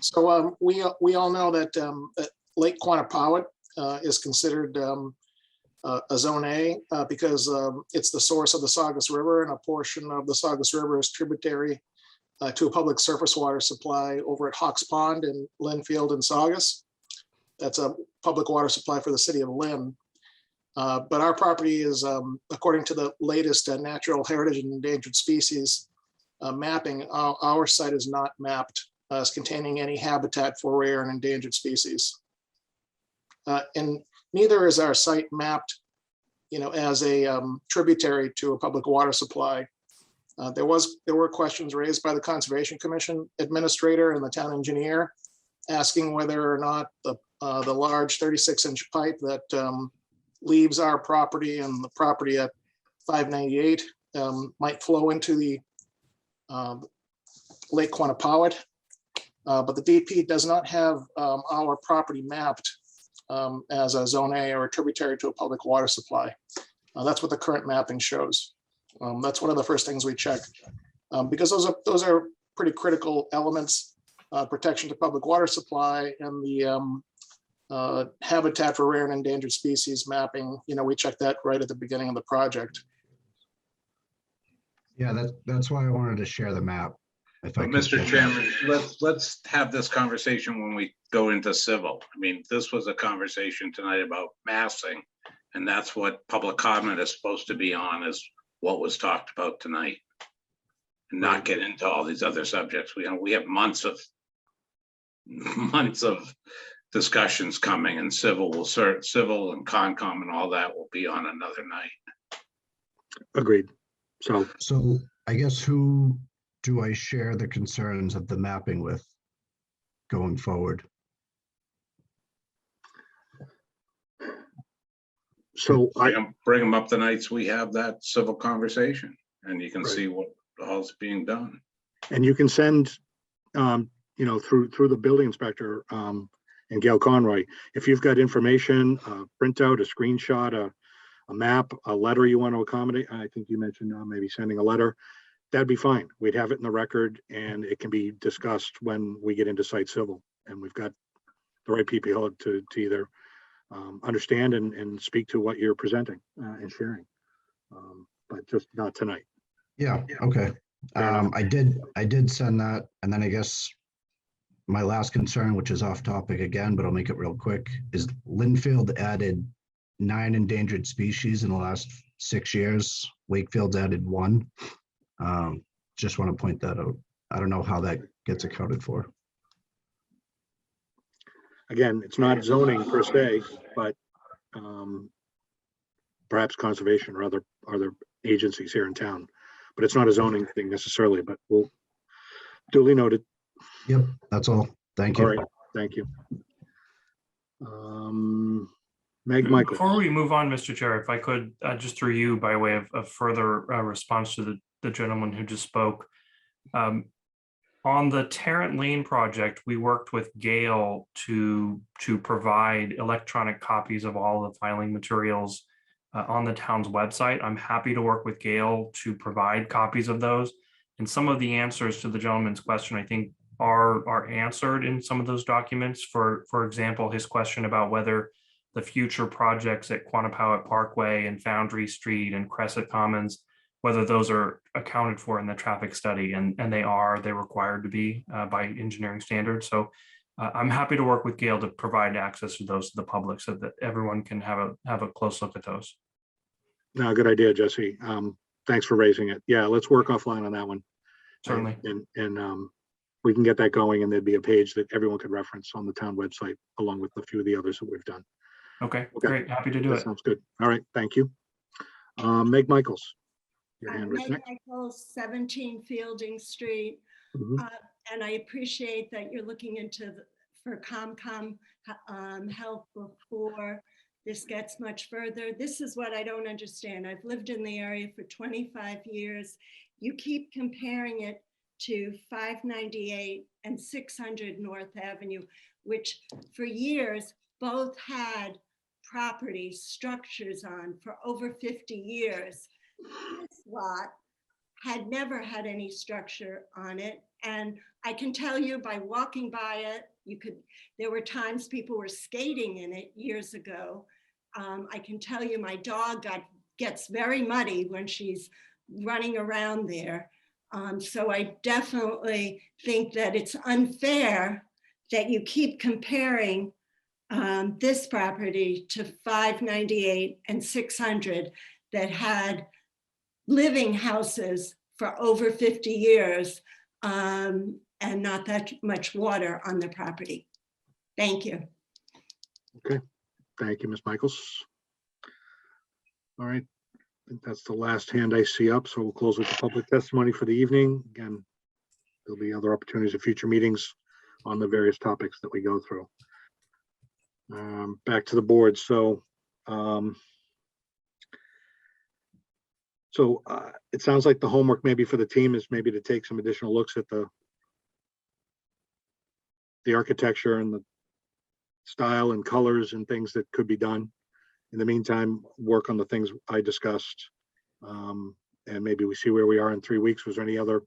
So we all know that, that Lake Quannapowitt is considered a Zone A because it's the source of the Saugus River, and a portion of the Saugus River is tributary to a public surface water supply over at Hawks Pond in Linfield and Saugus. That's a public water supply for the city of Lynn. But our property is, according to the latest Natural Heritage and Endangered Species mapping, our site is not mapped as containing any habitat for rare and endangered species. And neither is our site mapped, as a tributary to a public water supply. There were questions raised by the Conservation Commission administrator and the town engineer asking whether or not the large 36-inch pipe that leaves our property and the property at 598 might flow into the Lake Quannapowitt. But the DP does not have our property mapped as a Zone A or a tributary to a public water supply. That's what the current mapping shows. That's one of the first things we check because those are pretty critical elements, protection to public water supply and the habitat for rare and endangered species mapping. We check that right at the beginning of the project. Yeah, that's why I wanted to share the map. If I could Mr. get Chairman, let's have this conversation when we go into civil. I mean, this was a conversation tonight about massing, and that's what public comment is supposed to be on, is what was talked about tonight, and not get into all these other subjects. We have months of discussions coming, and civil and Concom and all that will be on another night. Agreed. So I guess who do I share the concerns of the mapping with going forward? So bring them up the nights we have that civil conversation, and you can see what all's being done. And you can send, through the building inspector and Gail Conroy, if you've got information, a printout, a screenshot, a map, a letter you want to accommodate. I think you mentioned maybe sending a letter. That'd be fine. We'd have it in the record and it can be discussed when we get into site civil. And we've got the right people to either understand and speak to what you're presenting and sharing, but just not tonight. Yeah, okay. I did send that. And then I guess my last concern, which is off topic again, but I'll make it real quick, is Linfield added 9 endangered species in the last 6 years. Wakefield's added 1. Just want to point that out. I don't know how that gets accounted for. Again, it's not zoning per se, but perhaps conservation or other agencies here in town. But it's not a zoning thing necessarily, but we'll duly noted. Yep, that's all. Thank All you. right, thank you. Meg Michaels. Before we move on, Mr. Chair, if I could, just through you by way of further response to the gentleman who just spoke. On the Tarrant Lane project, we worked with Gail to provide electronic copies of all the filing materials on the town's website. I'm happy to work with Gail to provide copies of those. And some of the answers to the gentleman's question, I think, are answered in some of those documents. For example, his question about whether the future projects at Quantapowhat Parkway and Foundry Street and Crescent Commons, whether those are accounted for in the traffic study, and they're required to be by engineering standards. So I'm happy to work with Gail to provide access to those to the public so that everyone can have a close look at those. No, good idea, Jesse. Thanks for raising it. Yeah, let's work offline on that one. Certainly. And we can get that going, and there'd be a page that everyone could reference on the town website, along with a few of the others that we've done. Okay, great. Happy to do That it. sounds good. All right, thank you. Meg Michaels. Your hand raised Meg next. Michaels, 17 Fielding Street. Mhm. And I appreciate that you're looking into for COMCOM help before this gets much further. This is what I don't understand. I've lived in the area for 25 years. You keep comparing it to 598 and 600 North Avenue, which for years both had property structures on for over 50 years. This lot had never had any structure on it. And I can tell you by walking by it, there were times people were skating in it years ago. I can tell you my dog gets very muddy when she's running around there. So I definitely think that it's unfair that you keep comparing this property to 598 and 600 that had living houses for over 50 years and not that much water on the property. Thank you. Okay, thank you, Ms. Michaels. All right, I think that's the last hand I see up, so we'll close with the public testimony for the evening. Again, there'll be other opportunities at future meetings on the various topics that we go through. Back to the board. So it sounds like the homework maybe for the team is maybe to take some additional looks at the architecture and the style and colors and things that could be done. In the meantime, work on the things I discussed. And maybe we see where we are in 3 weeks. Was there any other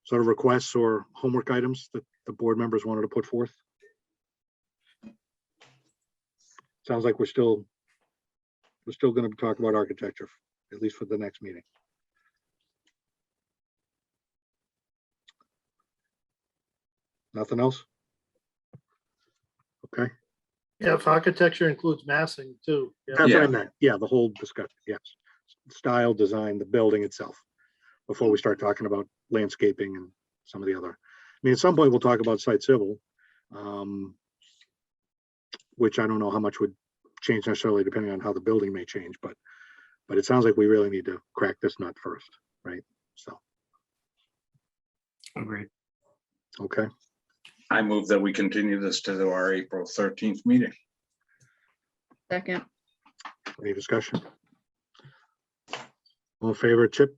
sort of requests or homework items that the board members wanted to put forth? Sounds like we're still going to talk about architecture, at least for the next meeting. Nothing else? Okay. Yeah, if architecture includes massing too. Yeah. That's what I meant. Yeah, the whole discussion, yes. Style, design, the building itself, before we start talking about landscaping and some of the other. I mean, at some point we'll talk about site civil, which I don't know how much would change necessarily depending on how the building may change, but it sounds like we really need to crack this nut first, right? So. Agreed. Okay. I move that we continue this to our April 13th meeting. Second. Any discussion? All in favor, Chip,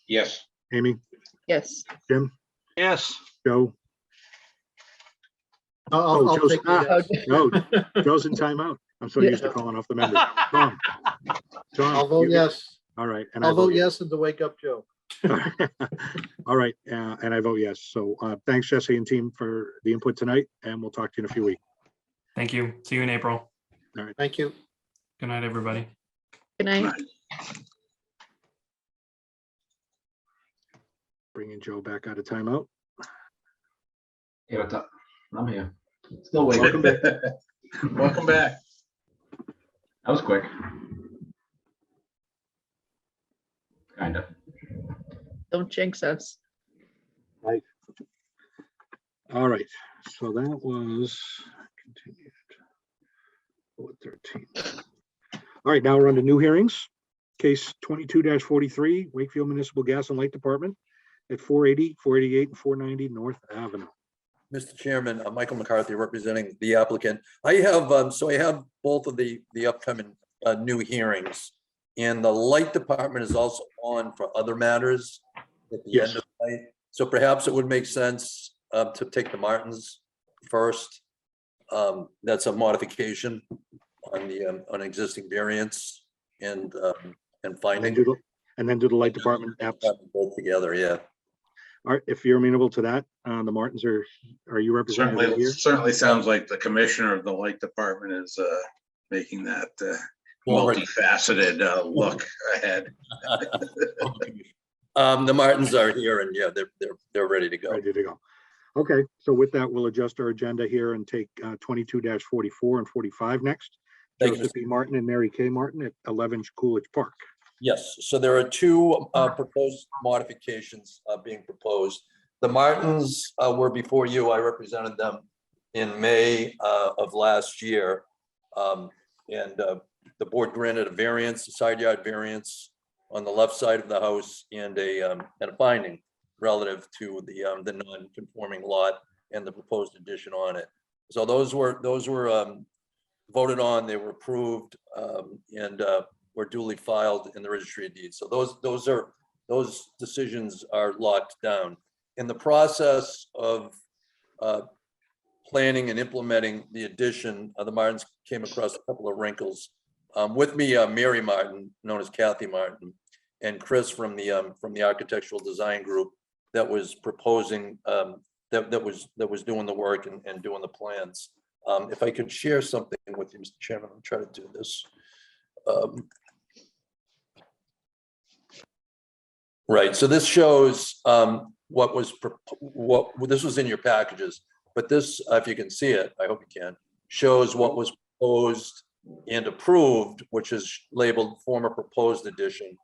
Yes. Amy, Yes. Jim, Yes. Joe? I'll Joe's take not. the yes. No, Joe's in timeout. I'm so used to calling off the members. John, I'll vote yes. All right. And I'll vote yes and to wake up Joe. All right, and I vote yes. So thanks, Jesse and team, for the input tonight, and we'll talk to you in a few weeks. Thank you. See you in April. All right. Thank you. Good night, everybody. Good night. Bringing Joe back out of timeout. Hey, what's up? I'm here. Still waiting. Welcome back. Welcome back. That was quick. Kind of. Don't jinx us. Right. All right. So that was continued. 13. All right, now we're on to new hearings. Case 22-43, Wakefield Municipal Gas and Light Department at 480, 488, and 490 North Avenue. Mr. Chairman, Michael McCarthy representing the applicant. I have, so I have both of the upcoming new hearings. And the light department is also on for other matters at the end of the night. So perhaps it would make sense to take the Martins first. That's a modification on the on existing variance and finding. And then do the light department apps both together, yeah. All right, if you're amenable to that, the Martins are you representing them here? Certainly sounds like the commissioner of the light department is making that multifaceted look ahead. The Martins are here and yeah, they're ready to go. Ready to go. Okay, so with that, we'll adjust our agenda here and take 22-44 and 45 next. Joseph B. Martin and Mary K. Martin at 11 Coolidge Park. Yes, so there are two proposed modifications being proposed. The Martins were before you. I represented them in May of last year. The board granted a variance, a side yard variance on the left side of the house and a finding relative to the non-conforming lot and the proposed addition on it. So those were voted on, they were approved, and were duly filed in the registry of deeds. So those decisions are locked down. In the process of planning and implementing the addition, the Martins came across a couple of wrinkles. With me, Mary Martin, known as Kathy Martin, and Chris from the architectural design group that was proposing that was doing the work and doing the plans. If I could share something with you, Mr. Chairman, I'll try to do this. Right, so this shows what this was in your packages, but this, if you can see it, I hope you can, shows what was proposed and approved, which is labeled former proposed addition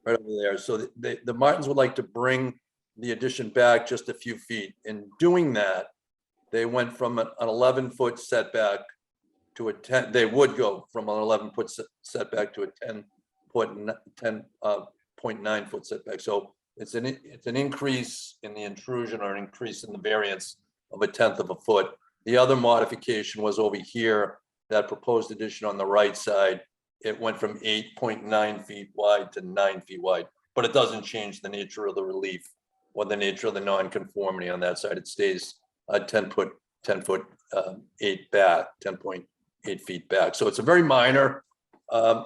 right over there. So the Martins would like to bring the addition back just a few feet. In doing that, they went from an 11-foot setback to a 10. They would go from an 11-foot setback to a 10.9-foot setback. So it's an increase in the intrusion or an increase in the variance of 1/10 of a foot. The other modification was over here, that proposed addition on the right side. It went from 8.9 feet wide to 9 feet wide, but it doesn't change the nature of the relief or the nature of the non-conformity on that side. It stays 10 foot 8 back, 10.8 feet back. So it's a very minor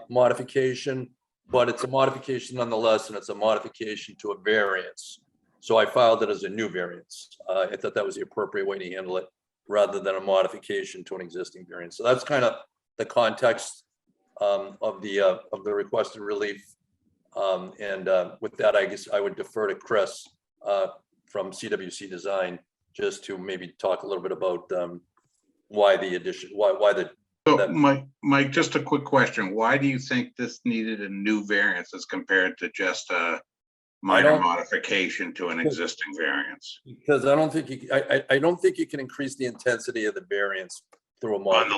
modification, but it's a modification nonetheless, and it's a modification to a variance. So I filed it as a new variance. I thought that was the appropriate way to handle it, rather than a modification to an existing variance. So that's kind of the context of the requested relief. With that, I guess I would defer to Chris from CWC Design just to maybe talk a little bit about why the addition, why the. So Mike, just a quick question. Why do you think this needed a new variance as compared to just a minor modification to an existing variance? Because I don't think I don't think you can increase the intensity of the variance through a on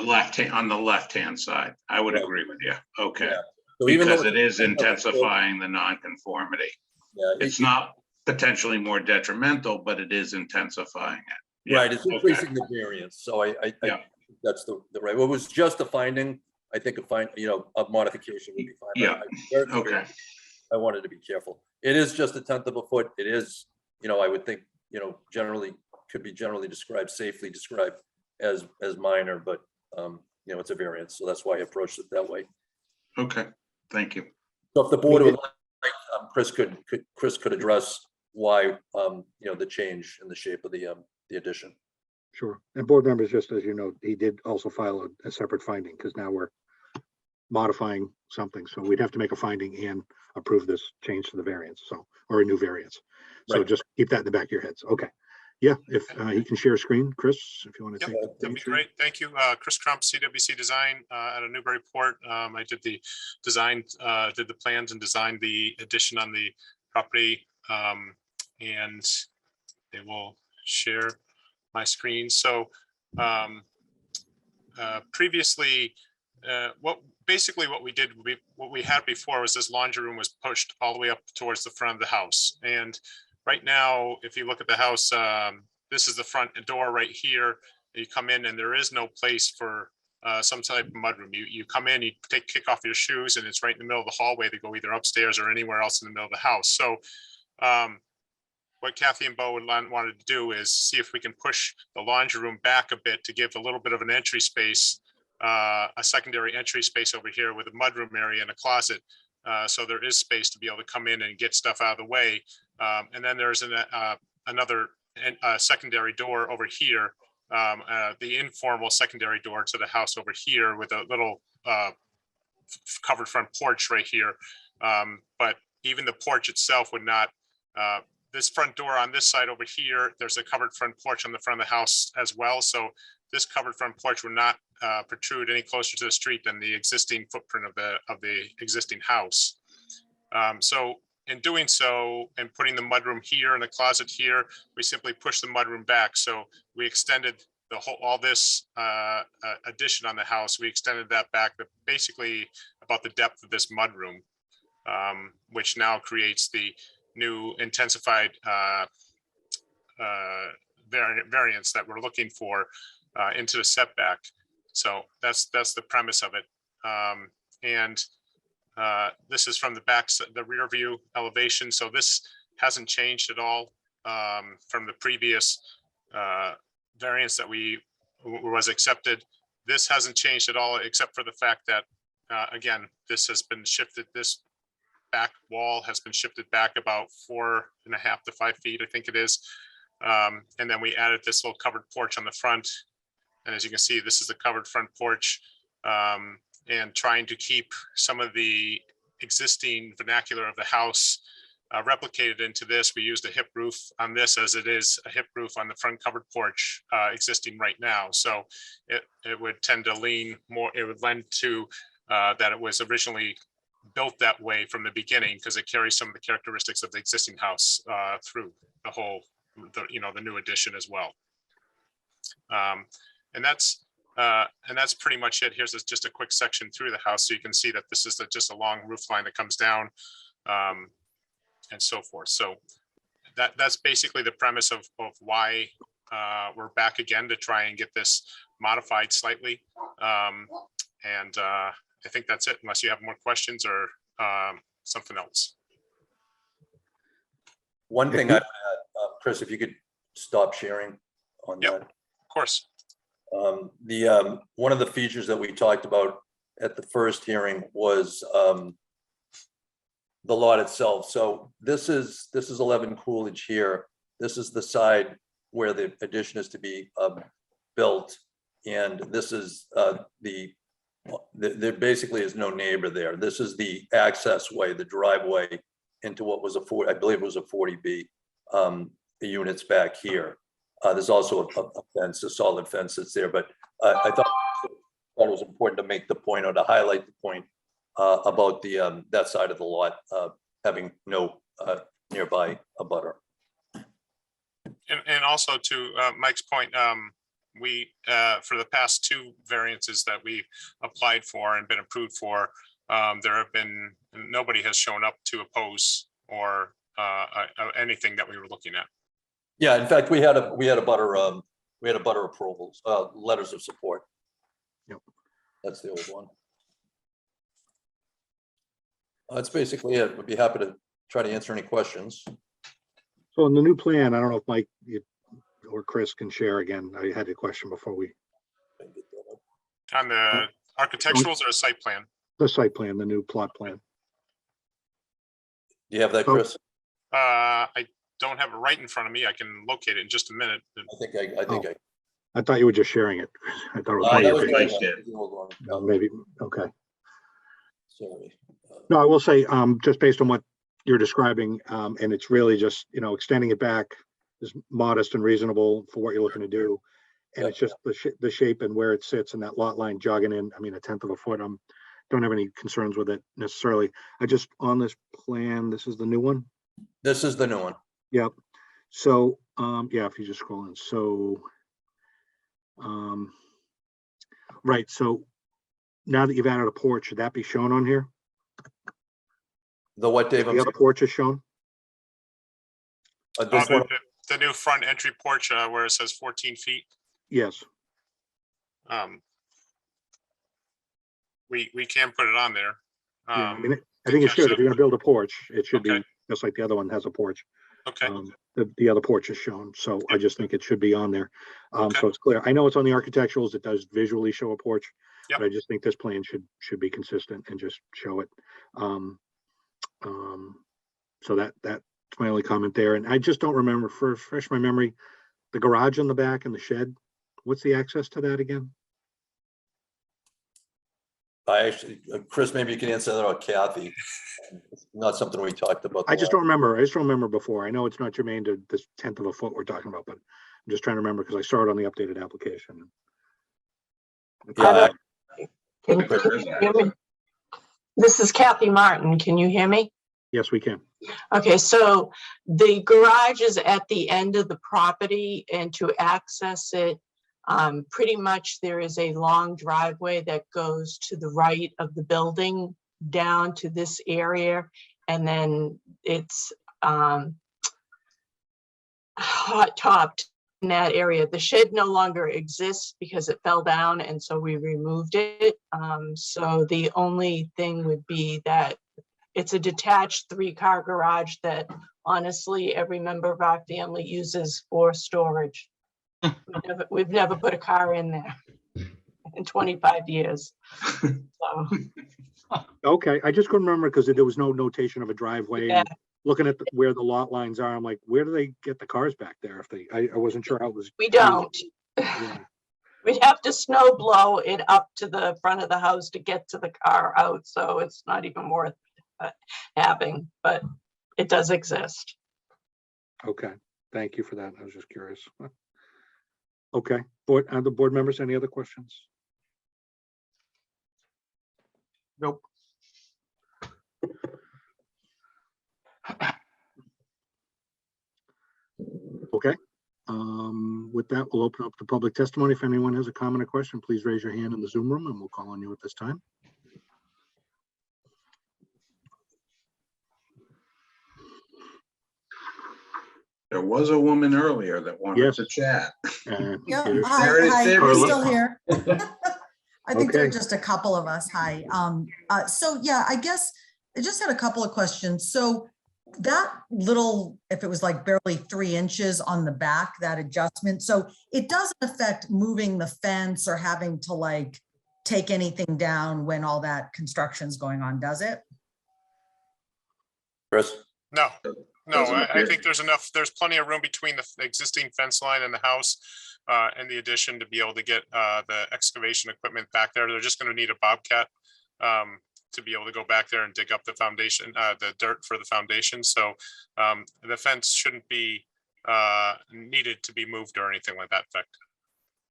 the left hand side. I would agree with you. Okay. Yeah. So even because though it is intensifying the nonconformity. Yeah, it's not potentially more detrimental, but it is intensifying it. Right, it's increasing the variance. So I think that's the right. Well, it was just a finding. I think a modification would be fine. Yeah. Okay. I wanted to be careful. It is just 1/10 of a foot. It is, I would think, generally could be safely described as minor, but it's a variance. So that's why I approached it that way. Okay, thank you. So if the board would like, Chris could address why, the change in the shape of the addition. Sure. And board members, just as you know, he did also file a separate finding because now we're modifying something. So we'd have to make a finding and approve this change to the variance. So, or a new variance. So Right. Just keep that in the back of your heads. Okay. Yeah. If he can share a screen, Chris, if you want to take that'd be great. Thank you. Chris Crump, CWC Design out of Newburyport. I did the design, did the plans and designed the addition on the property. And they will share my screen. So previously, basically what we did, what we had before was this laundry room was pushed all the way up towards the front of the house. And right now, if you look at the house, this is the front door right here. You come in and there is no place for some type of mudroom. You come in, you kick off your shoes, and it's right in the middle of the hallway to go either upstairs or anywhere else in the middle of the house. So what Kathy and Bo wanted to do is see if we can push the laundry room back a bit to give a little bit of an entry space, a secondary entry space over here with a mudroom area and a closet. So there is space to be able to come in and get stuff out of the way. And then there's another secondary door over here, the informal secondary door to the house over here with a little covered front porch right here. But even the porch itself would not, this front door on this side over here, there's a covered front porch on the front of the house as well. So this covered front porch would not protrude any closer to the street than the existing footprint of the existing house. So in doing so and putting the mudroom here and the closet here, we simply pushed the mudroom back. So we extended all this addition on the house. We extended that back to basically about the depth of this mudroom, which now creates the new intensified variance that we're looking for into the setback. So that's the premise of it. This is from the back, the rear view elevation. So this hasn't changed at all from the previous variance that was accepted. This hasn't changed at all, except for the fact that, again, this has been shifted. This back wall has been shifted back about 4.5 to 5 feet, I think it is. And then we added this little covered porch on the front. And as you can see, this is the covered front porch, and trying to keep some of the existing vernacular of the house replicated into this. We used a hip roof on this, as it is a hip roof on the front covered porch existing right now. So it would tend to lean more, it would lend to that it was originally built that way from the beginning, because it carries some of the characteristics of the existing house through the whole, the new addition as well. And that's pretty much it. Here's just a quick section through the house, so you can see that this is just a long roof line that comes down, and so forth. So that's basically the premise of why we're back again to try and get this modified slightly. I think that's it, unless you have more questions or something else. One thing I'd add, Chris, if you could stop sharing on that. Of course. One of the features that we talked about at the first hearing was the lot itself. So this is 11 Coolidge here. This is the side where the addition is to be built, and this is there basically is no neighbor there. This is the access way, the driveway into what was I believe it was a 40B. The units back here. There's also a fence, a solid fence that's there, but I thought it was important to make the point, or to highlight the point about that side of the lot having no nearby abutter. And also to Mike's point, we for the past 2 variances that we applied for and been approved for, there have been, nobody has shown up to oppose or anything that we were looking at. Yeah, in fact, we had a butter approvals, letters of support. Yep. That's the old one. That's basically it. We'd be happy to try to answer any questions. So in the new plan, I don't know if Mike or Chris can share again. I had a question before we. On the architecturals or a site plan? The site plan, the new plot plan. Do you have that, Chris? I don't have it right in front of me. I can locate it in just a minute. I thought you were just sharing it. I thought it was maybe. Okay. Sorry. No, I will say, just based on what you're describing, and it's really just, extending it back is modest and reasonable for what you're looking to do. And it's just the shape and where it sits and that lot line jogging in, 1/10 of a foot. Don't have any concerns with it necessarily. I just, on this plan, this is the new one? This is the new one. Yep. So, yeah, if you just scroll in. So, right. So now that you've added a porch, should that be shown on here? The what, Dave? I'm The other sorry. porch is shown? This one, The new front entry porch where it says 14 feet. Yes. We can put it on there. Yeah, I mean, I think it should. If you're gonna build a porch, it should be Okay. just like the other one has a porch. Okay. The other porch is shown, so I just think it should be on there. Okay. So it's clear. I know it's on the architecturals. It does visually show a porch. Yep. But I just think this plan should be consistent and just show it. So that's my only comment there. And I just don't remember, for refresh my memory, the garage in the back and the shed. What's the access to that again? I actually, Chris, maybe you can answer that, or Kathy. It's not something we talked about. I just don't remember. I just don't remember before. I know it's not germane to this 1/10 of a foot we're talking about, but I'm just trying to remember because I saw it on the updated application. Yeah. Can you hear me? This is Kathy Martin. Can you hear me? Yes, we can. Okay, so the garage is at the end of the property, and to access it, pretty much there is a long driveway that goes to the right of the building down to this area, and then it's hot topped in that area. The shed no longer exists because it fell down, and so we removed it. So the only thing would be that it's a detached 3-car garage that honestly every member of our family uses for storage. We've never put a car in there in 25 years. So, Okay, I just couldn't remember because there was no notation of a driveway. Yeah. And looking at where the lot lines are, I'm like, where do they get the cars back there? If I wasn't sure how it was. we don't. Yeah. We'd have to snow blow it up to the front of the house to get to the car out, so it's not even worth having, but it does exist. Okay, thank you for that. I was just curious. Okay, the board members, any other questions? Nope. Okay, with that, we'll open up the public testimony. If anyone has a comment or question, please raise your hand in the Zoom room and we'll call on you at this time. There was a woman earlier that wanted Yes. to chat. Yeah, There hi, it is. we're still here. I think there are Okay. just a couple of us. Hi. So yeah, I guess I just had a couple of questions. So that little, if it was like barely 3 inches on the back, that adjustment, so it doesn't affect moving the fence or having to like take anything down when all that construction's going on, does it? Chris? No, Doesn't I appear. think there's plenty of room between the existing fence line and the house and the addition to be able to get the excavation equipment back there. They're just going to need a bobcat to be able to go back there and dig up the foundation, the dirt for the foundation. So the fence shouldn't be needed to be moved or anything like that effect.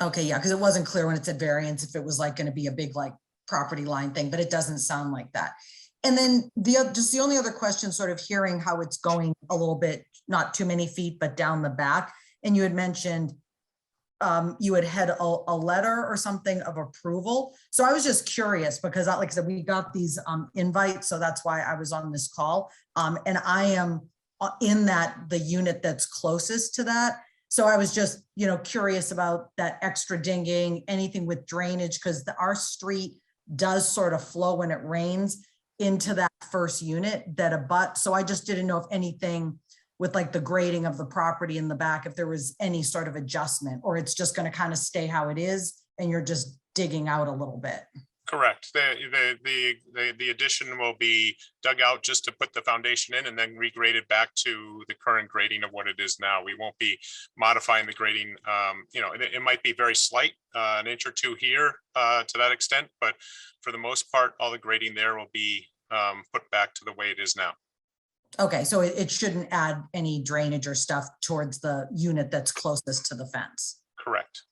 Okay, yeah, because it wasn't clear when it said variance if it was like going to be a big like property line thing, but it doesn't sound like that. And then just the only other question, sort of hearing how it's going a little bit, not too many feet, but down the back. And you had mentioned you had a letter or something of approval. So I was just curious because like I said, we got these invites, so that's why I was on this call. And I am in the unit that's closest to that. So I was just, curious about that extra dinging, anything with drainage, because our street does sort of flow when it rains into that first unit that abuts. So I just didn't know if anything with like the grading of the property in the back, if there was any sort of adjustment, or it's just going to kind of stay how it is and you're just digging out a little bit. Correct. The addition will be dug out just to put the foundation in and then regraded back to the current grading of what it is now. We won't be modifying the grading. It might be very slight, an inch or two here to that extent, but for the most part, all the grading there will be put back to the way it is now. Okay, so it shouldn't add any drainage or stuff towards the unit that's closest to the fence. Correct.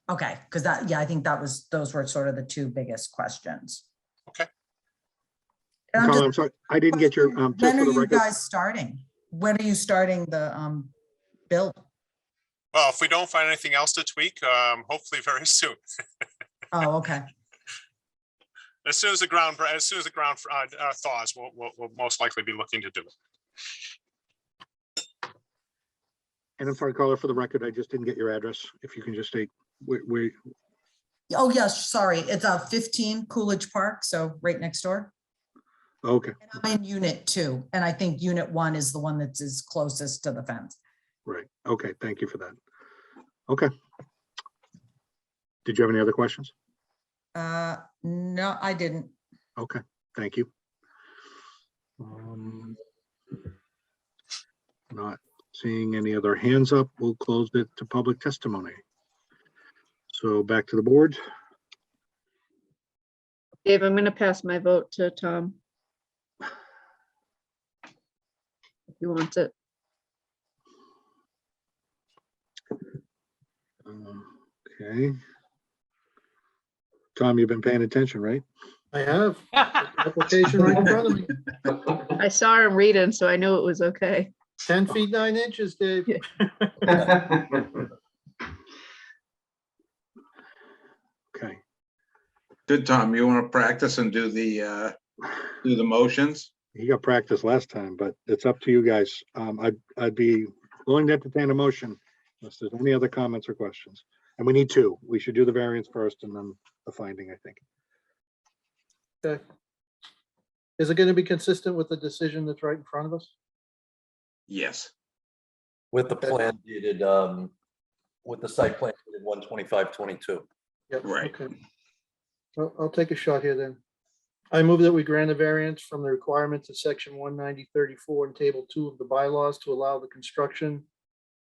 Okay, because I think those were sort of the two biggest questions. Okay. And Colin, I'm sorry, I didn't get your, when just are for the you record. guys starting? When are you starting the build? Well, if we don't find anything else to tweak, hopefully very soon. Oh, okay. As soon as the ground thaws, we'll most likely be looking to do it. And I'm sorry, caller, for the record, I just didn't get your address. If you can just state where Oh, yes, sorry. It's 15 Coolidge Park, so right next door. okay, And I'm in unit 2, and I think unit 1 is the one that's is closest to the fence. right. Okay, thank you for that. Okay. Did you have any other questions? No, I didn't. Okay, thank you. Not seeing any other hands up, we'll close it to public testimony. So back to the board. Dave, I'm going to pass my vote to Tom. If you want it. Okay. Tom, you've been paying attention, right? I have. Application right in front of me. I saw him reading, so I knew it was okay. 10 feet, 9 inches, Dave. Okay. Good, Tom. You want to practice and do the motions? You got practice last time, but it's up to you guys. I'd be willing to entertain a motion unless there's any other comments or questions. And we need 2. We should do the variance first and then the finding, I think. Okay. Is it going to be consistent with the decision that's right in front of us? Yes. With the plan dated, with the site plan dated 1/25/22. Yep. Right. Okay. Well, I'll take a shot here then. I move that we grant a variance from the requirements of section 190-34 and table 2 of the bylaws to allow the construction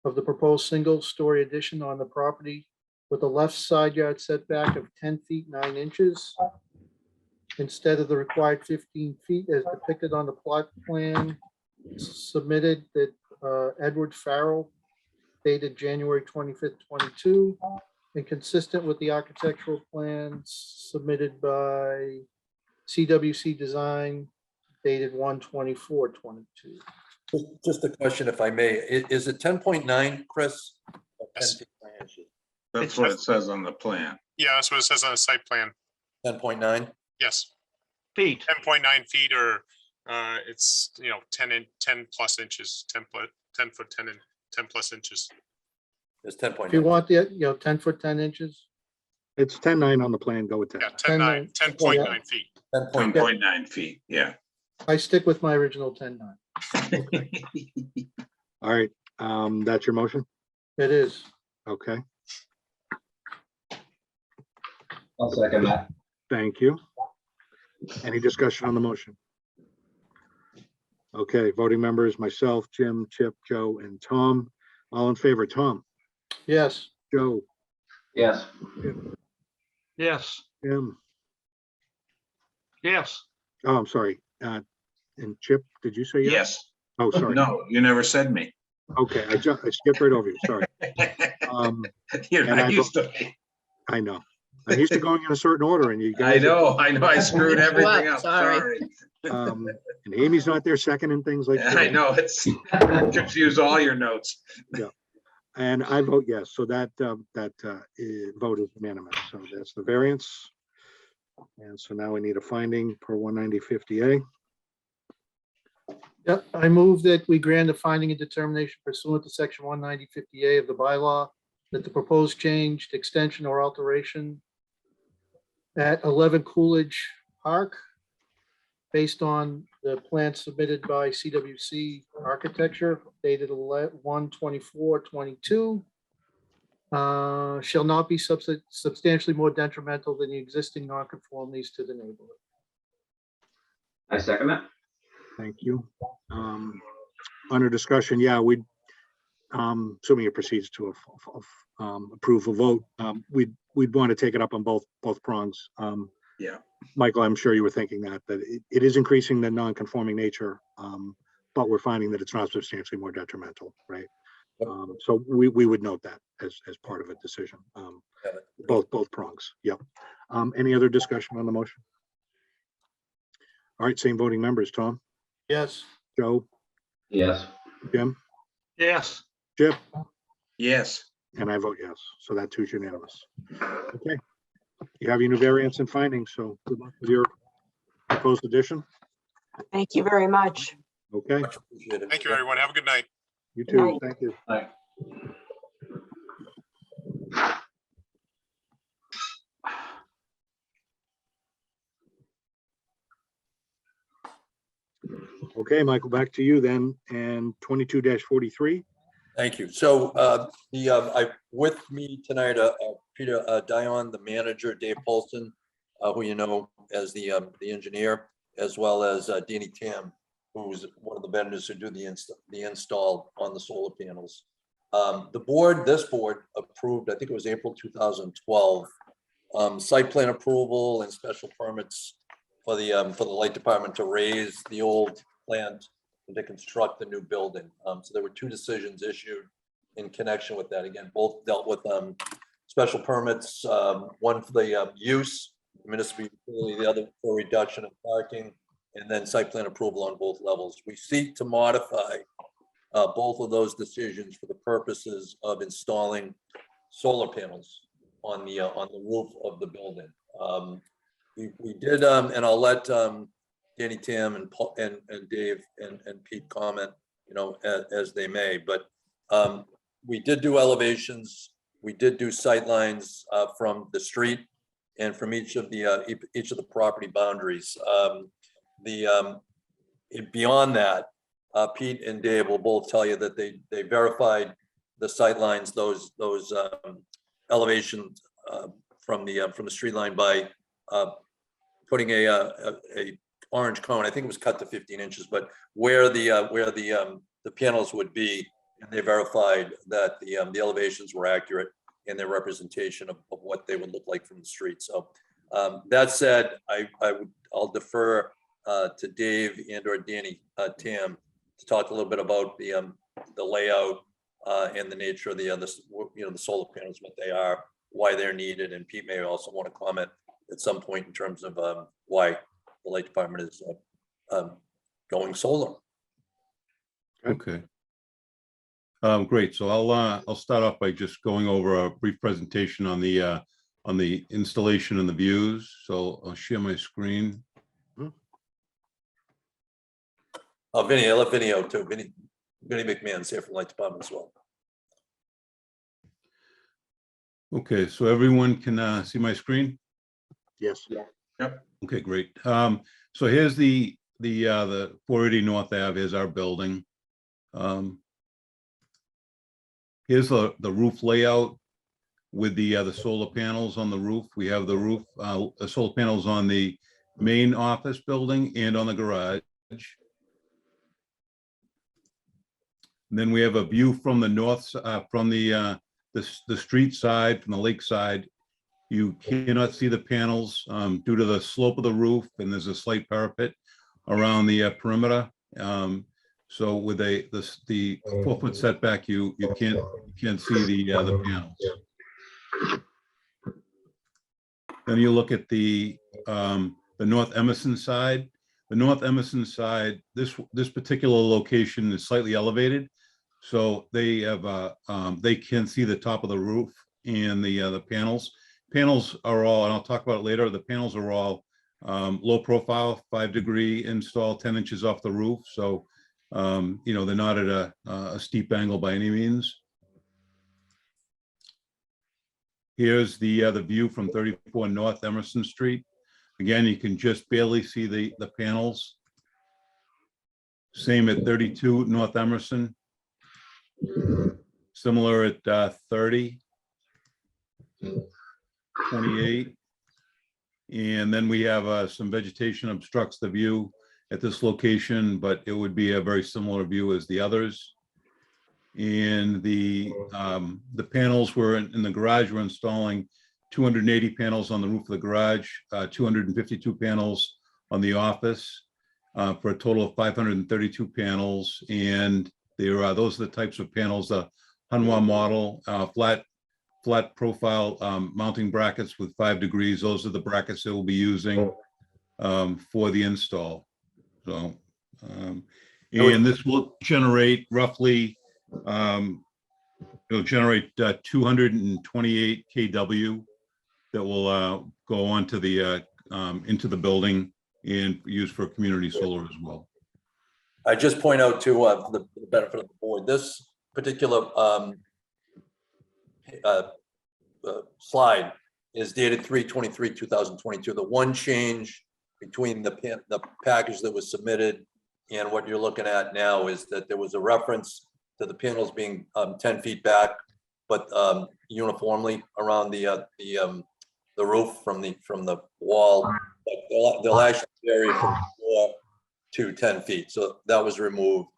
of the proposed single-story addition on the property with a left side yard setback of 10 feet 9 inches instead of the required 15 feet as depicted on the plot plan submitted that Edward Farrell dated January 25th, 22, and consistent with the architectural plans submitted by CWC Design dated 1/24/22. Just a question, if I may, is it 10.9, Chris? Or 10 feet 9 inches? That's what it says on the plan. Yeah, that's what it says on the site plan. 10.9? Yes. Feet. 10.9 feet, or it's 10 plus inches, 10 foot 10 and 10 plus inches. It's 10.9. If you want the 10 foot 10 inches. It's 10.9 on the plan. Go with that. Yeah, 10.9 feet. 10.9 feet. Yeah. I stick with my original 10.9. All right. That's your motion? It is. Okay. I'll second that. Thank you. Any discussion on the motion? Okay, voting members, myself, Jim, Chip, Joe, and Tom. All in favor, Tom, Yes. Joe, Yes. Yes, Jim. yes. Oh, I'm sorry. And Chip, did you say yes? Yes. Oh, sorry. No, you never said me. Okay, I skipped right over you. Sorry. You're and not used to. I know. I'm used to going in a certain order, and you I guys. know. I screwed everything up. Sorry. Sorry. And Amy's not there second and things like that. I know, it's confuse all your notes. Yeah. And I vote yes. So that vote is unanimous. So that's the variance. And so now we need a finding per 190-50A. Yep, I move that we grant a finding and determination pursuant to section 190-50A of the bylaw that the proposed change, extension, or alteration at 11 Coolidge Park, based on the plan submitted by CWC Architecture dated 1/24/22, shall not be substantially more detrimental than the existing nonconformities to the neighborhood. I second that. Thank you. Under discussion, yeah, we'd, assuming it proceeds to approve a vote, we'd want to take it up on both prongs. Yeah. Michael, I'm sure you were thinking that it is increasing the non-conforming nature, but we're finding that it's not substantially more detrimental, right? So we would note that as part of a decision, both prongs. Yep. Any other discussion on the motion? All right, same voting members, Tom, Yes. Joe, Yes. Jim, Yes, Chip, Yes. and I vote yes. So that too is unanimous. Okay. You have your new variance and findings, so good luck with your proposed addition. Thank you very much. Okay, Much appreciated. Thank you, everyone. Have a good night. you Good too. night. Thank you. Right. Okay, Michael, back to you then, and 22-43. Thank you. So with me tonight, Peter Dion, the manager, Dave Paulson, who you know as the engineer, as well as Danny Tam, who's one of the vendors who do the install on the solar panels. This board approved, I think it was April 2012, site plan approval and special permits for the light department to raise the old plant and to construct the new building. So there were two decisions issued in connection with that. Again, both dealt with special permits, one for the use, municipal utility, the other for reduction of parking, and then site plan approval on both levels. We seek to modify both of those decisions for the purposes of installing solar panels on the roof of the building. We did, and I'll let Danny Tam and Paul and Dave and Pete comment, you know, as they may, but we did do elevations. We did do sight lines from the street and from each of the property boundaries. Beyond that, Pete and Dave will both tell you that they verified the sight lines, those elevations from the street line by putting a orange cone. I think it was cut to 15 inches, but where the panels would be, and they verified that the elevations were accurate in their representation of what they would look like from the street. So that said, I'll defer to Dave and or Danny Tam to talk a little bit about the layout and the nature of the solar panels, what they are, why they're needed, and Pete may also want to comment at some point in terms of why the light department is going solar. Okay. Great. So I'll start off by just going over a brief presentation on the installation and the views. So I'll share my screen. Oh, Vinny, I love video too. Vinny McMahon's here from light department as well. Okay, so everyone can see my screen? Yes. Yep. Okay, great. So here's the 480 North Ave. Here's our building. Here's the roof layout with the solar panels on the roof. We have the roof solar panels on the main office building and on the garage. And then we have a view from the north, from the street side, from the lake side. You cannot see the panels due to the slope of the roof, and there's a slight parapet around the perimeter. So with the 4-foot setback, you can't see the panels. Then you look at the North Emerson side. The North Emerson side, this particular location is slightly elevated, so they can see the top of the roof and the panels. Panels are all, and I'll talk about it later, the panels are all low profile, 5-degree install, 10 inches off the roof. So, you know, they're not at a steep angle by any means. Here's the view from 34 North Emerson Street. Again, you can just barely see the panels. Same at 32 North Emerson. Similar at 30. 28. And then we have some vegetation obstructs the view at this location, but it would be a very similar view as the others. And the panels were in the garage. We're installing 280 panels on the roof of the garage, 252 panels on the office, for a total of 532 panels. And those are the types of panels, the Hanwha model, flat profile mounting brackets with 5 degrees. Those are the brackets that we'll be using for the install. So, and this will generate roughly, it'll generate 228 kW that will go onto the into the building and used for community solar as well. I just point out too, for the benefit of the board, this particular slide is dated 3/23/2022. The one change between the package that was submitted and what you're looking at now is that there was a reference to the panels being 10 feet back, but uniformly around the roof from the wall. But they'll actually vary from 4 to 10 feet. So that was removed.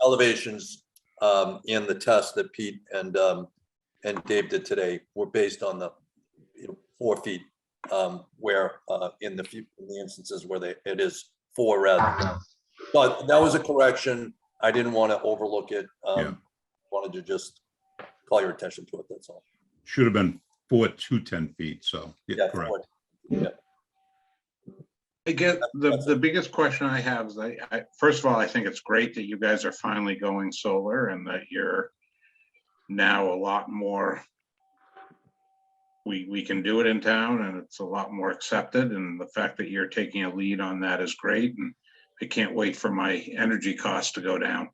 Elevations in the test that Pete and Dave did today were based on the 4 feet, where in the instances where it is 4 rather. But that was a correction. I didn't want to overlook it. Wanted to just call your attention to it. That's all. Should have been 4 to 10 feet. So yeah, correct. 4, yeah. I get the biggest question I have is first of all, I think it's great that you guys are finally going solar and that you're now a lot more, we can do it in town and it's a lot more accepted. And the fact that you're taking a lead on that is great. And I can't wait for my energy costs to go down.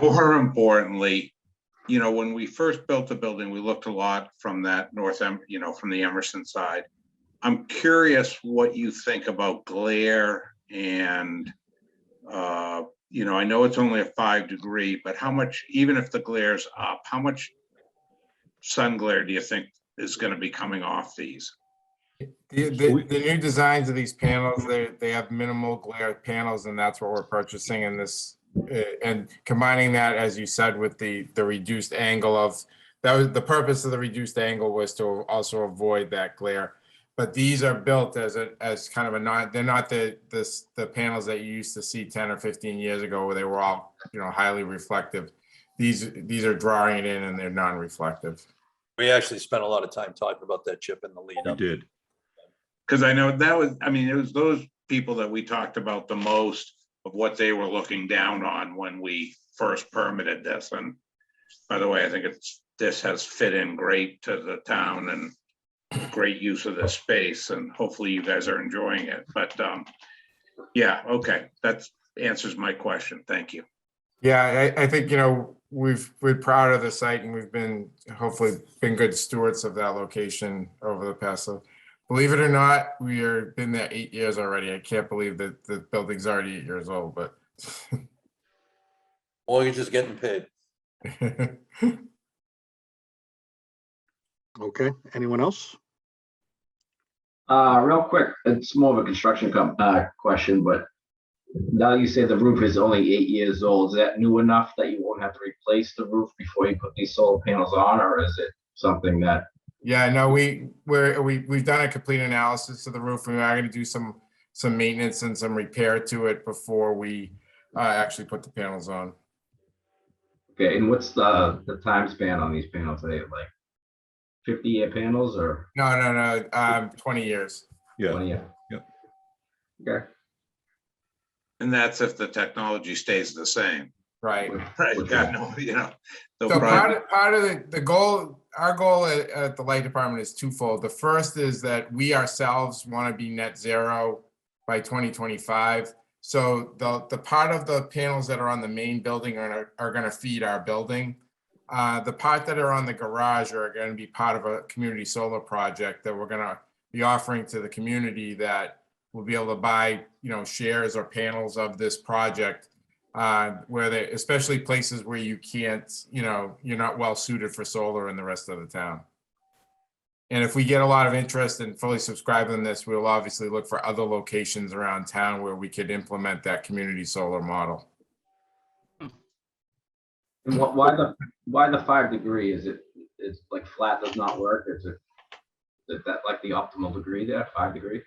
More importantly, when we first built the building, we looked a lot from that from the Emerson side. I'm curious what you think about glare and, I know it's only a 5 degree, but how much, even if the glare's up, how much sun glare do you think is going to be coming off these? The new designs of these panels, they have minimal glare panels, and that's what we're purchasing in this. And combining that, as you said, with the reduced angle of, that was the purpose of the reduced angle, was to also avoid that glare. But these are built as kind of they're not the panels that you used to see 10 or 15 years ago where they were all, highly reflective. These are drawing it in and they're non-reflective. We actually spent a lot of time talking about that chip in the lead up. We did. Because I know it was those people that we talked about the most of what they were looking down on when we first permitted this. And by the way, I think this has fit in great to the town and great use of this space, and hopefully you guys are enjoying it. But yeah, okay, that answers my question. Thank you. Yeah, I think we're proud of the site, and we've hopefully been good stewards of that location over the past. Believe it or not, we have been there 8 years already. I can't believe that the building's already 8 years old, but Or you're just getting paid. Okay, anyone else? Real quick, it's more of a construction question, but now you say the roof is only 8 years old. Is that new enough that you won't have to replace the roof before you put these solar panels on, or is it something that? Yeah, no, we've done a complete analysis of the roof, and we are going to do some maintenance and some repair to it before we actually put the panels on. Okay, and what's the time span on these panels? Are they like 50-year panels or? No, 20 years. Yeah. 20 years. Yep. Okay. And that's if the technology stays the same. Right. Right. Yeah, no, So part of the goal, our goal at the light department is twofold. The first is that we ourselves want to be net zero by 2025. So the part of the panels that are on the main building are going to feed our building. The part that are on the garage are going to be part of a community solar project that we're going to be offering to the community, that will be able to buy, shares or panels of this project, where they, especially places where you can't, you're not well suited for solar in the rest of the town. And if we get a lot of interest and fully subscribe on this, we'll obviously look for other locations around town where we could implement that community solar model. And why the 5 degree? Is it like flat does not work? Is that like the optimal degree there, 5 degree?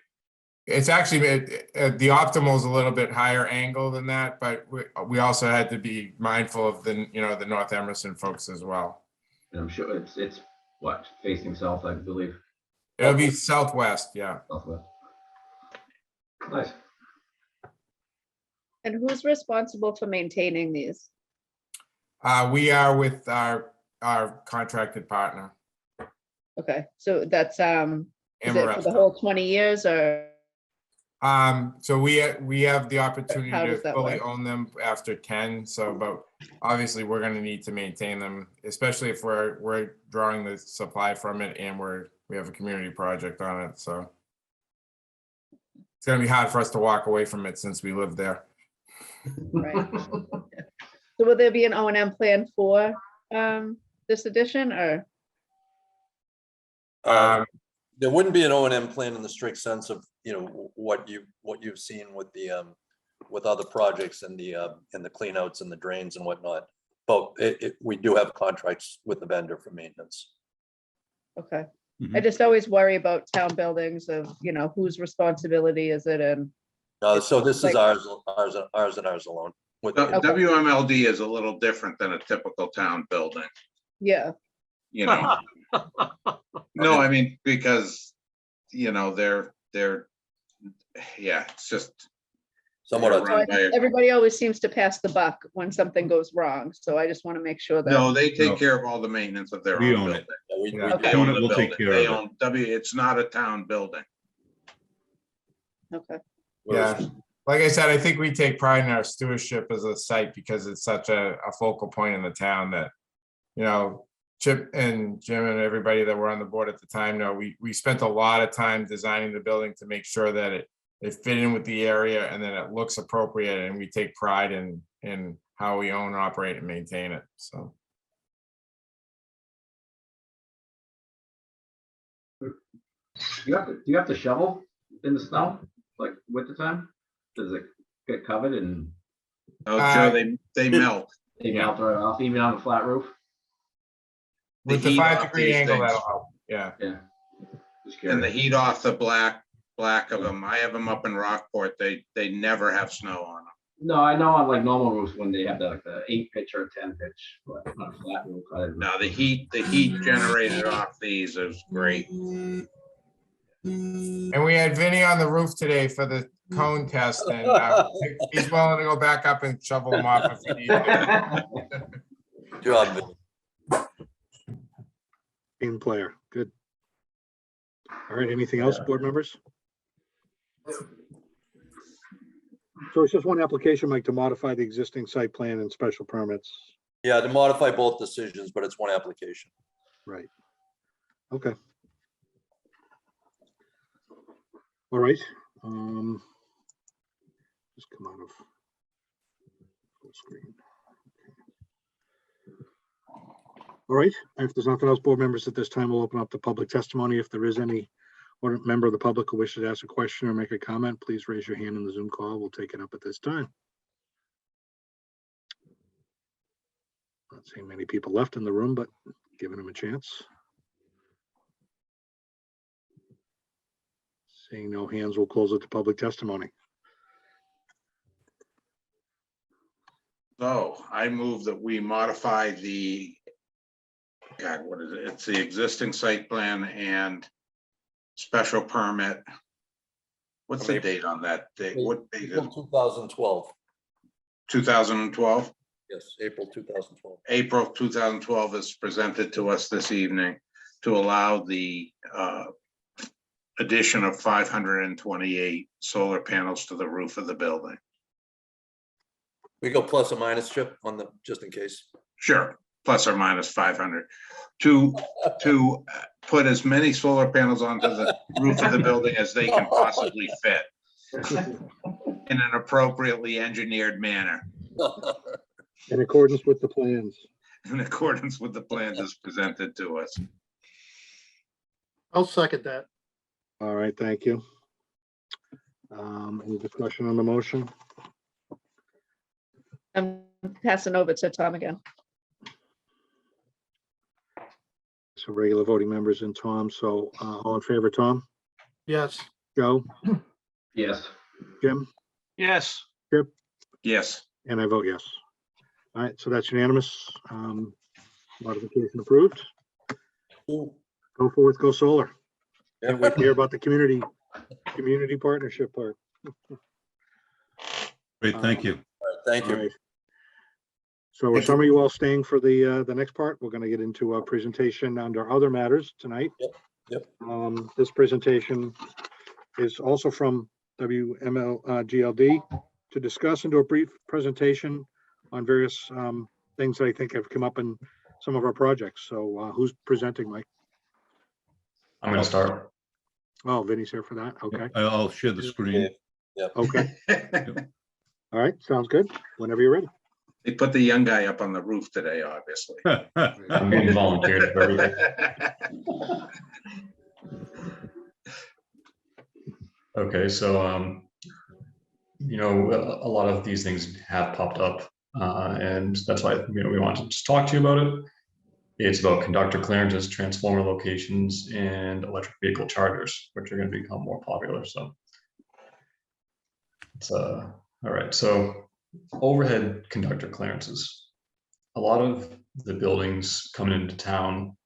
It's actually, the optimal is a little bit higher angle than that, but we also had to be mindful of the North Emerson folks as well. And I'm sure it's what, facing south, I believe. It'll be southwest, yeah. Southwest. Nice. And who's responsible for maintaining these? We are with our our contracted partner. Okay, so that's, is it for Amoresco. the whole 20 years or? So we have the opportunity How to does that fully work? own them after 10, so, but obviously we're gonna need to maintain them, especially if we're drawing the supply from it and we have a community project on it, so. It's gonna be hard for us to walk away from it since we live there. Right. So will there be an O and M plan for this addition or? There wouldn't be an O and M plan in the strict sense of, you know, what you've seen with the, with other projects and the clean outs and the drains and whatnot. But we do have contracts with the vendor for maintenance. Okay. I just always worry about town buildings of, you know, whose responsibility is it and. So this is like- ours and ours alone. With, Okay. WMLD is a little different than a typical town building, Yeah, you know? No, I mean, because, you know, they're, yeah, it's just. somewhat they're of- run by a- everybody always seems to pass the buck when something goes wrong. So I just want to make sure that. No, they take No. care of all the maintenance of their We own own building. it. we Yeah. They Okay. own the We'll take building. care They of it. own, it's not a town building. Okay. Yeah, like I said, I think we take pride in our stewardship as a site because it's such a focal point in the town that, you know, Chip and Jim and everybody that were on the board at the time know we spent a lot of time designing the building to make sure that it fit in with the area and then it looks appropriate, and we take pride in how we own, operate, and maintain it, so. Do you have to shovel in the snow, like winter time? Does it get covered and Oh, Joe, they melt. they melt right off, even on a flat roof? With the heat off 5-degree these angle, things. that'll help, yeah. Yeah. Just And the curious. heat off the black of them. I have them up in Rockport. They never have snow on them. No, I know on like normal roofs when they have the 8 pitch or 10 pitch, but on a flat roof. I didn't know. Now, the heat generated off these is great. And we had Vinny on the roof today for the cone test, and he's willing to go back up and shovel them off if we need to. Good job, Vinny. Team player, good. All right, anything else, board members? So it's just one application, Mike, to modify the existing site plan and special permits. Yeah, to modify both decisions, but it's one application. Right. Okay. All right. Just come out of full screen. All right, if there's nothing else, board members, at this time, we'll open up the public testimony. If there is any or member of the public who wishes to ask a question or make a comment, please raise your hand in the Zoom call. We'll take it up at this time. Not seeing many people left in the room, but giving them a chance. Seeing no hands, we'll close it to public testimony. So I move that we modify what is it? It's the existing site plan and special permit. What's the date on that? What date is 2012. 2012? Yes, April 2012. April 2012 is presented to us this evening to allow the addition of 528 solar panels to the roof of the building. We go plus or minus, Chip, on the, just in case. Sure, plus or minus 500. To put as many solar panels onto the roof of the building as they can possibly fit in an appropriately engineered manner. In accordance with the plans. In accordance with the plans as presented to us. I'll second that. All right, thank you. Any discussion on the motion? I'm passing over to Tom again. So regular voting members and Tom. So all in favor, Tom, Yes. Joe, Yes. Jim, Yes. Chip, Yes. and I vote yes. All right, so that's unanimous. Modification approved. Ooh. Go forth, go solar. Yeah. Can't wait to hear about the community partnership part. Great, thank you. Thank All you. right. So are some of you all staying for the next part? We're going to get into a presentation under other matters tonight. Yep. This presentation is also from WMLGLD to discuss and do a brief presentation on various things that I think have come up in some of our projects. So who's presenting, Mike? I'm going to start. Oh, Vinny's here for that. Okay. I'll share the screen. Yep. Okay. All right. Sounds good. Whenever you're ready. They put the young guy up on the roof today, obviously. I'm getting volunteered for everything. Okay, so you know, a lot of these things have popped up, and that's why we wanted to just talk to you about it. It's about conductor clearances, transformer locations, and electric vehicle chargers, which are going to become more popular. So, it's all right. So, overhead conductor clearances. A lot of the buildings coming into town.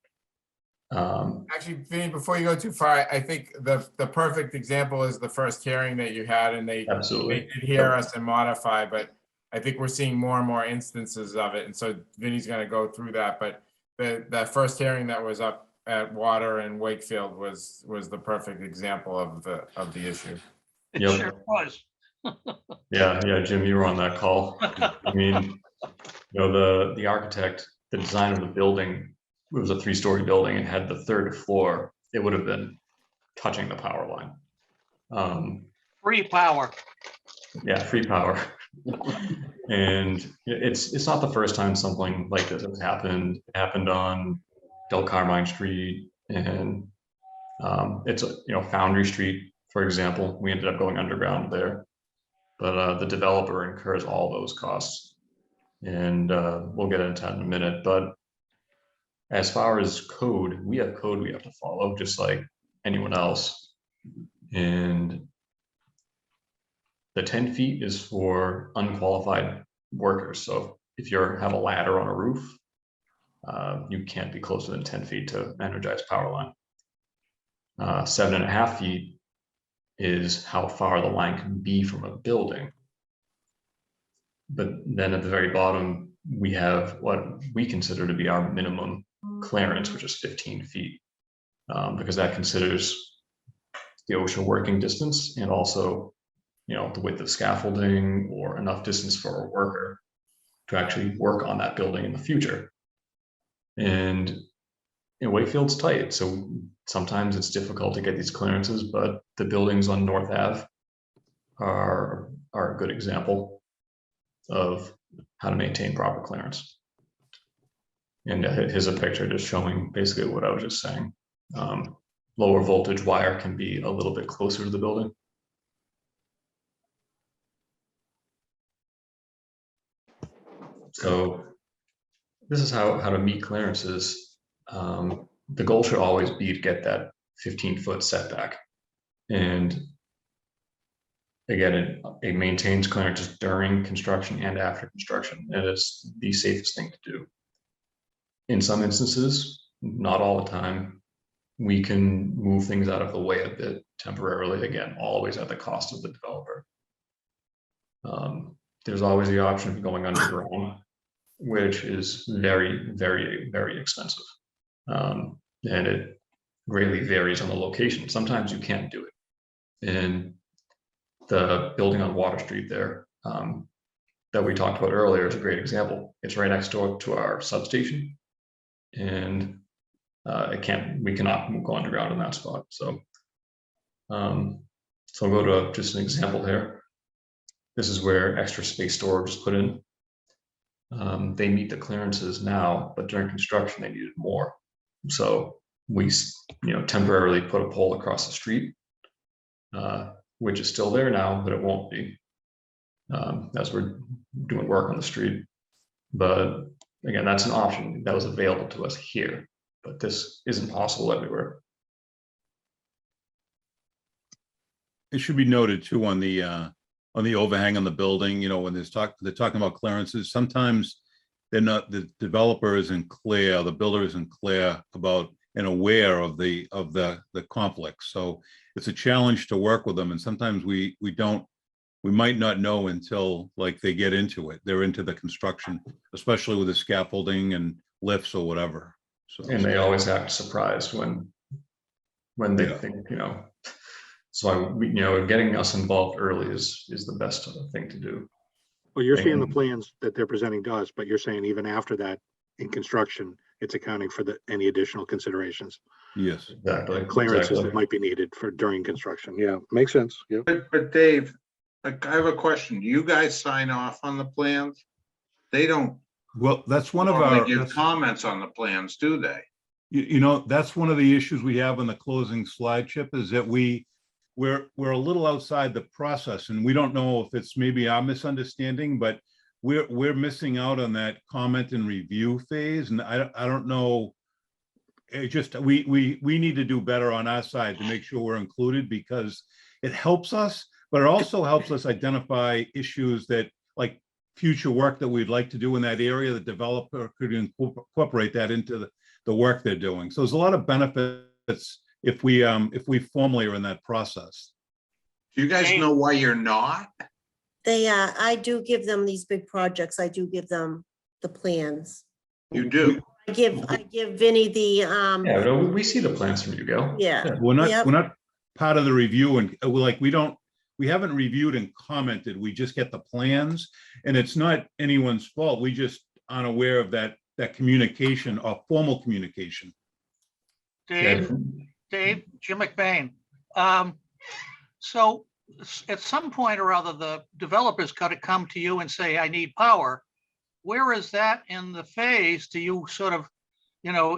Actually, Vinny, before you go too far, I think the perfect example is the first hearing that you had, and they Absolutely did hear us and modify, but I think we're seeing more and more instances of it. And so Vinny's going to go through that. But that first hearing that was up at Water and Wakefield was the perfect example of the issue. It Yep. sure was. Yeah, Jim, you were on that call. I mean, you know, the architect, the design of the building, it was a 3-story building and had the 3rd floor. It would have been touching the power line. Free power. Yeah, free power. And it's not the first time something like this has happened. It happened on Del Carmine Street, and it's Foundry Street, for example. We ended up going underground there, but the developer incurs all those costs, and we'll get into that in a minute. But as far as code we have to follow, just like anyone else, and the 10 feet is for unqualified workers. So if you have a ladder on a roof, you can't be closer than 10 feet to energize power line. 7.5 feet is how far the line can be from a building. But then at the very bottom, we have what we consider to be our minimum clearance, which is 15 feet, because that considers the OSHA working distance and also, the width of scaffolding or enough distance for a worker to actually work on that building in the future. And Wakefield's tight, so sometimes it's difficult to get these clearances, but the buildings on North Ave are a good example of how to maintain proper clearance. And here's a picture just showing basically what I was just saying. Lower voltage wire can be a little bit closer to the building. So this is how to meet clearances. The goal should always be to get that 15-foot setback. And again, it maintains clearances during construction and after construction. And it's the safest thing to do. In some instances, not all the time, we can move things out of the way a bit temporarily, again, always at the cost of the developer. There's always the option of going underground, which is very, very, very expensive. And it greatly varies on the location. Sometimes you can't do it. And the building on Water Street there that we talked about earlier is a great example. It's right next door to our substation, and we cannot go underground in that spot. So, I'll go to just an example here. This is where extra space storage is put in. They meet the clearances now, but during construction they needed more. So we, temporarily put a pole across the street, which is still there now, but it won't be as we're doing work on the street. But again, that's an option that was available to us here, but this isn't possible everywhere. It should be noted too on the overhang on the building, when they're talking about clearances, sometimes the developer isn't clear, the builder isn't clear about and aware of the conflicts. So it's a challenge to work with them. And sometimes we don't we might not know until like they get into it. They're into the construction, especially with the scaffolding and lifts or whatever. So, And they always act surprised when they Yeah. think, so getting us involved early is the best thing to do. Well, you're seeing the And- plans that they're presenting to us, but you're saying even after that, in construction, it's accounting for any additional considerations, yes. Exactly. clearances exactly. that might be needed for during construction. Yeah, makes sense. Yeah. But Dave, like, I have a question. Do you guys sign off on the plans? They don't Well, that's one of normally our, give that's- comments on the plans, do they? that's one of the issues we have on the closing slide, Chip, is that we're a little outside the process, and we don't know if it's maybe our misunderstanding, but we're missing out on that comment and review phase, and I don't know. It just, we need to do better on our side to make sure we're included, because it helps us, but it also helps us identify issues that, like, future work that we'd like to do in that area. The developer could incorporate that into the work they're doing. So there's a lot of benefits if we formally are in that process. Do you guys know why you're not? I do give them these big projects. I do give them the plans. You do? I give Vinny the, Yeah, no, we see the plans from you, Gail. yeah. We're Yep. not part of the review, and we haven't reviewed and commented. We just get the plans, and it's not anyone's fault. We just aren't aware of that communication or formal communication. Dave, Jim McBain. So at some point or other, the developer's got to come to you and say, I need power. Where is that in the phase? Do you sort of,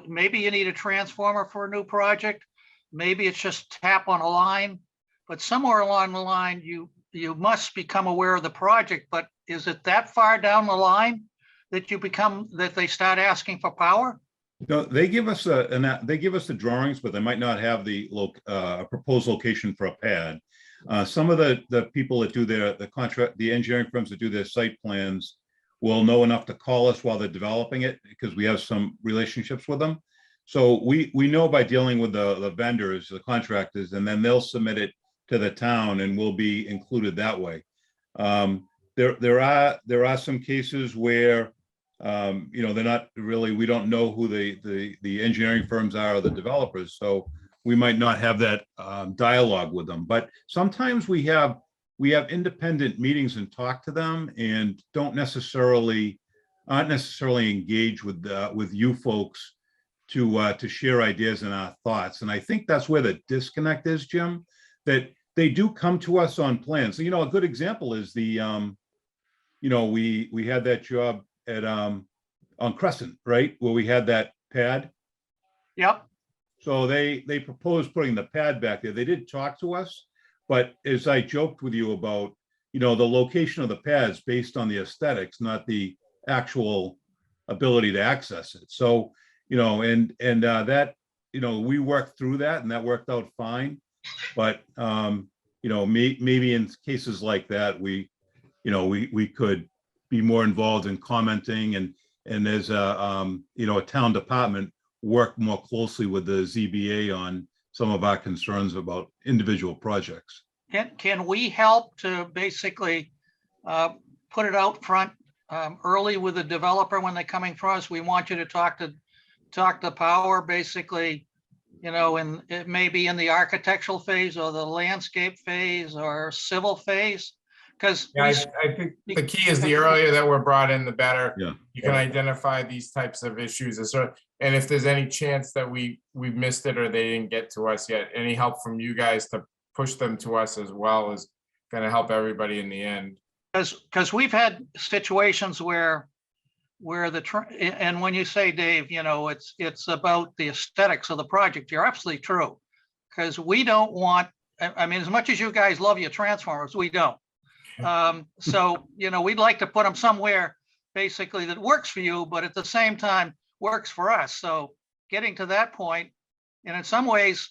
maybe you need a transformer for a new project? Maybe it's just tap on a line, but somewhere along the line, you must become aware of the project. But is it that far down the line that they start asking for power? No, they give us the drawings, but they might not have the proposed location for a pad. Some of the people that do the engineering firms that do their site plans will know enough to call us while they're developing it, because we have some relationships with them. So we know by dealing with the vendors, the contractors, and then they'll submit it to the town, and we'll be included that way. There are some cases where they're not really, we don't know who the engineering firms are or the developers, so we might not have that dialogue with them. But sometimes we have independent meetings and talk to them, and aren't necessarily engaged with you folks to share ideas and our thoughts. And I think that's where the disconnect is, Jim, that they do come to us on plans. So, a good example is we had that job at on Crescent, right, where we had that pad. Yep. So they proposed putting the pad back there. They did talk to us, but as I joked with you about, the location of the pads based on the aesthetics, not the actual ability to access it. So, that, we worked through that, and that worked out fine. But maybe in cases like that, we could be more involved in commenting, and as a town department, work more closely with the ZBA on some of our concerns about individual projects. Can we help to basically put it out front early with the developer when they're coming for us? We want you to talk to power, basically, and it may be in the architectural phase or the landscape phase or civil phase. Because I think the key is the earlier that we're brought in, the better. Yeah. You can identify these types of issues, and if there's any chance that we missed it or they didn't get to us yet, any help from you guys to push them to us as well is going to help everybody in the end. Because we've had situations where and when you say, Dave, it's about the aesthetics of the project, you're absolutely true. Because we don't want, as much as you guys love your transformers, we don't. So, we'd like to put them somewhere basically that works for you, but at the same time works for us. So getting to that point, and in some ways,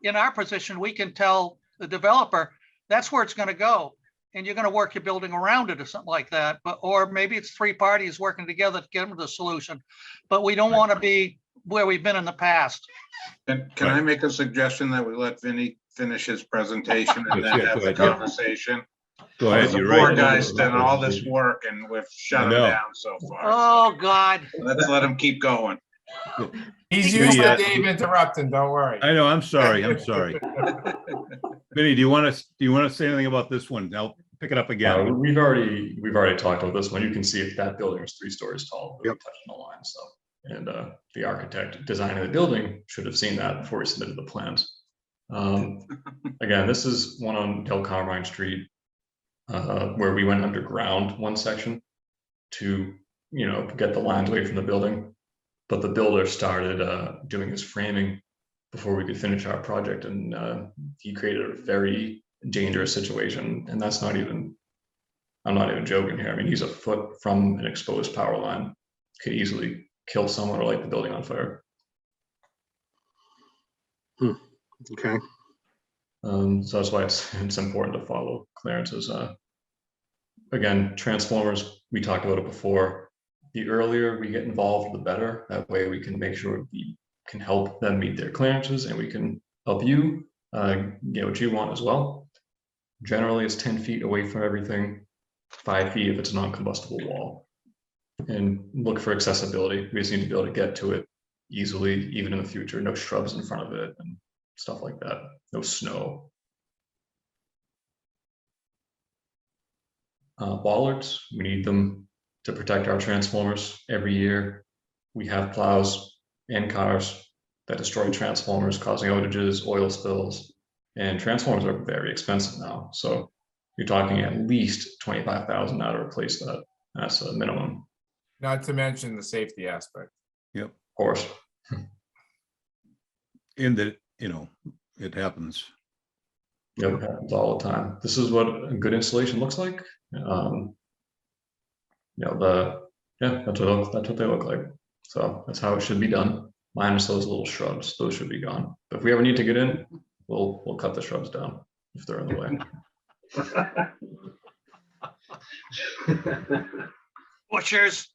in our position, we can tell the developer that's where it's going to go, and you're going to work your building around it or something like that. Or maybe it's three parties working together to get them to the solution, but we don't want to be where we've been in the past. Can I make a suggestion that we let Vinny finish his presentation and then Yeah, have go the ahead. conversation? Go ahead, The you're poor right. guy's done all this work and we've shut him know. down so far. Oh, God. Let's let him keep going. He's Vinny, used to Dave interrupting, don't worry. I know, I'm sorry, I'm sorry. Vinny, do you want to say anything about this one? I'll pick it up again. We've already talked about this one. You can see if that building is 3 stories tall, we're touching the line. So, and the architect designing the building should have seen that before he submitted the plans. Again, this is one on Del Carmine Street, where we went underground one section to, get the lines away from the building. But the builder started doing his framing before we could finish our project, and he created a very dangerous situation. And that's not even, I'm not even joking here. I mean, he's a foot from an exposed power line, could easily kill someone or light the building on fire. Okay. So that's why it's important to follow clearances. Again, transformers, we talked about it before. The earlier we get involved, the better. That way we can make sure we can help them meet their clearances, and we can help you get what you want as well. Generally, it's 10 feet away from everything, 5 feet if it's a non-combustible wall. And look for accessibility. We just need to be able to get to it easily, even in the future. No shrubs in front of it and stuff like that. No snow. Bollards, we need them to protect our transformers every year. We have plows and cars that destroy transformers, causing outages, oil spills, and transformers are very expensive now. So you're talking at least $25,000 now to replace that. That's a minimum. Not to mention the safety aspect. Yep. Of course. In that, it happens. Yep, it happens all the time. This is what a good installation looks like. That's what they look like. So that's how it should be done. Minus those little shrubs, those should be gone. But if we ever need to get in, we'll cut the shrubs down if they're in the way. Butchers.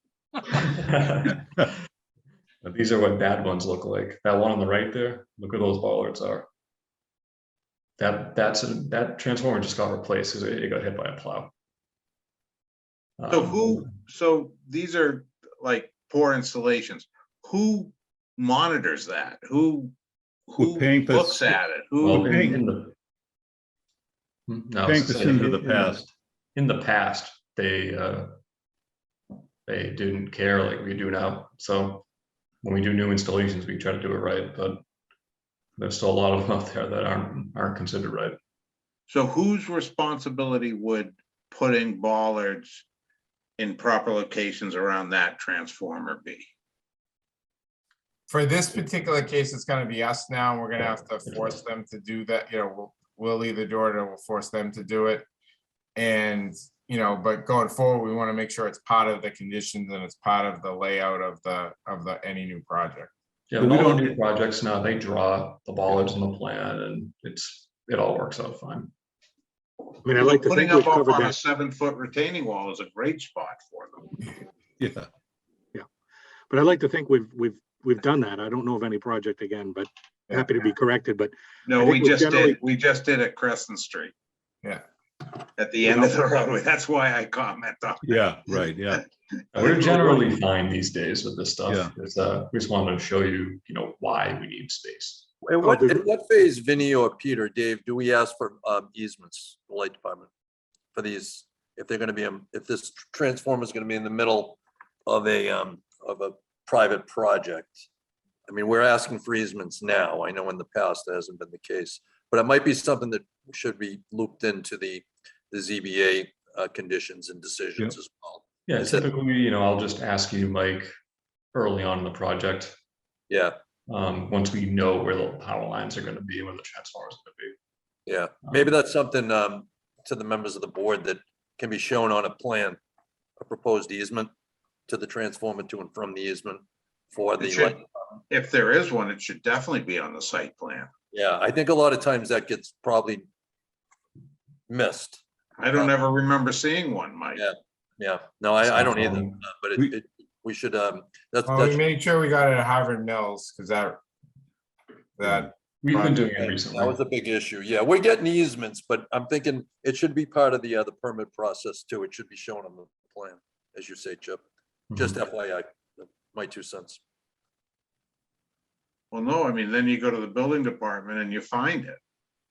These are what bad ones look like. That one on the right there, look where those bollards are. That transformer just got replaced because it got hit by a plow. So these are like poor installations. Who monitors that? Who looks at it? Paying this into the past. In the past, they didn't care like we do now. So when we do new installations, we try to do it right, but there's still a lot of them out there that aren't considered right. So whose responsibility would putting bollards in proper locations around that transformer be? For this particular case, it's gonna be us now. We're gonna have to force them to do that. We'll either do it or we'll force them to do it. And, but going forward, we want to make sure it's part of the conditions and it's part of the layout of the any new project. Yeah, we don't do projects now. They draw the bollards in the plan, and it all works out fine. I mean, I like to putting think up we've covered on a that. 7-foot retaining wall is a great spot for them. Yeah. But I'd like to think we've done that. I don't know of any project again, but happy to be corrected. But no, I think we just generally did. We just did at Crescent Street. Yeah. At the end of the roadway. That's why I comment on. Yeah, right. Yeah. We're generally fine these days with this stuff. Yeah. Because we just wanted to show you, why we need space. In what phase, Vinny or Peter, Dave, do we ask for easements, the light department, for these? If they're going to be, if this transformer is going to be in the middle of a private project, I mean, we're asking for easements now. I know in the past that hasn't been the case, but it might be something that should be looped into the ZBA conditions and decisions as well. Yeah, typically, I'll just ask you, Mike, early on in the project. Yeah. Once we know where the power lines are going to be, where the transformer is going to be. Yeah, maybe that's something to the members of the board that can be shown on a plan, a proposed easement to the transformer to and from the easement for the light. If there is one, it should definitely be on the site plan. Yeah, I think a lot of times that gets probably missed. I don't ever remember seeing one, Mike. Yeah. No, I don't either. But we should. We made sure we got it at Harvard Mills because that We've been doing it That recently. was a big issue. Yeah, we're getting easements, but I'm thinking it should be part of the other permit process too. It should be shown on the plan, as you say, Chip. Just FYI, my 2 cents. Well, no, I mean, then you go to the building department and you find it,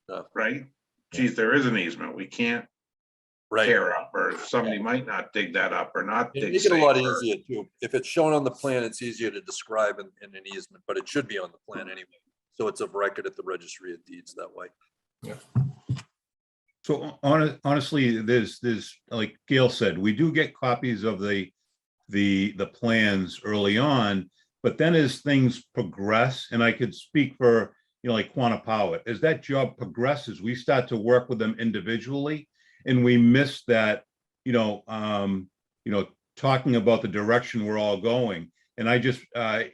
Yeah. right? Geez, there is an easement. We can't Right. tear up, or somebody might not dig that up or not It'd dig. make it a lot safer. easier too. If it's shown on the plan, it's easier to describe in an easement, but it should be on the plan anyway. So it's of record at the registry of deeds that way. So honestly, there's, like Gail said, we do get copies of the plans early on, but then as things progress, and I could speak for, like Quantapowhat, as that job progresses, we start to work with them individually, and we miss that, talking about the direction we're all going. And I just, a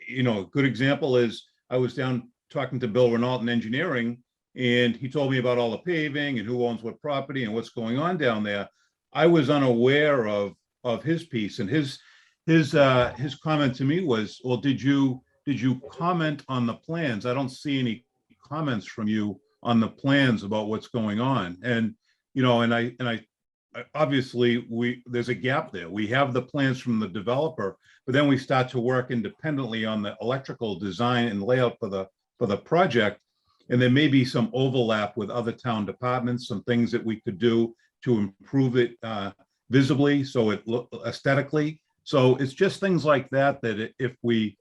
good example is I was down talking to Bill Renault in engineering, and he told me about all the paving and who owns what property and what's going on down there. I was unaware of his piece, and his comment to me was, well, did you comment on the plans? I don't see any comments from you on the plans about what's going on. And, I obviously there's a gap there. We have the plans from the developer, but then we start to work independently on the electrical design and layout for the project. And there may be some overlap with other town departments, some things that we could do to improve it visibly, so it look aesthetically. So it's just things like that, that if we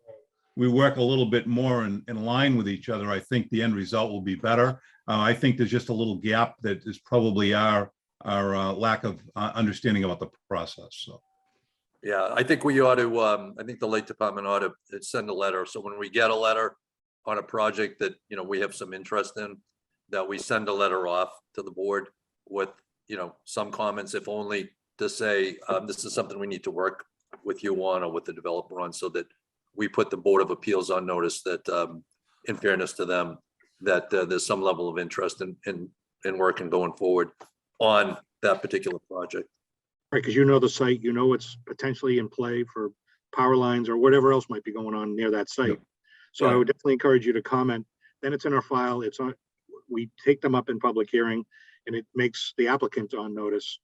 work a little bit more in line with each other, I think the end result will be better. I think there's just a little gap that is probably our lack of understanding about the process, so. Yeah, I think we ought to, I think the Lake Department ought to send a letter. So when we get a letter on a project that, we have some interest in, that we send a letter off to the board with, some comments, if only to say, this is something we need to work with you on or with the developer on, so that we put the Board of Appeals on notice that, in fairness to them, that there's some level of interest in working going forward on that particular project. Right, because the site, what's potentially in play for power lines or whatever else might be going on near that site. Yep. So Yeah. I would definitely encourage you to comment. Then it's in our file. We take them up in public hearing, and it makes the applicant on notice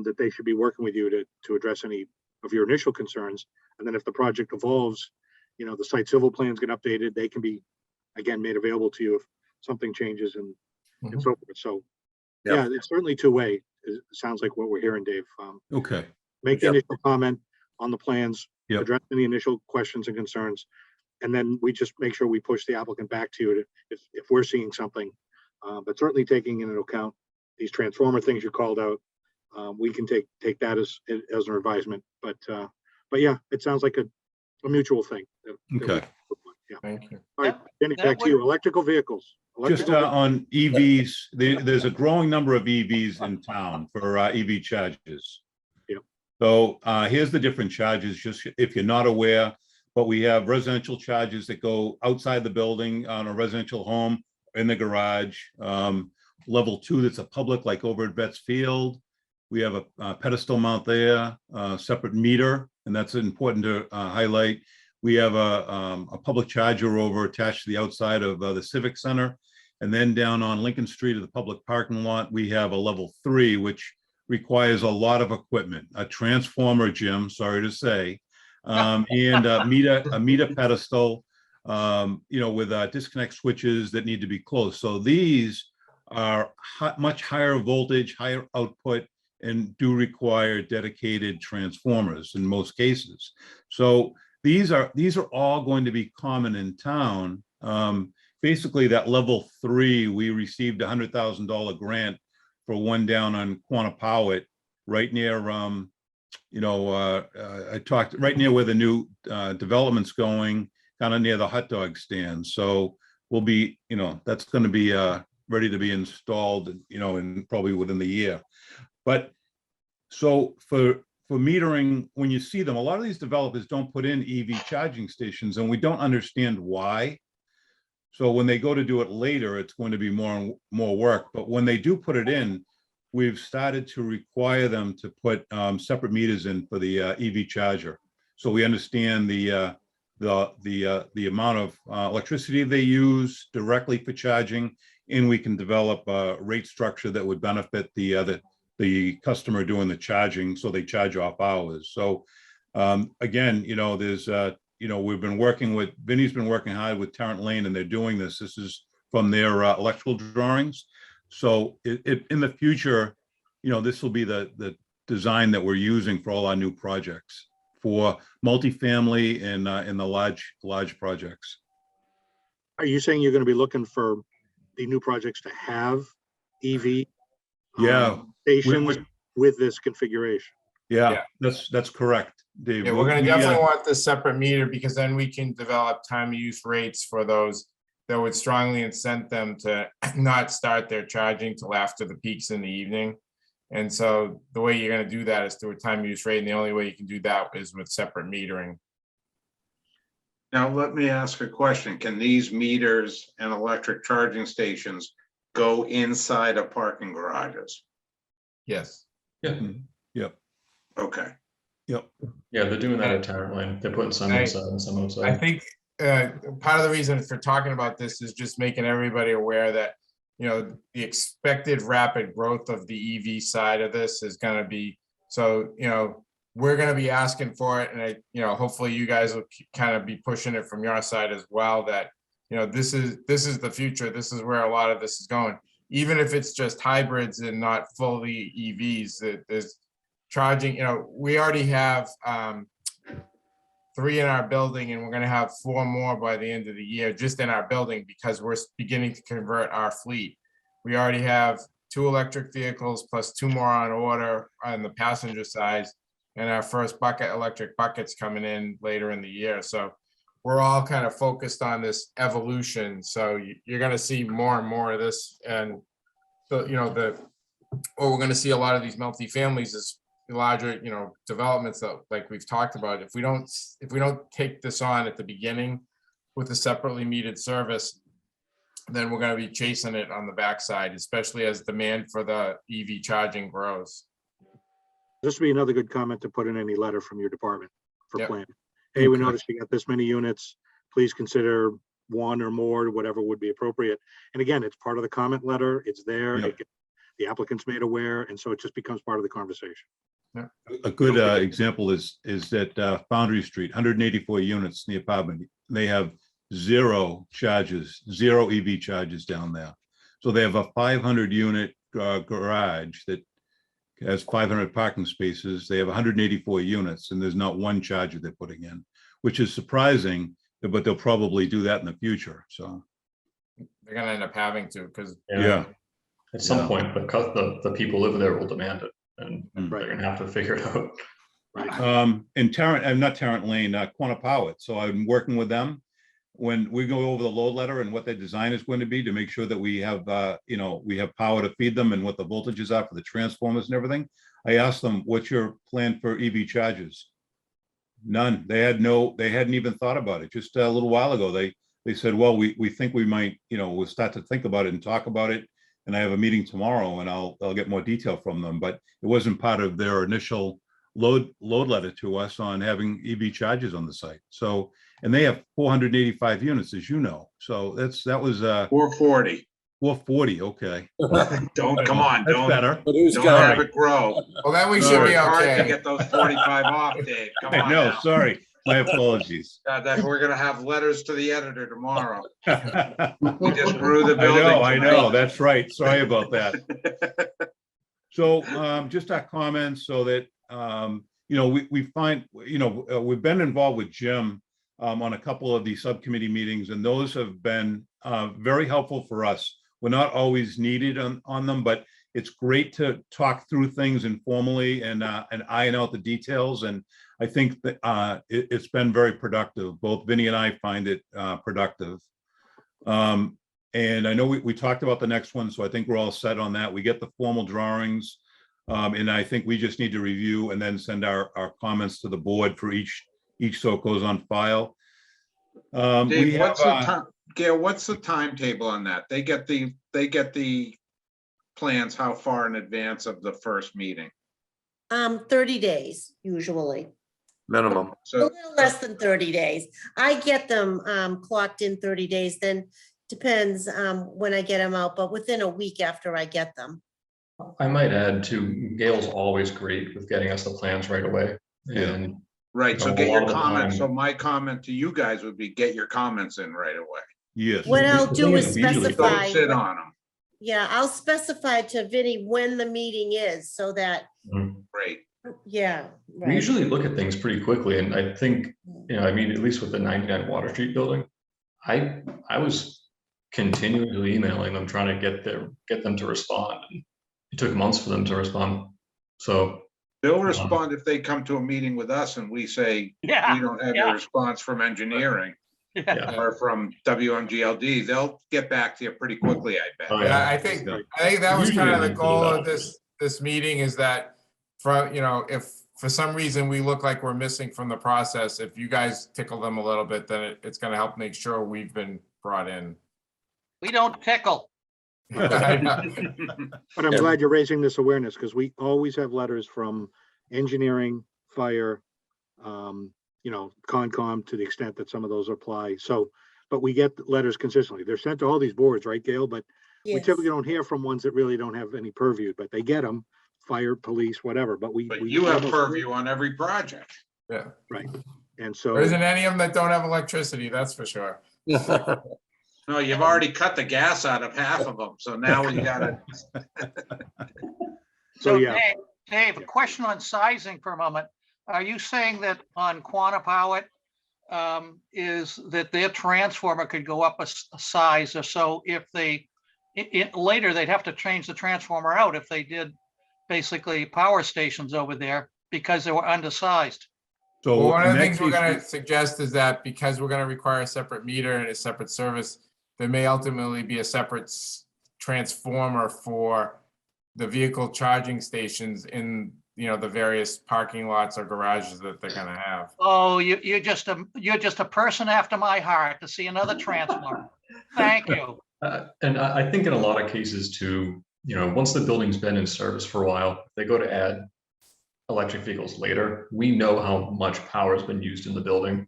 that they should be working with you to address any of your initial concerns. And then if the project evolves, the site civil plans get updated, they can be, again, made available to you if something changes and so forth. So, yeah, it's certainly two-way. It sounds like what we're hearing, Dave. Okay. Make the initial comment on the plans, Yep. address any initial questions and concerns, and then we just make sure we push the applicant back to you if we're seeing something. But certainly taking into account these transformer things you called out, we can take that as an advisement. But yeah, it sounds like a mutual thing. Okay. Yeah. Thank you. All right, Jenny, that back to you. Electrical vehicles. Just on EVs, there's a growing number of EVs in town for EV charges. Yep. So here's the different charges, just if you're not aware, but we have residential charges that go outside the building on a residential home, in the garage. Level 2, that's a public, like over at Betts Field. We have a pedestal mount there, separate meter, and that's important to highlight. We have a public charger over attached to the outside of the Civic Center. And then down on Lincoln Street at the public parking lot, we have a level 3, which requires a lot of equipment, a transformer, Jim, sorry to say, and a meter pedestal, with disconnect switches that need to be closed. So these are much higher voltage, higher output, and do require dedicated transformers in most cases. So these are all going to be common in town. Basically, that level 3, we received a $100,000 grant for one down on Quantapowhat, right near, I talked right near where the new development's going, kind of near the hot dog stand. So we'll be, that's going to be ready to be installed, in probably within the year. But so for metering, when you see them, a lot of these developers don't put in EV charging stations, and we don't understand why. So when they go to do it later, it's going to be more work. But when they do put it in, we've started to require them to put separate meters in for the EV charger. So we understand the the amount of electricity they use directly for charging, and we can develop a rate structure that would benefit the customer doing the charging, so they charge off hours. So again, there's we've been working with, Vinny's been working hard with Tarrant Lane, and they're doing this. This is from their electrical drawings. So in the future, this will be the design that we're using for all our new projects for multifamily and in the large projects. Are you saying you're going to be looking for the new projects to have EV stations with this configuration? Yeah, that's correct, Dave. Yeah, we're gonna definitely want this separate meter, because then we can develop time of use rates for those that would strongly incent them to not start their charging till after the peaks in the evening. And so the way you're gonna do that is through a time of use rate, and the only way you can do that is with separate metering. Now, let me ask a question. Can these meters and electric charging stations go inside of parking garages? Yes. Yeah. Yep. Okay. Yep. Yeah, they're doing that at Tarrant Lane. They're putting some inside and some outside. I think part of the reason for talking about this is just making everybody aware that, the expected rapid growth of the EV side of this is going to be, so, we're going to be asking for it. And hopefully you guys will kind of be pushing it from your side as well, that, this is the future. This is where a lot of this is going. Even if it's just hybrids and not fully EVs, there's charging, we already have 3 in our building, and we're going to have 4 more by the end of the year, just in our building, because we're beginning to convert our fleet. We already have 2 electric vehicles plus 2 more on order on the passenger side, and our first electric buckets coming in later in the year. So we're all kind of focused on this evolution. So you're going to see more and more of this. And so, what we're going to see a lot of these multifamilies is larger, developments that, like we've talked about. If we don't take this on at the beginning with a separately metered service, then we're going to be chasing it on the backside, especially as demand for the EV charging grows. This would be another good comment to put in any letter from your department for Yep. plan. Hey, we noticed you got this many units. Please consider 1 or more, whatever would be appropriate. And again, it's part of the comment letter. It's there. Yep. The applicant's made aware, and so it just becomes part of the conversation. A good example is that Foundry Street, 184 units in the apartment. They have 0 charges, 0 EV charges down there. So they have a 500 unit garage that has 500 parking spaces. They have 184 units, and there's not 1 charger they're putting in, which is surprising, but they'll probably do that in the future. So They're going to end up having to, because at some point, the people living there will demand it, and they're going to have to figure it out. Right. Not Tarrant Lane, Quantapowhat. So I'm working with them when we go over the load letter and what their design is going to be, to make sure that we have, we have power to feed them and what the voltages are for the transformers and everything. I asked them, what's your plan for EV charges? None. They hadn't even thought about it. Just a little while ago, they said, well, we think we might, we'll start to think about it and talk about it. And I have a meeting tomorrow, and I'll get more detail from them, but it wasn't part of their initial load letter to us on having EV charges on the site. So, and they have 485 units, as you know. So that was 440. 440. Okay. Come on, That's don't better. Don't have it grow. Well, then we should be It's hard to okay. get those 45 off, Dave. Come on. No, now. sorry. My apologies. We're gonna have letters to the editor tomorrow. We just grew the building. I know. That's right. Sorry about that. So just our comments, so that we find, we've been involved with Jim on a couple of the subcommittee meetings, and those have been very helpful for us. We're not always needed on them, but it's great to talk through things informally and iron out the details. And I think that it's been very productive. Both Vinny and I find it productive. And I know we talked about the next one, so I think we're all set on that. We get the formal drawings, and I think we just need to review and then send our comments to the board for each so it goes on file. Dave, Gail, what's the timetable on that? They get the plans how far in advance of the first meeting? 30 days, usually. Minimum. A So, little less than 30 days. I get them clocked in 30 days, then depends when I get them out, but within a week after I get them. I might add too, Gail's always great with getting us the plans right away. Yeah. And right, so a get lot your of the comments. So time- my comment to you guys would be get your comments in right away. Yes. What I'll The do thing is is, we usually specify. Don't sit on them. Yeah, I'll specify to Vinnie when the meeting is so that, Great. yeah. We right. usually look at things pretty quickly, and I think, I mean, at least with the 99 Water Street building, I was continually emailing them, trying to get them to respond. And it took months for them to respond. So They'll respond if they come to a meeting with us and we say, Yeah, we don't have your response from engineering yeah. or from WMGLD. They'll get back to you pretty quickly, I bet. Oh, Yeah, I think that was kind of the goal of this meeting, is that if for some reason we look like we're missing from the process, if you guys tickle them a little bit, then it's going to help make sure we've been brought in. We don't tickle. I know. But I'm glad you're raising this awareness, because we always have letters from engineering, fire, Concom, to the extent that some of those apply. So, but we get letters consistently. They're sent to all these boards, right, Gail? But we Yes. typically don't hear from ones that really don't have any purview, but they get them, fire, police, whatever. But But you have purview on every project. Yeah. Right. And so There isn't any of them that don't have electricity, that's for sure. No, you've already cut the gas out of half of them. So now we got to. So, yeah. Dave, a question on sizing for a moment. Are you saying that on Quantapowhat, is that their transformer could go up a size, or so if they, later they'd have to change the transformer out if they did basically power stations over there because they were undersized? So Well, one of in the that things we're case, going to suggest is that because we're going to require a separate meter and a separate service, there may ultimately be a separate transformer for the vehicle charging stations in, the various parking lots or garages that they're going to have. Oh, you're just a person after my heart to see another transformer. Thank you. and I think in a lot of cases too, once the building's been in service for a while, they go to add electric vehicles later. We know how much power has been used in the building,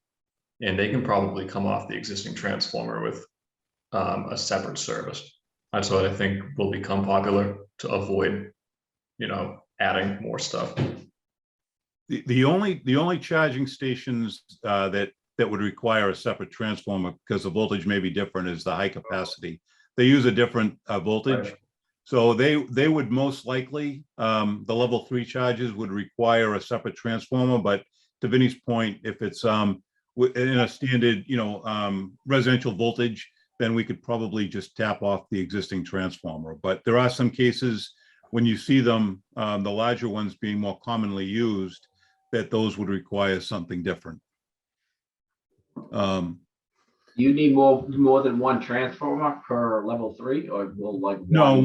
and they can probably come off the existing transformer with a separate service. That's what I think will become popular to avoid, adding more stuff. the only charging stations that would require a separate transformer, because the voltage may be different, is the high capacity. They use a different voltage. Right. So they would most likely, the level 3 charges would require a separate transformer, but to Vinnie's point, if it's in a standard, residential voltage, then we could probably just tap off the existing transformer. But there are some cases when you see them, the larger ones being more commonly used, that those would require something different. You need more than one transformer per level 3, or will like No,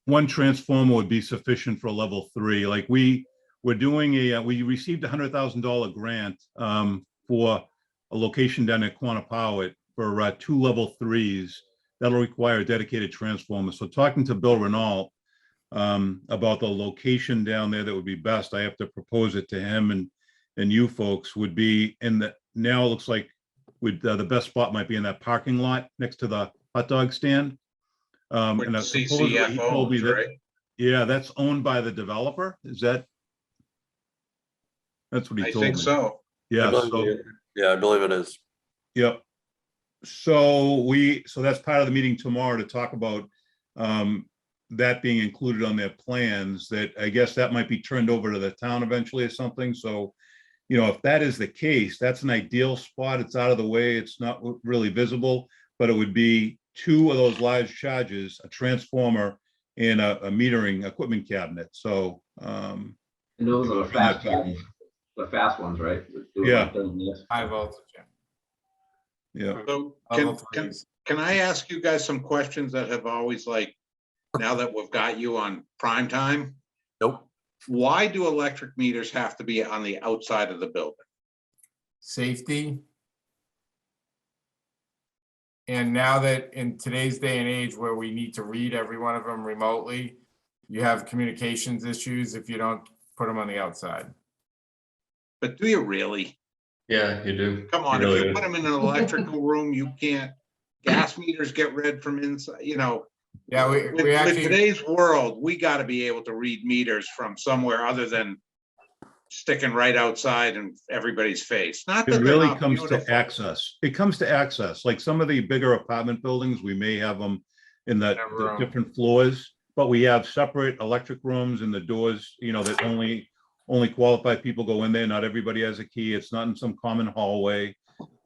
one transformer would be sufficient for a level 3. Like we're doing we received $100,000 grant for a location down at Quantapowhat for 2 level 3s that'll require a dedicated transformer. So talking to Bill Renault about the location down there that would be best, I have to propose it to him and you folks, would be in the, now it looks like the best spot might be in that parking lot next to the hot dog stand. And supposedly he told me that, right? yeah, that's owned by the developer. Is that? That's what he told me. I think so. Yeah. I believe it is. Yep. So that's part of the meeting tomorrow, to talk about that being included on their plans, that I guess that might be turned over to the town eventually or something. So, if that is the case, that's an ideal spot. It's out of the way. It's not really visible, but it would be 2 of those large charges, a transformer and a metering equipment cabinet. So, and those are the fast ones, right? Yeah. High voltage. Yeah. So can I ask you guys some questions that have always, like, now that we've got you on prime time? Nope. Why do electric meters have to be on the outside of the building? Safety. And now that in today's day and age where we need to read every one of them remotely, you have communications issues if you don't put them on the outside. but do you really? Yeah, you do. Come on, You if really you do. put them in an electrical room, you can't, gas meters get read from inside, you know. Yeah, With we actually, today's world, we gotta be able to read meters from somewhere other than sticking right outside in everybody's face. Not It that they're really not comes to beautiful. access. It comes to access, like some of the bigger apartment buildings, we may have them in the room. different floors, but we have separate electric rooms and the doors, you know, that only qualified people go in there. Not everybody has a key. It's not in some common hallway.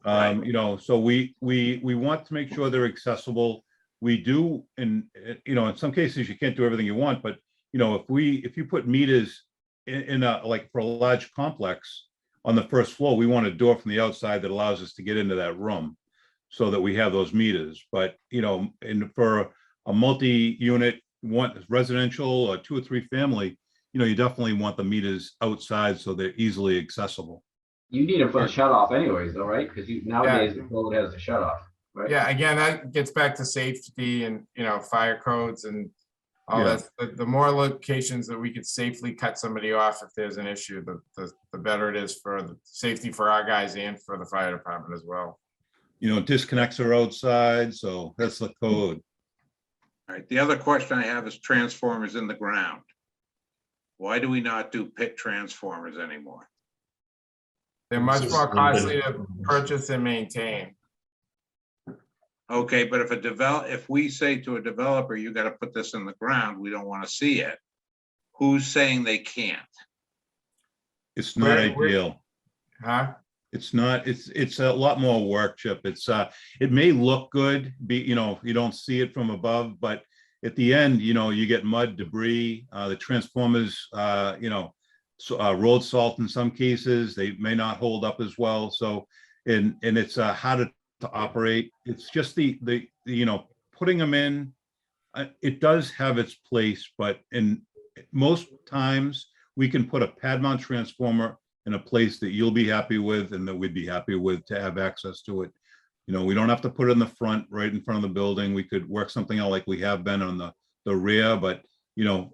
Right. You know, so we want to make sure they're accessible. We do, and you know, in some cases you can't do everything you want, but you know, if you put meters in a, like for a large complex on the first floor, we want a door from the outside that allows us to get into that room so that we have those meters. But, you know, and for a multi-unit, one residential or 2 or 3 family, you know, you definitely want the meters outside so they're easily accessible. You need them for the shut off anyways, though, right? Because nowadays the code has a shut off, right? yeah, again, that gets back to safety and, you know, fire codes and all Yeah. that. The more locations that we could safely cut somebody off if there's an issue, the better it is for the safety for our guys and for the fire department as well. You know, disconnects are outside, so that's the code. All right, the other question I have is transformers in the ground. Why do we not do pit transformers anymore? They're much more costly to purchase and maintain. Okay, but if we say to a developer, you gotta put this in the ground, we don't wanna see it. Who's saying they can't? It's not We're- ideal. Huh? It's not, it's a lot more work, Chip. It may look good, you know, you don't see it from above, but at the end, you know, you get mud, debris, the transformers, you know, road salt in some cases, they may not hold up as well. So, and it's harder to operate. It's just the you know, putting them in, it does have its place, but in most times we can put a pad mount transformer in a place that you'll be happy with and that we'd be happy with to have access to it. You know, we don't have to put it in the front, right in front of the building. We could work something out like we have been on the rear, but you know,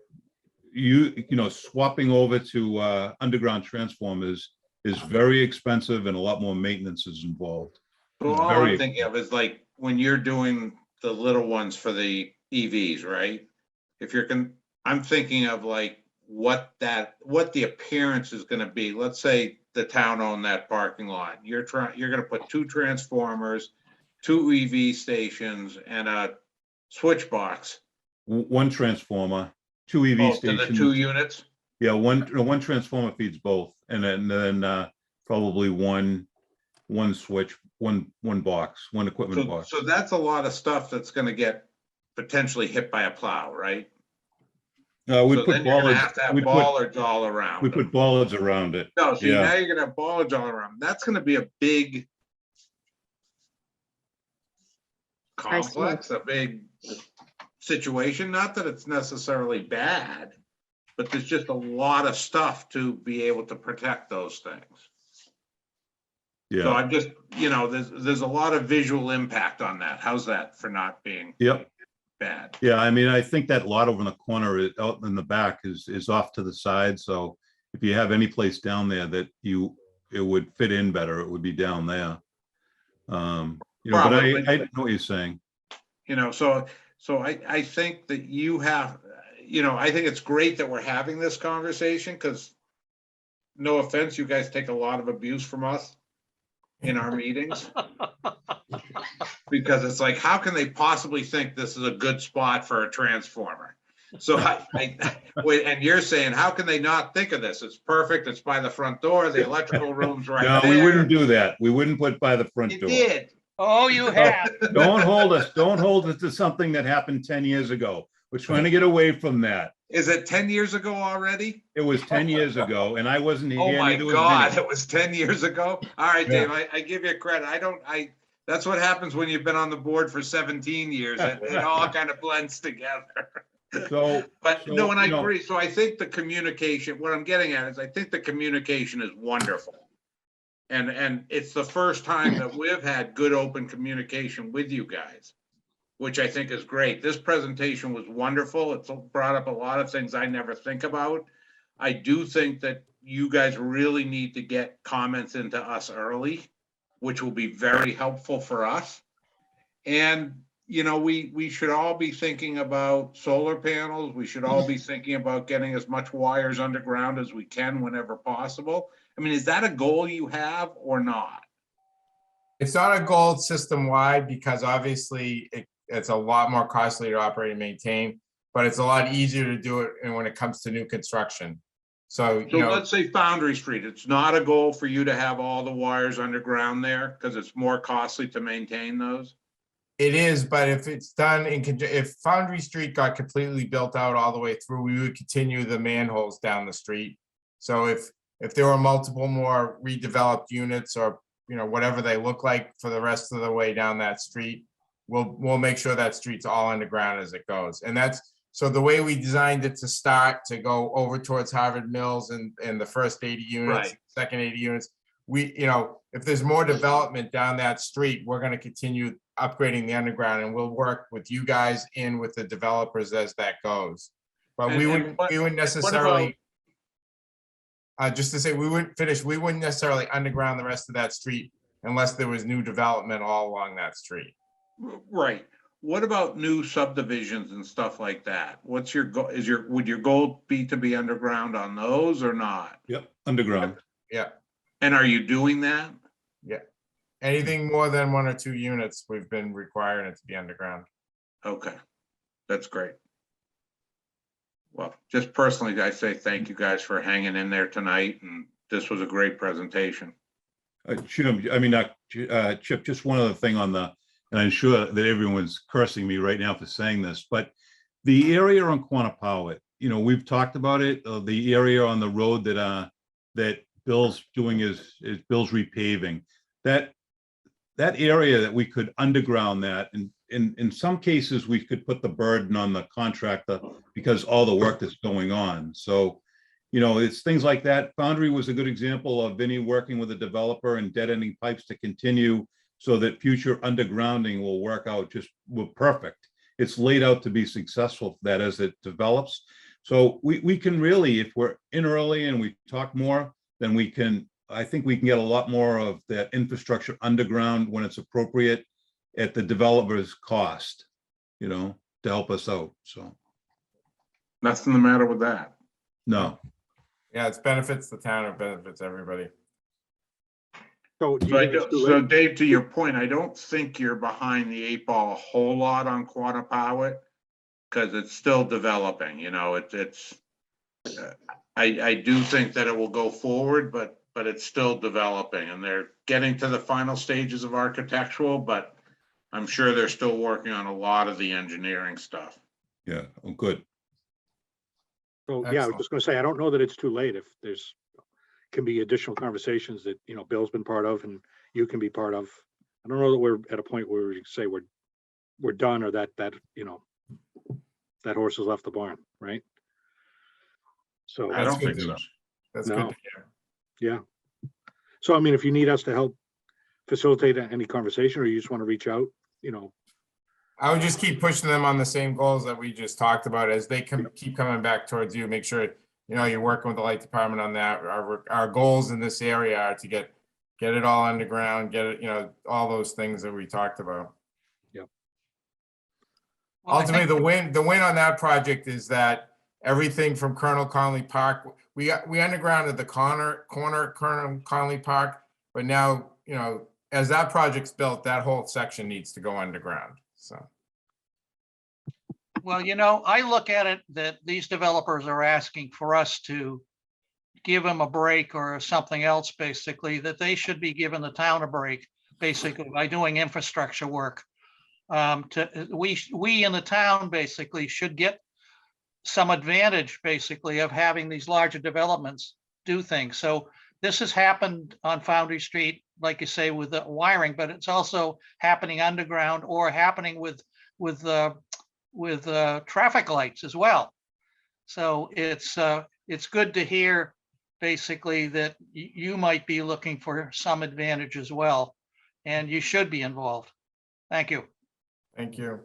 you know, swapping over to underground transformers is very expensive and a lot more maintenance is involved. Well, all I'm thinking of is like when you're doing the little ones for the EVs, right? If you're I'm thinking of like what the appearance is going to be. Let's say the town owned that parking lot. You're going to put 2 transformers, 2 EV stations, and a switch box. 1 transformer, 2 EV stations. The 2 units. Yeah, one transformer feeds both, and then probably one switch, one box, one equipment box. So that's a lot of stuff that's going to get potentially hit by a plow, right? We So put then you're gonna bollards. have to have bollards all around. We put bollards around it. No, so Yeah. now you're gonna have bollards all around. That's gonna be a big complex, a big situation. Not that it's necessarily bad, but there's just a lot of stuff to be able to protect those things. So Yeah. I'm just, you know, there's a lot of visual impact on that. How's that for not being Yep. bad? Yeah, I mean, I think that lot over in the corner, out in the back, is off to the side. So if you have any place down there that it would fit in better, it would be down there. You know, but I know what you're saying. You know, so I think that you have, you know, I think it's great that we're having this conversation because no offense, you guys take a lot of abuse from us in our meetings. Because it's like, how can they possibly think this is a good spot for a transformer? So and you're saying, how can they not think of this? It's perfect. It's by the front door. The electrical room's right No, there. we wouldn't do that. We wouldn't put by the front door. You did. Oh, you have. Don't hold us to something that happened 10 years ago. We're trying to get away from that. Is it 10 years ago already? It was 10 years ago and I wasn't here. Oh my neither was God, Vinny. it was 10 years ago? All right, Dave, I give you credit. That's what happens when you've been on the board for 17 years. It all kind of blends together. But no, and I agree. So I think the communication, what I'm getting at is I think the communication is wonderful. And it's the first time that we've had good open communication with you guys, which I think is great. This presentation was wonderful. It's brought up a lot of things I never think about. I do think that you guys really need to get comments into us early, which will be very helpful for us. And, you know, we should all be thinking about solar panels. We should all be thinking about getting as much wires underground as we can whenever possible. I mean, is that a goal you have or not? It's not a goal system wide because obviously it's a lot more costly to operate and maintain, but it's a lot easier to do it when it comes to new construction. So, So let's say Foundry Street, it's not a goal for you to have all the wires underground there because it's more costly to maintain those? it is, but if it's done if Foundry Street got completely built out all the way through, we would continue the manholes down the street. So if there were multiple more redeveloped units or, you know, whatever they look like for the rest of the way down that street, we'll make sure that street's all underground as it goes. And that's, so the way we designed it to start to go over towards Harvard Mills and the first 80 units, Right. second 80 units, we, you know, if there's more development down that street, we're going to continue upgrading the underground, and we'll work with you guys and with the developers as that goes. But we wouldn't necessarily, just to say, we wouldn't necessarily underground the rest of that street unless there was new development all along that street. Right. What about new subdivisions and stuff like that? What's your goal? Would your goal be to be underground on those or not? Yep, underground. Yeah. And are you doing that? Yeah. Anything more than 1 or 2 units, we've been requiring it to be underground. Okay, that's great. Well, just personally, I say thank you guys for hanging in there tonight, and this was a great presentation. Chip, just one other thing on the, and I'm sure that everyone's cursing me right now for saying this, but the area on Quantapowhat, you know, we've talked about it, the area on the road that Bill's doing is Bill's repaving. That area that we could underground that, and in some cases, we could put the burden on the contractor because all the work that's going on. So, you know, it's things like that. Foundry was a good example of Vinny working with a developer and dead ending pipes to continue so that future undergrounding will work out perfect. It's laid out to be successful for that as it develops. So we can really, if we're in early and we talk more, then I think we can get a lot more of that infrastructure underground when it's appropriate at the developer's cost, you know, to help us out. So nothing the matter with that. No. Yeah, it benefits the town, it benefits everybody. So Dave, to your point, I don't think you're behind the 8 ball a whole lot on Quantapowhat because it's still developing, you know, I do think that it will go forward, but it's still developing, and they're getting to the final stages of architectural, but I'm sure they're still working on a lot of the engineering stuff. Yeah, oh, good. So, yeah, I was just going to say, I don't know that it's too late if can be additional conversations that, you know, Bill's been part of and you can be part of. I don't know that we're at a point where we say we're done or that, you know, that horse has left the barn, right? So I don't think so. That's good to hear. Yeah. So, I mean, if you need us to help facilitate any conversation or you just want to reach out, you know. I would just keep pushing them on the same goals that we just talked about as they keep coming back towards you. Make sure, you know, you're working with the light department on that. Our goals in this area are to get it all underground, get it, you know, all those things that we talked about. Yep. Well, ultimately, the win on that project is that everything from Colonel Conley Park, we undergrounded the corner Colonel Conley Park, but now, you know, as that project's built, that whole section needs to go underground. So. Well, you know, I look at it that these developers are asking for us to give them a break or something else, basically, that they should be giving the town a break, basically, by doing infrastructure work. We in the town basically should get some advantage, basically, of having these larger developments do things. So this has happened on Foundry Street, like you say, with the wiring, but it's also happening underground or happening with traffic lights as well. So it's good to hear basically that you might be looking for some advantage as well, and you should be involved. Thank you. Thank you.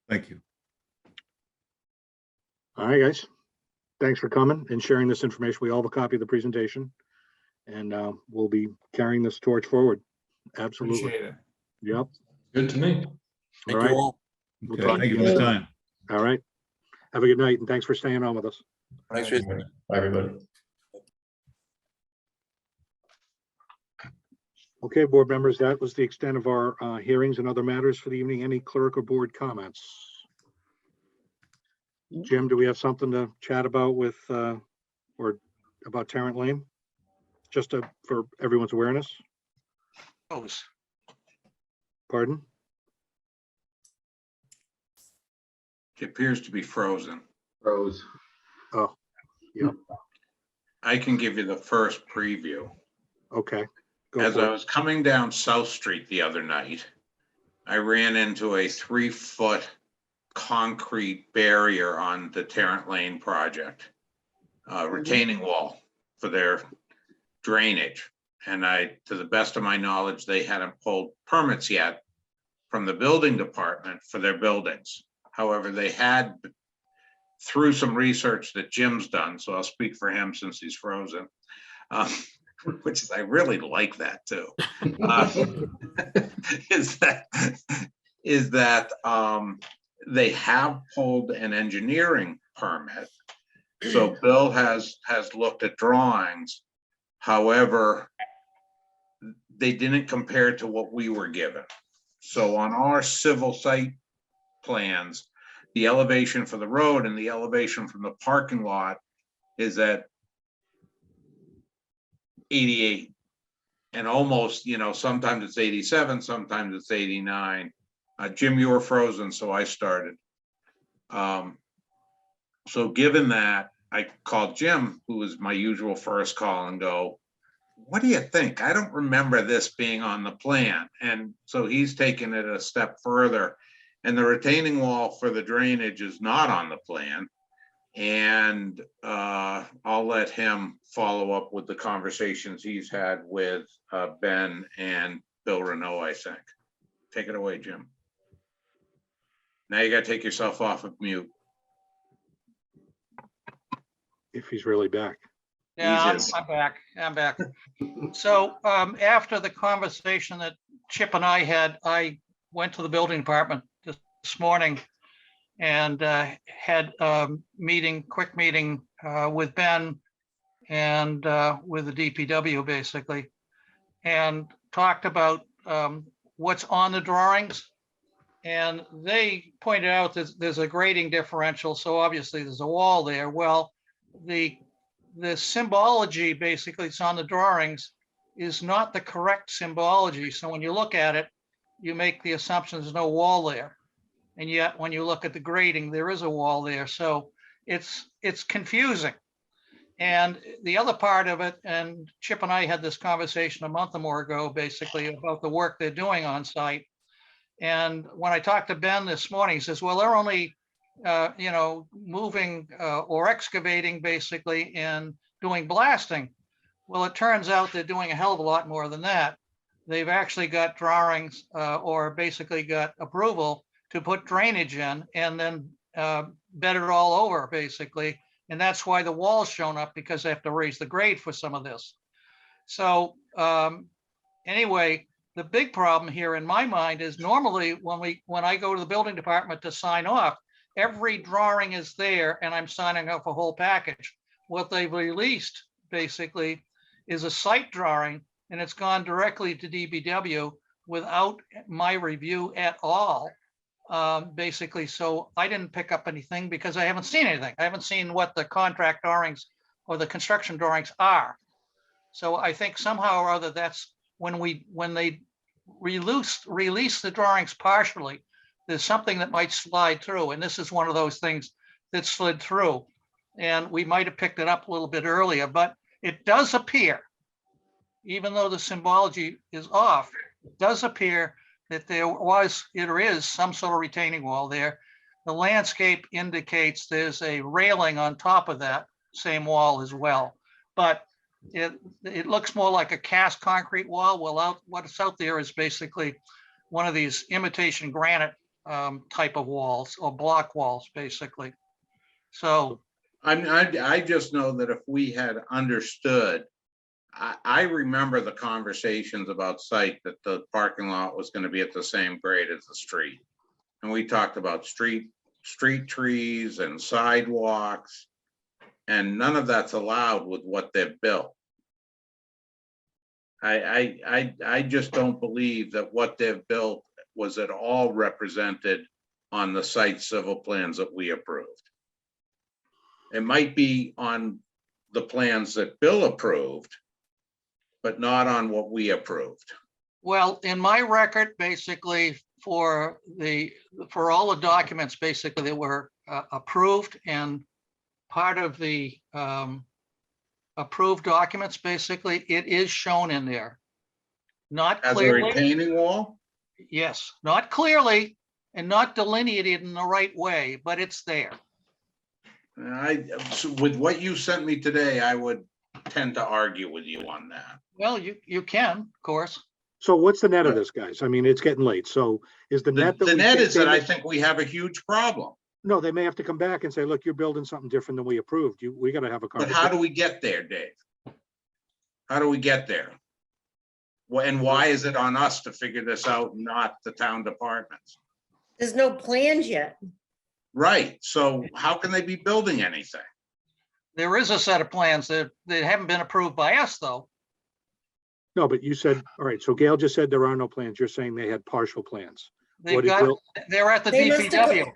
Thank you. All right, guys. thanks for coming and sharing this information. We all have a copy of the presentation. And we'll be carrying this torch forward. Absolutely. Appreciate it. Yep. Good to me. All Thank right. you all. We'll Okay, talk thank to you for the soon. time. All right. Have a good night and thanks for staying on with us. Thanks for Bye, everybody. Okay, board members, that was the extent of our hearings and other matters for the evening. Any clerk or board comments? Jim, do we have something to chat about with or about Tarrant Lane? Just for everyone's awareness. Pardon? It appears to be frozen. Rose. Oh, yep. I can give you the first preview. Okay. Go As for I it. was coming down South Street the other night, I ran into a 3-foot concrete barrier on the Tarrant Lane project, retaining wall for their drainage. And to the best of my knowledge, they hadn't pulled permits yet from the building department for their buildings. However, they had, through some research that Jim's done, so I'll speak for him since he's frozen, which is, I really like that too, is that they have pulled an engineering permit. So Bill has looked at drawings. However, they didn't compare to what we were given. So on our civil site plans, the elevation for the road and the elevation from the parking lot is at 88. And almost, sometimes it's 87, sometimes it's 89. Jim, you were frozen, so I started. So given that, I called Jim, who was my usual first call, and go, what do you think? I don't remember this being on the plan. And so he's taken it a step further. And the retaining wall for the drainage is not on the plan. And I'll let him follow up with the conversations he's had with Ben and Bill Renault, I think. Take it away, Jim. Now you got to take yourself off of mute. If he's really back. Yeah, Jesus. I'm back. I'm back. So after the conversation that Chip and I had, I went to the building department this morning and had a quick meeting with Ben and with the DPW basically, and talked about what's on the drawings. And they pointed out that there's a grading differential, so obviously there's a wall there. Well, the symbology basically it's on the drawings is not the correct symbology. So when you look at it, you make the assumption there's no wall there. And yet when you look at the grading, there is a wall there. So it's confusing. And the other part of it, and Chip and I had this conversation a month or more ago, basically about the work they're doing on site. And when I talked to Ben this morning, he says, well, they're only moving or excavating basically and doing blasting. Well, it turns out they're doing a hell of a lot more than that. They've actually got drawings or basically got approval to put drainage in and then bed it all over basically. And that's why the wall's shown up, because they have to raise the grade for some of this. So anyway, the big problem here in my mind is normally when I go to the building department to sign off, every drawing is there and I'm signing off a whole package. What they've released basically is a site drawing and it's gone directly to DBW without my review at all. Basically, so I didn't pick up anything because I haven't seen anything. I haven't seen what the contract drawings or the construction drawings are. So I think somehow or other that's when they release the drawings partially, there's something that might slide through. And this is one of those things that slid through. And we might have picked it up a little bit earlier, but it does appear, even though the symbology is off, it does appear that there is some sort of retaining wall there. The landscape indicates there's a railing on top of that same wall as well. But it looks more like a cast concrete wall. Well, what's out there is basically one of these imitation granite type of walls or block walls, basically. So I just know that if we had understood, I remember the conversations about site that the parking lot was gonna be at the same grade as the street. And we talked about street trees and sidewalks. And none of that's allowed with what they've built. I just don't believe that what they've built was at all represented on the site civil plans that we approved. It might be on the plans that Bill approved, but not on what we approved. Well, in my record, basically for all the documents basically that were approved, and part of the approved documents, basically, it is shown in there. Not As a clearly. retaining wall? Yes, not clearly and not delineated in the right way, but it's there. So with what you sent me today, I would tend to argue with you on that. Well, you can, of course. So what's the net of this, guys? I mean, it's getting late. So is the net? The net is that I think we have a huge problem. No, they may have to come back and say, look, you're building something different than we approved. We got to have a But conversation. how do we get there, Dave? How do we get there? And why is it on us to figure this out, not the town departments? There's no plans yet. Right, so how can they be building anything? There is a set of plans that haven't been approved by us, though. No, but you said, all right, so Gail just said there are no plans. You're saying they had partial plans. They're at the They must have DPW.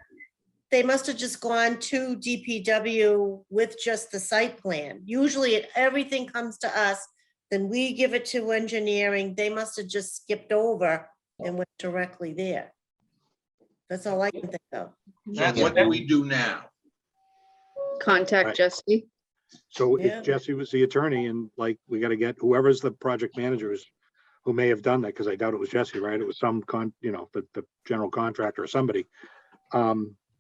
They must have just gone to DPW with just the site plan. Usually everything comes to us, then we give it to engineering. They must have just skipped over and went directly there. That's all I can think of. So what do we do now? Contact Right. Jesse. So Yeah. if Jesse was the attorney and like, we got to get whoever's the project managers who may have done that, because I doubt it was Jesse, right? It was some the general contractor or somebody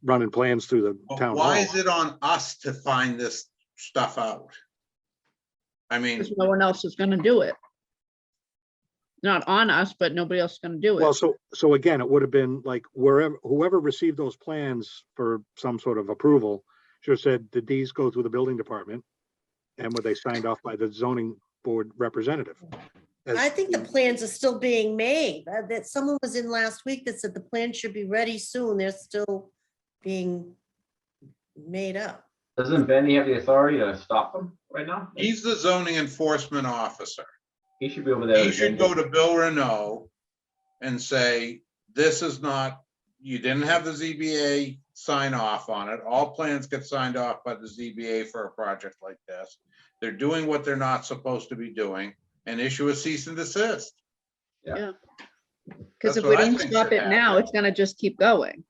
running plans through the But town why hall. is it on us to find this stuff out? I mean, Because no one else is gonna do it. Not on us, but nobody else is gonna do Well, it. so again, it would have been like whoever received those plans for some sort of approval should have said, did these go through the building department? And were they signed off by the zoning board representative? I think the plans are still being made. That someone was in last week that said the plan should be ready soon. They're still being made up. Doesn't Benny have the authority to stop them right now? he's the zoning enforcement officer. He should be over there. He should go to Bill Renault and say, this is not, you didn't have the ZBA sign off on it. All plans get signed off by the ZBA for a project like this. They're doing what they're not supposed to be doing, and issue a cease and desist. Yeah. Because That's if what we I don't think stop should it now, happen. it's gonna just keep going.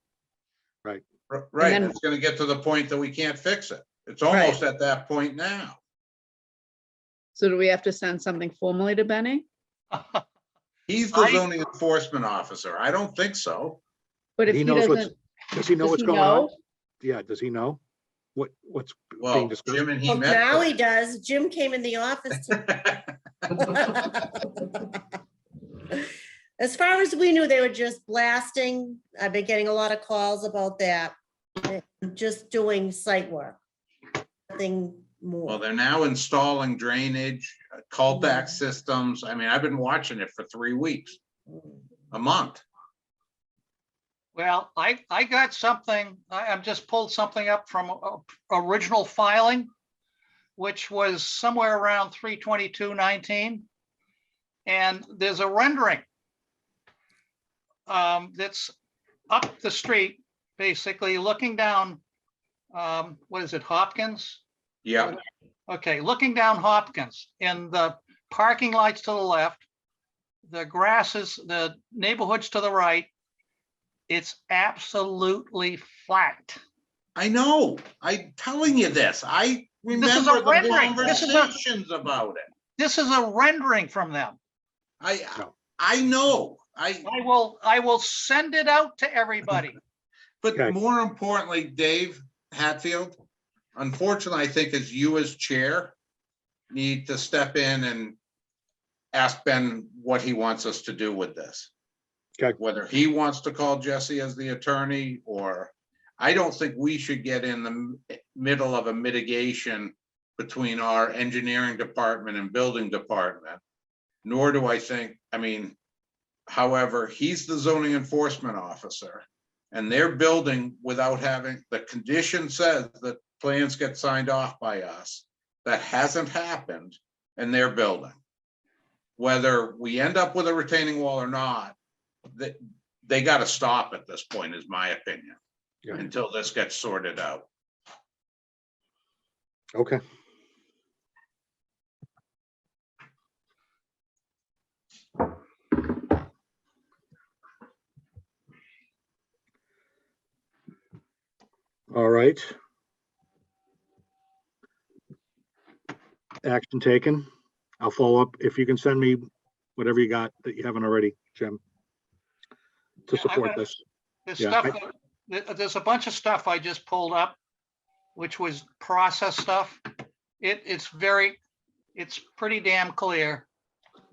Right, then- it's gonna get to the point that we can't fix it. It's almost at that point now. So do we have to send something formally to Benny? He's the zoning enforcement officer. I don't think so. But if He he knows what's, doesn't, does he know does what's he going on? know? Yeah, does he know what's being Well, discussed? Jim and he Well, met. now he does. Jim came in the office. As far as we knew, they were just blasting. I've been getting a lot of calls about that. Just doing site work. Nothing Well, more. they're now installing drainage, cul-de-sac systems. I mean, I've been watching it for 3 weeks, a month. Well, I got something, I've just pulled something up from original filing, which was somewhere around 3/22/19. And there's a rendering that's up the street, basically looking down, what is it, Hopkins? Yeah, Okay, looking down Hopkins, and the parking lights to the left, the grasses, the neighborhoods to the right, it's absolutely flat. I know. I'm telling you this. I This is a remember the rendering. conversations about it. This is a rendering from them. I know. I will send it out to everybody. But more importantly, Dave Hatfield, unfortunately, I think as you as chair need to step in and ask Ben what he wants us to do with this. Okay. Whether he wants to call Jesse as the attorney, or I don't think we should get in the middle of a mitigation between our engineering department and building department. Nor do I think, I mean, however, he's the zoning enforcement officer. And they're building without having, the condition says that plans get signed off by us. That hasn't happened, and they're building. Whether we end up with a retaining wall or not, they got to stop at this point, is my opinion, until this gets sorted out. Okay. All right. Action taken. I'll follow up. If you can send me whatever you got that you haven't already, Jim, to support this. There's Yeah, stuff, there's a bunch of stuff I just pulled up, which was process stuff. It's pretty damn clear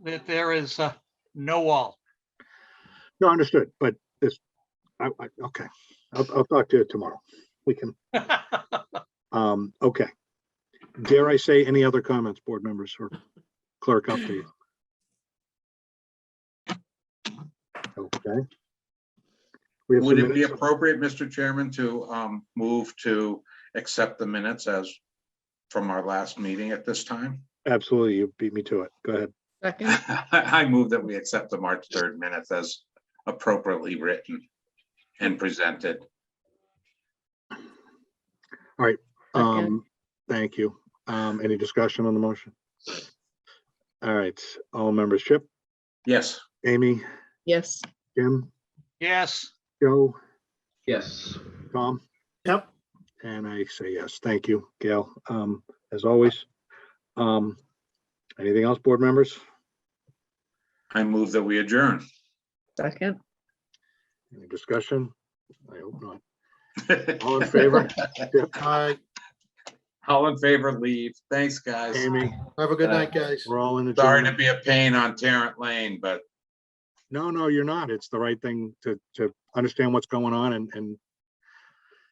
that there is no wall. No, understood, but this, okay. I'll talk to you tomorrow. We can. Okay. Dare I say any other comments, board members or clerk update? Okay. We have Would some it be minutes. appropriate, Mr. Chairman, to move to accept the minutes as from our last meeting at this time? Absolutely. You beat me to it. Go ahead. Second. I move that we accept the March 3rd minutes as appropriately written and presented. All right. Second. Thank you. Any discussion on the motion? All right. All members, Chip, Yes. Amy, Yes. Jim, Yes, Joe, Yes. Tom, Yep. and I say yes. Thank you, Gail. As always. Anything else, board members? I move that we adjourn. Second. Any discussion? I hope not. All in favor? Chip, Hi, All in favor, leave. Thanks, guys. Amy, have a good night, guys. we're all in the. Sorry to be a pain on Tarrant Lane, but No, you're not. It's the right thing to understand what's going on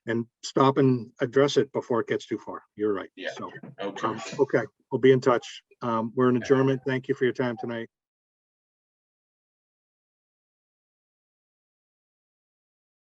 and stop and address it before it gets too far. You're right. Yeah. So, okay. okay, we'll be in touch. We're in adjournment. Thank you for your time tonight.